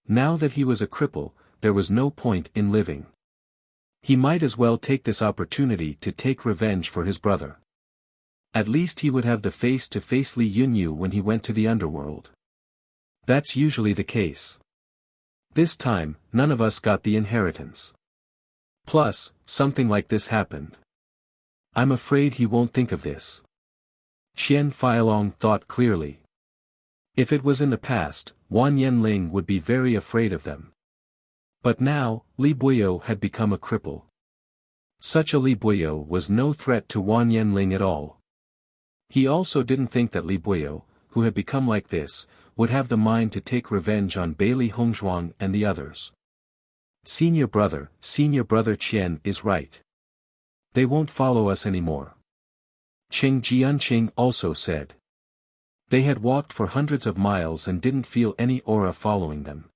Now that he was a cripple, there was no point in living. He might as well take this opportunity to take revenge for his brother. At least he would have the face-to-face Li Yunyu when he went to the underworld. That's usually the case. This time, none of us got the inheritance. Plus, something like this happened. I'm afraid he won't think of this. Qian Feilong thought clearly. If it was in the past, Wan Yanling would be very afraid of them. But now, Li Buyo had become a cripple. Such a Li Buyo was no threat to Wan Yanling at all. He also didn't think that Li Buyo, who had become like this, would have the mind to take revenge on Bailey Hongzhuang and the others. Senior brother Qian is right. They won't follow us anymore. Qing Jianqing also said. They had walked for hundreds of miles and didn't feel any aura following them.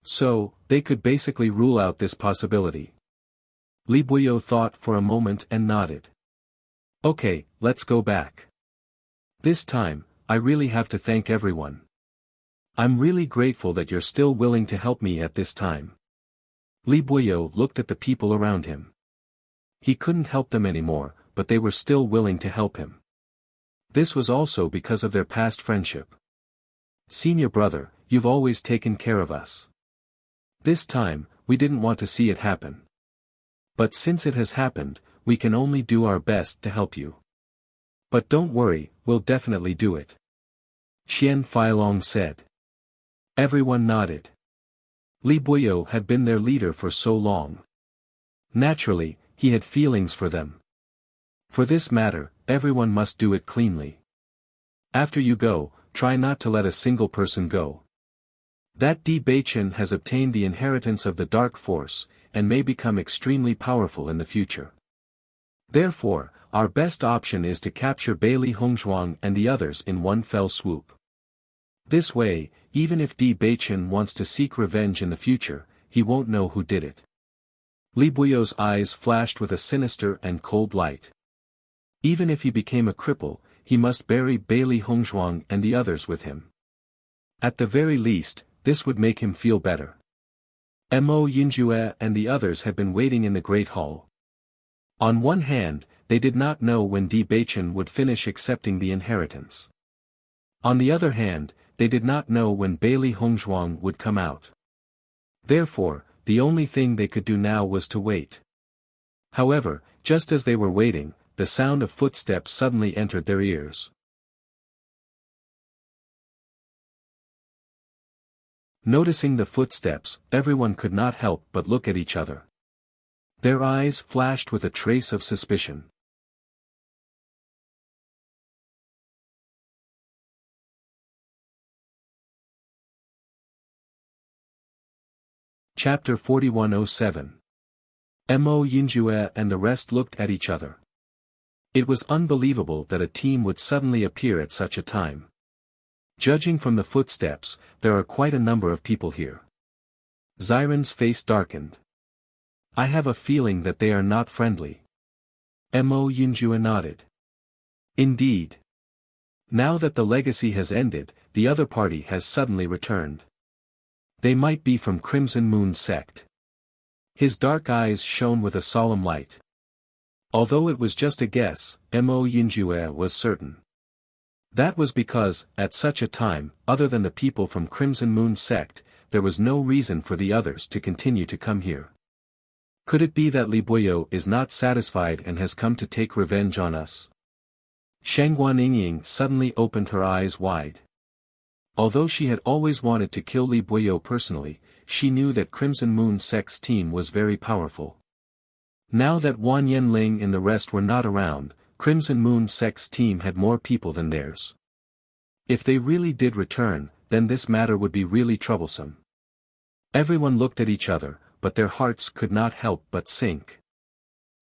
So, they could basically rule out this possibility. Li Buyo thought for a moment and nodded. Okay, let's go back. This time, I really have to thank everyone. I'm really grateful that you're still willing to help me at this time. Li Buyo looked at the people around him. He couldn't help them anymore, but they were still willing to help him. This was also because of their past friendship. Senior brother, you've always taken care of us. This time, we didn't want to see it happen. But since it has happened, we can only do our best to help you. But don't worry, we'll definitely do it. Qian Feilong said. Everyone nodded. Li Buyo had been their leader for so long. Naturally, he had feelings for them. For this matter, everyone must do it cleanly. After you go, try not to let a single person go. That Di Beichen has obtained the inheritance of the Dark Force, and may become extremely powerful in the future. Therefore, our best option is to capture Bailey Hongzhuang and the others in one fell swoop. This way, even if Di Beichen wants to seek revenge in the future, he won't know who did it. Li Buyo's eyes flashed with a sinister and cold light. Even if he became a cripple, he must bury Bailey Hongzhuang and the others with him. At the very least, this would make him feel better. Mo Yinjue and the others had been waiting in the Great Hall. On one hand, they did not know when Di Beichen would finish accepting the inheritance. On the other hand, they did not know when Bailey Hongzhuang would come out. Therefore, the only thing they could do now was to wait. However, just as they were waiting, the sound of footsteps suddenly entered their ears. Noticing the footsteps, everyone could not help but look at each other. Their eyes flashed with a trace of suspicion. Chapter 4107. Mo Yinjue and the rest looked at each other. It was unbelievable that a team would suddenly appear at such a time. Judging from the footsteps, there are quite a number of people here. Xiren's face darkened. I have a feeling that they are not friendly. Mo Yunjue nodded. Indeed. Now that the legacy has ended, the other party has suddenly returned. They might be from Crimson Moon sect. His dark eyes shone with a solemn light. Although it was just a guess, Mo Yunjue was certain. That was because, at such a time, other than the people from Crimson Moon sect, there was no reason for the others to continue to come here. Could it be that Li Buoyou is not satisfied and has come to take revenge on us? Shangguan Yingying suddenly opened her eyes wide. Although she had always wanted to kill Li Buoyou personally, she knew that Crimson Moon sect's team was very powerful. Now that Wan Yanling and the rest were not around, Crimson Moon sect's team had more people than theirs. If they really did return, then this matter would be really troublesome. Everyone looked at each other, but their hearts could not help but sink.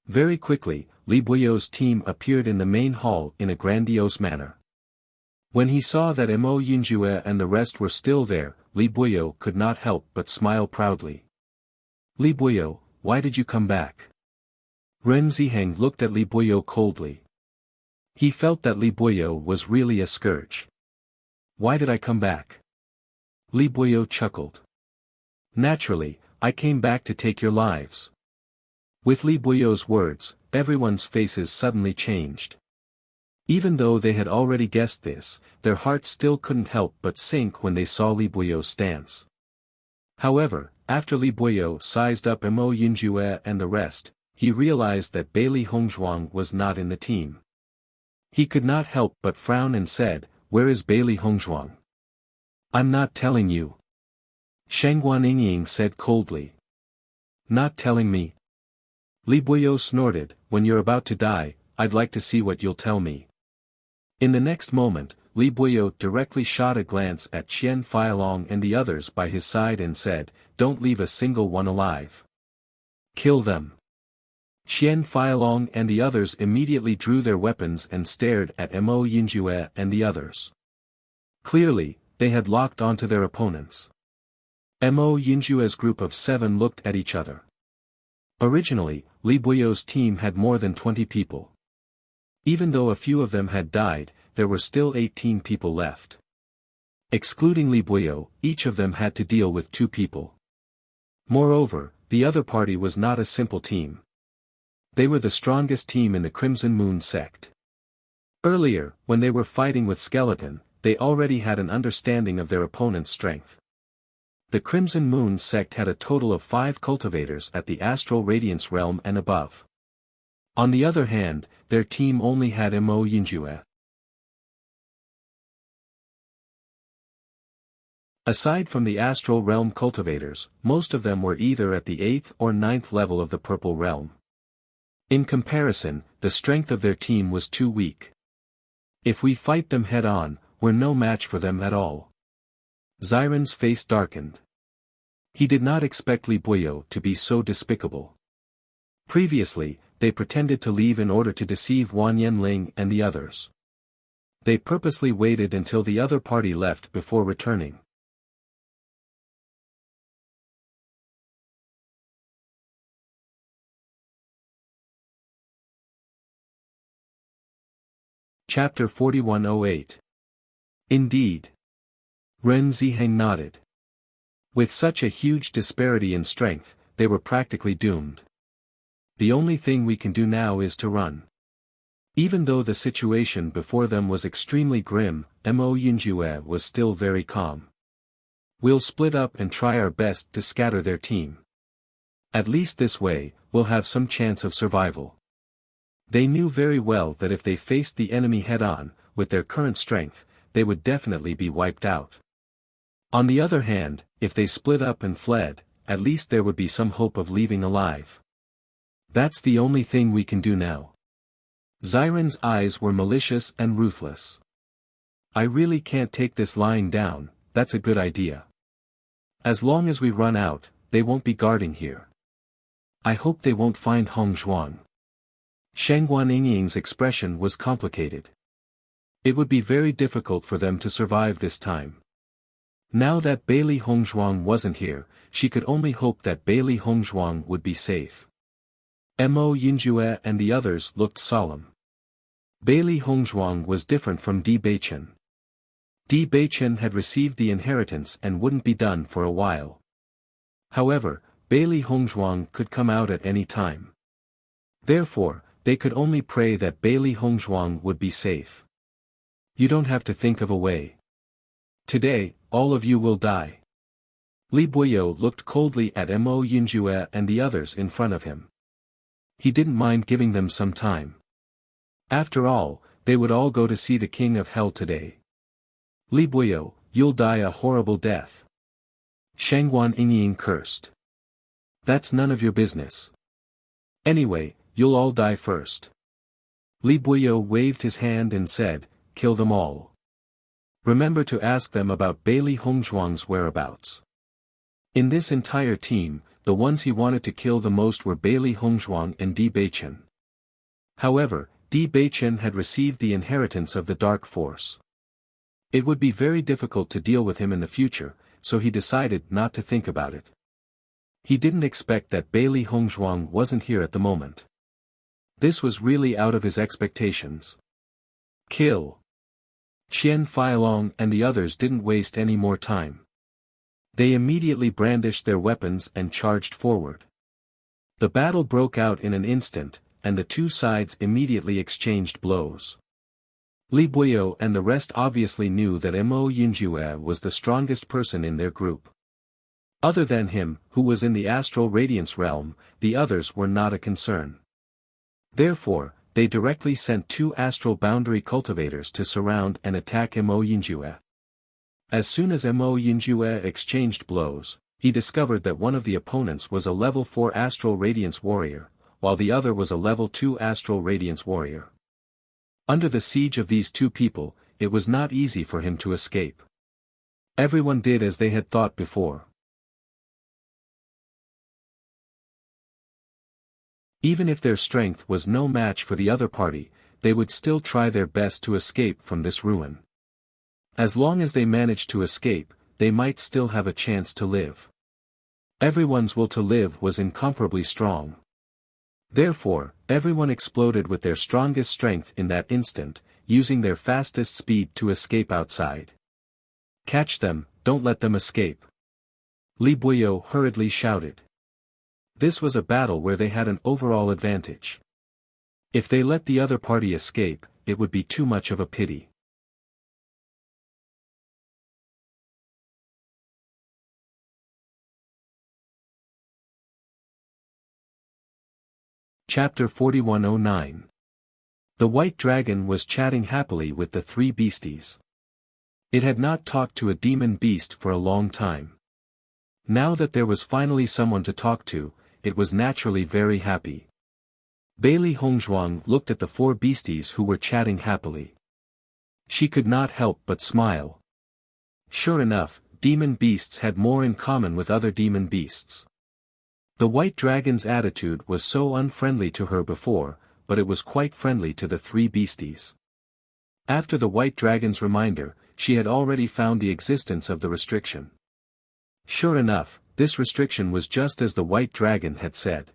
Very quickly, Li Buoyou's team appeared in the main hall in a grandiose manner. When he saw that Mo Yunjue and the rest were still there, Li Buoyou could not help but smile proudly. Li Buoyou, why did you come back? Ren Ziheng looked at Li Buoyou coldly. He felt that Li Buoyou was really a scourge. Why did I come back? Li Buoyou chuckled. Naturally, I came back to take your lives. With Li Buoyou's words, everyone's faces suddenly changed. Even though they had already guessed this, their hearts still couldn't help but sink when they saw Li Buoyou's stance. However, after Li Buoyou sized up Mo Yunjue and the rest, he realized that Bailey Hongzhuang was not in the team. He could not help but frown and said, "Where is Bailey Hongzhuang?" "I'm not telling you." Shangguan Yingying said coldly. "Not telling me?" Li Buoyou snorted, "When you're about to die, I'd like to see what you'll tell me." In the next moment, Li Buoyou directly shot a glance at Qian Feilong and the others by his side and said, "Don't leave a single one alive. Kill them." Qian Feilong and the others immediately drew their weapons and stared at Mo Yunjue and the others. Clearly, they had locked onto their opponents. Mo Yunjue's group of 7 looked at each other. Originally, Li Buoyou's team had more than 20 people. Even though a few of them had died, there were still 18 people left. Excluding Li Buoyou, each of them had to deal with 2 people. Moreover, the other party was not a simple team. They were the strongest team in the Crimson Moon sect. Earlier, when they were fighting with Skeleton, they already had an understanding of their opponent's strength. The Crimson Moon sect had a total of 5 cultivators at the Astral Radiance realm and above. On the other hand, their team only had Mo Yunjue. Aside from the Astral Realm cultivators, most of them were either at the 8th or 9th level of the Purple Realm. In comparison, the strength of their team was too weak. If we fight them head-on, we're no match for them at all. Xiren's face darkened. He did not expect Li Buoyou to be so despicable. Previously, they pretended to leave in order to deceive Wan Yanling and the others. They purposely waited until the other party left before returning. Chapter 4108. Indeed. Ren Ziheng nodded. With such a huge disparity in strength, they were practically doomed. The only thing we can do now is to run. Even though the situation before them was extremely grim, Mo Yunjue was still very calm. We'll split up and try our best to scatter their team. At least this way, we'll have some chance of survival. They knew very well that if they faced the enemy head-on, with their current strength, they would definitely be wiped out. On the other hand, if they split up and fled, at least there would be some hope of leaving alive. That's the only thing we can do now. Xiren's eyes were malicious and ruthless. I really can't take this lying down, that's a good idea. As long as we run out, they won't be guarding here. I hope they won't find Hongzhuang. Shangguan Yingying's expression was complicated. It would be very difficult for them to survive this time. Now that Bailey Hongzhuang wasn't here, she could only hope that Bailey Hongzhuang would be safe. Mo Yinjue and the others looked solemn. Bailey Hongzhuang was different from Di Beichen. Di Beichen had received the inheritance and wouldn't be done for a while. However, Bailey Hongzhuang could come out at any time. Therefore, they could only pray that Bailey Hongzhuang would be safe. You don't have to think of a way. Today, all of you will die. Li Buyo looked coldly at Mo Yinjue and the others in front of him. He didn't mind giving them some time. After all, they would all go to see the King of Hell today. Li Buyo, you'll die a horrible death. Shangguan Yingying cursed. That's none of your business. Anyway, you'll all die first. Li Buyo waved his hand and said, kill them all. Remember to ask them about Bailey Hongzhuang's whereabouts. In this entire team, the ones he wanted to kill the most were Bailey Hongzhuang and Di Beichen. However, Di Beichen had received the inheritance of the Dark Force. It would be very difficult to deal with him in the future, so he decided not to think about it. He didn't expect that Bailey Hongzhuang wasn't here at the moment. This was really out of his expectations. Kill. Qian Feilong and the others didn't waste any more time. They immediately brandished their weapons and charged forward. The battle broke out in an instant, and the two sides immediately exchanged blows. Li Buyo and the rest obviously knew that Mo Yinjue was the strongest person in their group. Other than him, who was in the astral radiance realm, the others were not a concern. Therefore, they directly sent 2 astral boundary cultivators to surround and attack Mo Yinjue. As soon as Mo Yinjue exchanged blows, he discovered that one of the opponents was a level 4 astral radiance warrior, while the other was a level 2 astral radiance warrior. Under the siege of these 2 people, it was not easy for him to escape. Everyone did as they had thought before. Even if their strength was no match for the other party, they would still try their best to escape from this ruin. As long as they managed to escape, they might still have a chance to live. Everyone's will to live was incomparably strong. Therefore, everyone exploded with their strongest strength in that instant, using their fastest speed to escape outside. Catch them, don't let them escape. Li Buyo hurriedly shouted. This was a battle where they had an overall advantage. If they let the other party escape, it would be too much of a pity. Chapter 4109. The White Dragon was chatting happily with the 3 beasties. It had not talked to a demon beast for a long time. Now that there was finally someone to talk to, it was naturally very happy. Bailey Hongzhuang looked at the 4 beasties who were chatting happily. She could not help but smile. Sure enough, demon beasts had more in common with other demon beasts. The White Dragon's attitude was so unfriendly to her before, but it was quite friendly to the 3 beasties. After the White Dragon's reminder, she had already found the existence of the restriction. Sure enough, this restriction was just as the White Dragon had said.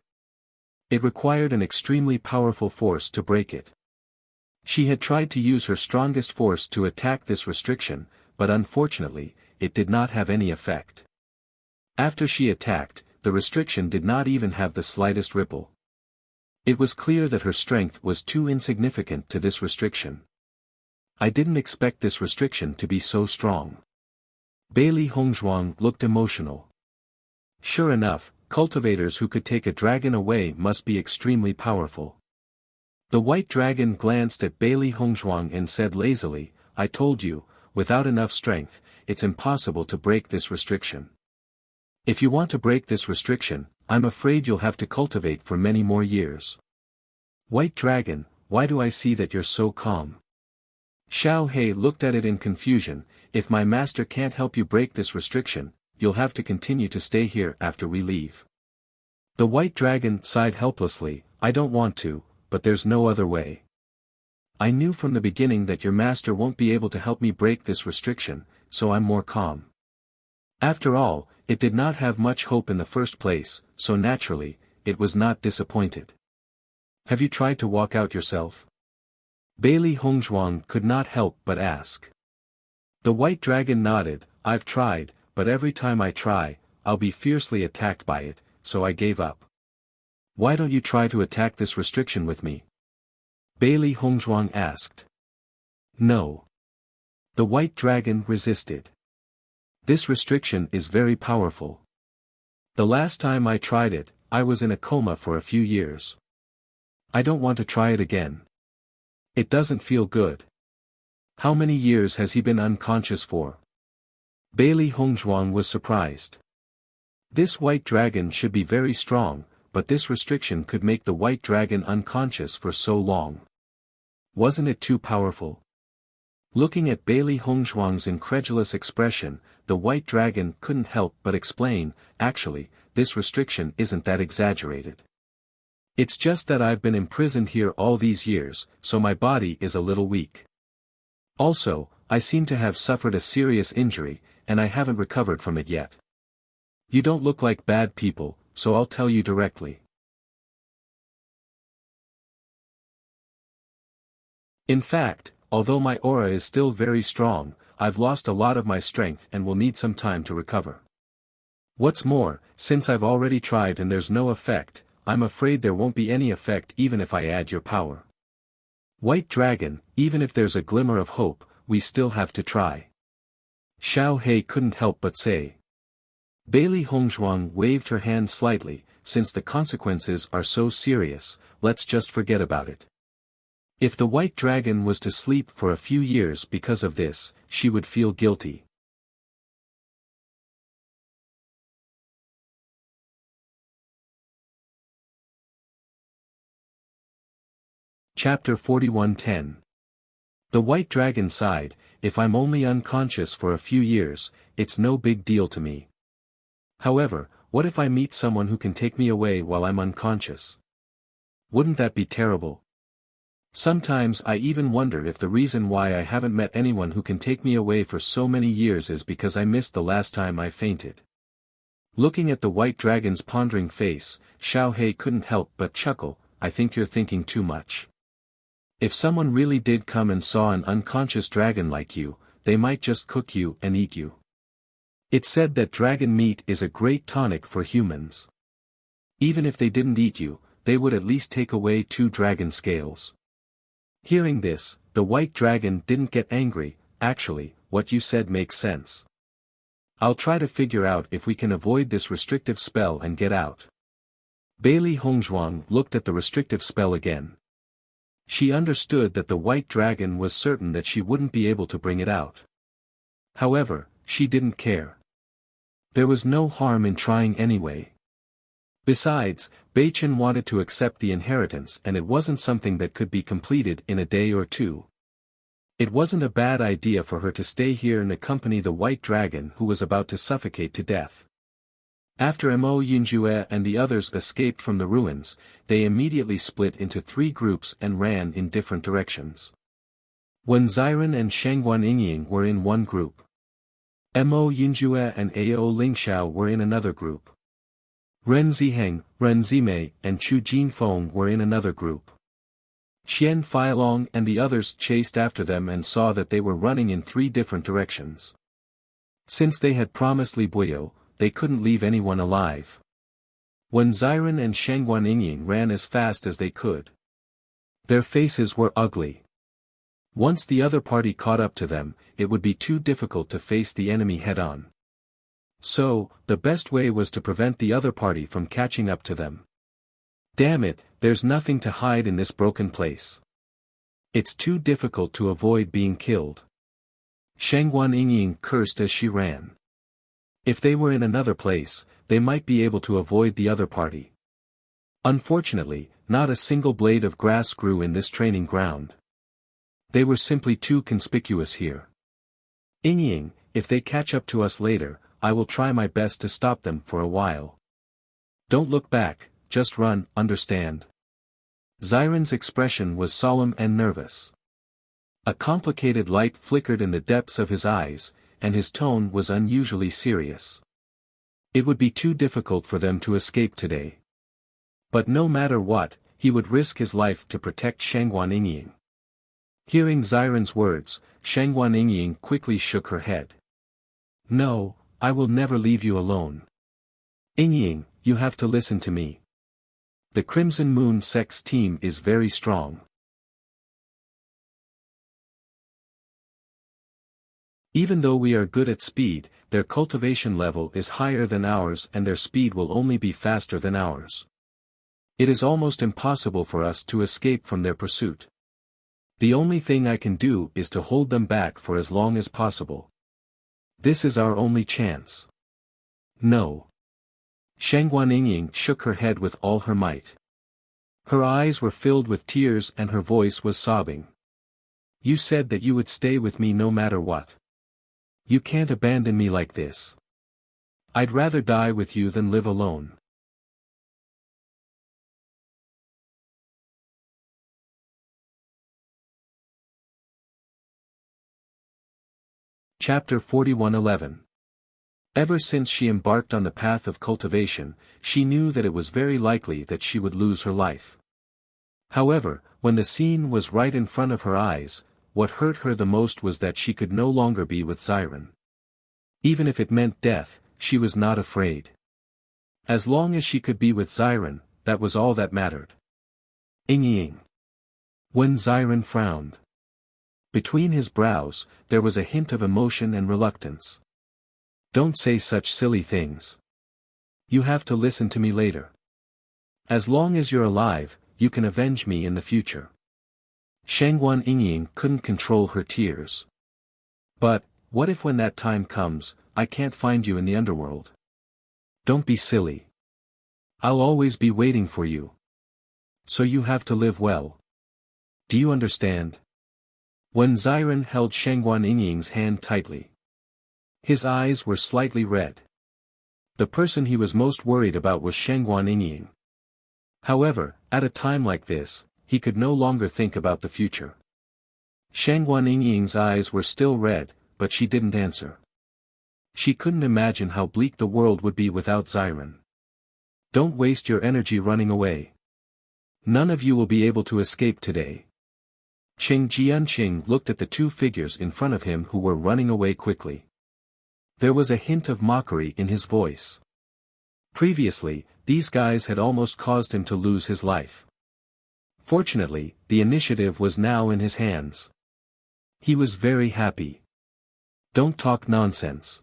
It required an extremely powerful force to break it. She had tried to use her strongest force to attack this restriction, but unfortunately, it did not have any effect. After she attacked, the restriction did not even have the slightest ripple. It was clear that her strength was too insignificant to this restriction. I didn't expect this restriction to be so strong. Bailey Hongzhuang looked emotional. Sure enough, cultivators who could take a dragon away must be extremely powerful. The White Dragon glanced at Bailey Hongzhuang and said lazily, I told you, without enough strength, it's impossible to break this restriction. If you want to break this restriction, I'm afraid you'll have to cultivate for many more years. White Dragon, why do I see that you're so calm? Xiao He looked at it in confusion. If my master can't help you break this restriction, you'll have to continue to stay here after we leave. The White Dragon sighed helplessly, I don't want to, but there's no other way. I knew from the beginning that your master won't be able to help me break this restriction, so I'm more calm. After all, it did not have much hope in the first place, so naturally, it was not disappointed. Have you tried to walk out yourself? Bailey Hongzhuang could not help but ask. The white dragon nodded, I've tried, but every time I try, I'll be fiercely attacked by it, so I gave up. Why don't you try to attack this restriction with me? Bailey Hongzhuang asked. No. The white dragon resisted. This restriction is very powerful. The last time I tried it, I was in a coma for a few years. I don't want to try it again. It doesn't feel good. How many years has he been unconscious for? Bailey Hongzhuang was surprised. This white dragon should be very strong, but this restriction could make the white dragon unconscious for so long. Wasn't it too powerful? Looking at Bailey Hongzhuang's incredulous expression, the white dragon couldn't help but explain, actually, this restriction isn't that exaggerated. It's just that I've been imprisoned here all these years, so my body is a little weak. Also, I seem to have suffered a serious injury, and I haven't recovered from it yet. You don't look like bad people, so I'll tell you directly. In fact, although my aura is still very strong, I've lost a lot of my strength and will need some time to recover. What's more, since I've already tried and there's no effect, I'm afraid there won't be any effect even if I add your power. White Dragon, even if there's a glimmer of hope, we still have to try. Xiao He couldn't help but say. Bailey Hongzhuang waved her hand slightly, since the consequences are so serious, let's just forget about it. If the white dragon was to sleep for a few years because of this, she would feel guilty. Chapter 41:10. The white dragon sighed, if I'm only unconscious for a few years, it's no big deal to me. However, what if I meet someone who can take me away while I'm unconscious? Wouldn't that be terrible? Sometimes I even wonder if the reason why I haven't met anyone who can take me away for so many years is because I missed the last time I fainted. Looking at the white dragon's pondering face, Xiao He couldn't help but chuckle, I think you're thinking too much. If someone really did come and saw an unconscious dragon like you, they might just cook you and eat you. It's said that dragon meat is a great tonic for humans. Even if they didn't eat you, they would at least take away 2 dragon scales. Hearing this, the white dragon didn't get angry, actually, what you said makes sense. I'll try to figure out if we can avoid this restrictive spell and get out. Bailey Hongzhuang looked at the restrictive spell again. She understood that the white dragon was certain that she wouldn't be able to bring it out. However, she didn't care. There was no harm in trying anyway. Besides, Beichen wanted to accept the inheritance and it wasn't something that could be completed in a day or two. It wasn't a bad idea for her to stay here and accompany the white dragon who was about to suffocate to death. After Mo Yunjue and the others escaped from the ruins, they immediately split into 3 groups and ran in different directions. Wen Ziren and Shengguan Yingying were in one group. Mo Yunjue and Ao Lingxiao were in another group. Ren Ziheng, Ren Zimei, and Chu Jinfeng were in another group. Xian Feilong and the others chased after them and saw that they were running in 3 different directions. Since they had promised Li Buyo, they couldn't leave anyone alive. Wen Ziren and Shengguan Yingying ran as fast as they could. Their faces were ugly. Once the other party caught up to them, it would be too difficult to face the enemy head-on. So, the best way was to prevent the other party from catching up to them. Damn it, there's nothing to hide in this broken place. It's too difficult to avoid being killed. Shengguan Yingying cursed as she ran. If they were in another place, they might be able to avoid the other party. Unfortunately, not a single blade of grass grew in this training ground. They were simply too conspicuous here. Yingying, if they catch up to us later, I will try my best to stop them for a while. Don't look back, just run, understand? Ziren's expression was solemn and nervous. A complicated light flickered in the depths of his eyes, and his tone was unusually serious. It would be too difficult for them to escape today. But no matter what, he would risk his life to protect Shangguan Yingying. Hearing Xiren's words, Shangguan Yingying quickly shook her head. No, I will never leave you alone. Yingying, you have to listen to me. The Crimson Moon Sect's team is very strong. Even though we are good at speed, their cultivation level is higher than ours and their speed will only be faster than ours. It is almost impossible for us to escape from their pursuit. The only thing I can do is to hold them back for as long as possible. This is our only chance. No. Shangguan Yingying shook her head with all her might. Her eyes were filled with tears and her voice was sobbing. You said that you would stay with me no matter what. You can't abandon me like this. I'd rather die with you than live alone. Chapter 41:11. Ever since she embarked on the path of cultivation, she knew that it was very likely that she would lose her life. However, when the scene was right in front of her eyes, what hurt her the most was that she could no longer be with Xiren. Even if it meant death, she was not afraid. As long as she could be with Xiren, that was all that mattered. Yingying. When Xiren frowned. Between his brows, there was a hint of emotion and reluctance. Don't say such silly things. You have to listen to me later. As long as you're alive, you can avenge me in the future. Shangguan Yingying couldn't control her tears. But, what if when that time comes, I can't find you in the underworld? Don't be silly. I'll always be waiting for you. So you have to live well. Do you understand? When Xiren held Shangguan Yingying's hand tightly, his eyes were slightly red. The person he was most worried about was Shangguan Yingying. However, at a time like this, he could no longer think about the future. Shangguan Yingying's eyes were still red, but she didn't answer. She couldn't imagine how bleak the world would be without Xiren. Don't waste your energy running away. None of you will be able to escape today. Qing Jianqing looked at the two figures in front of him who were running away quickly. There was a hint of mockery in his voice. Previously, these guys had almost caused him to lose his life. Fortunately, the initiative was now in his hands. He was very happy. Don't talk nonsense.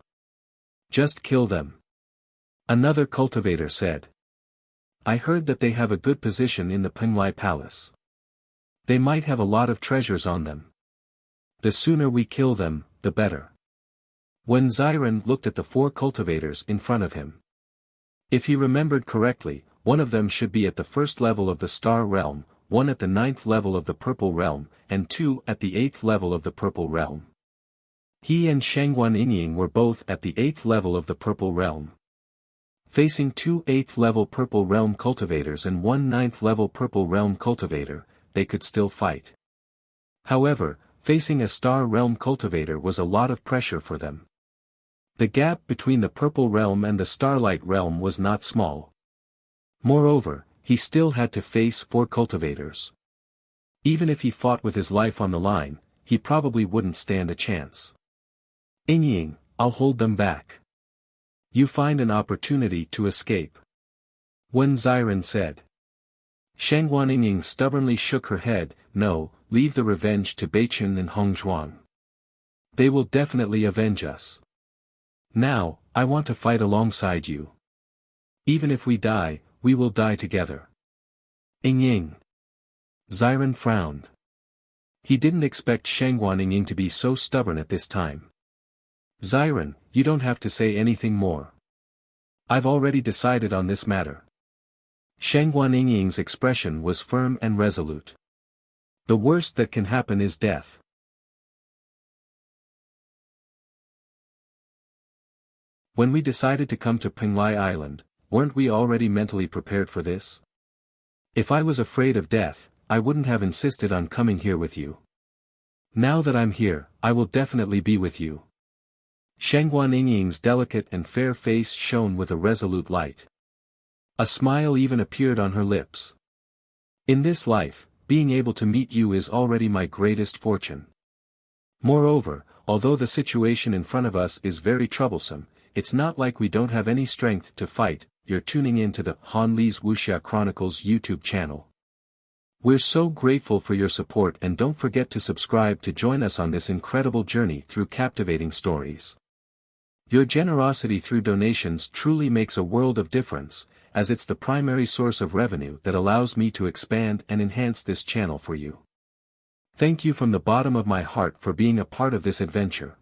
Just kill them. Another cultivator said. I heard that they have a good position in the Penglai Palace. They might have a lot of treasures on them. The sooner we kill them, the better. When Xiren looked at the four cultivators in front of him. If he remembered correctly, one of them should be at the first level of the Star Realm, one at the 9th level of the Purple Realm, and two at the 8th level of the Purple Realm. He and Shangguan Yingying were both at the 8th level of the Purple Realm. Facing two 8th level Purple Realm cultivators and one 9th level Purple Realm cultivator, they could still fight. However, facing a Star Realm cultivator was a lot of pressure for them. The gap between the Purple Realm and the Starlight Realm was not small. Moreover, he still had to face four cultivators. Even if he fought with his life on the line, he probably wouldn't stand a chance. Yingying, I'll hold them back. You find an opportunity to escape. When Xiren said. Shangguan Yingying stubbornly shook her head, no, leave the revenge to Beichen and Hongzhuang. They will definitely avenge us. Now, I want to fight alongside you. Even if we die, we will die together. Yingying. Xiren frowned. He didn't expect Shangguan Yingying to be so stubborn at this time. Xiren, you don't have to say anything more. I've already decided on this matter. Shangguan Yingying's expression was firm and resolute. The worst that can happen is death. When we decided to come to Penglai Island, weren't we already mentally prepared for this? If I was afraid of death, I wouldn't have insisted on coming here with you. Now that I'm here, I will definitely be with you. Shengguan Yingying's delicate and fair face shone with a resolute light. A smile even appeared on her lips. In this life, being able to meet you is already my greatest fortune. Moreover, although the situation in front of us is very troublesome, it's not like we don't have any strength to fight. You're tuning in to the Han Li's Wuxia Chronicles YouTube channel. We're so grateful for your support, and don't forget to subscribe to join us on this incredible journey through captivating stories. Your generosity through donations truly makes a world of difference, as it's the primary source of revenue that allows me to expand and enhance this channel for you. Thank you from the bottom of my heart for being a part of this adventure.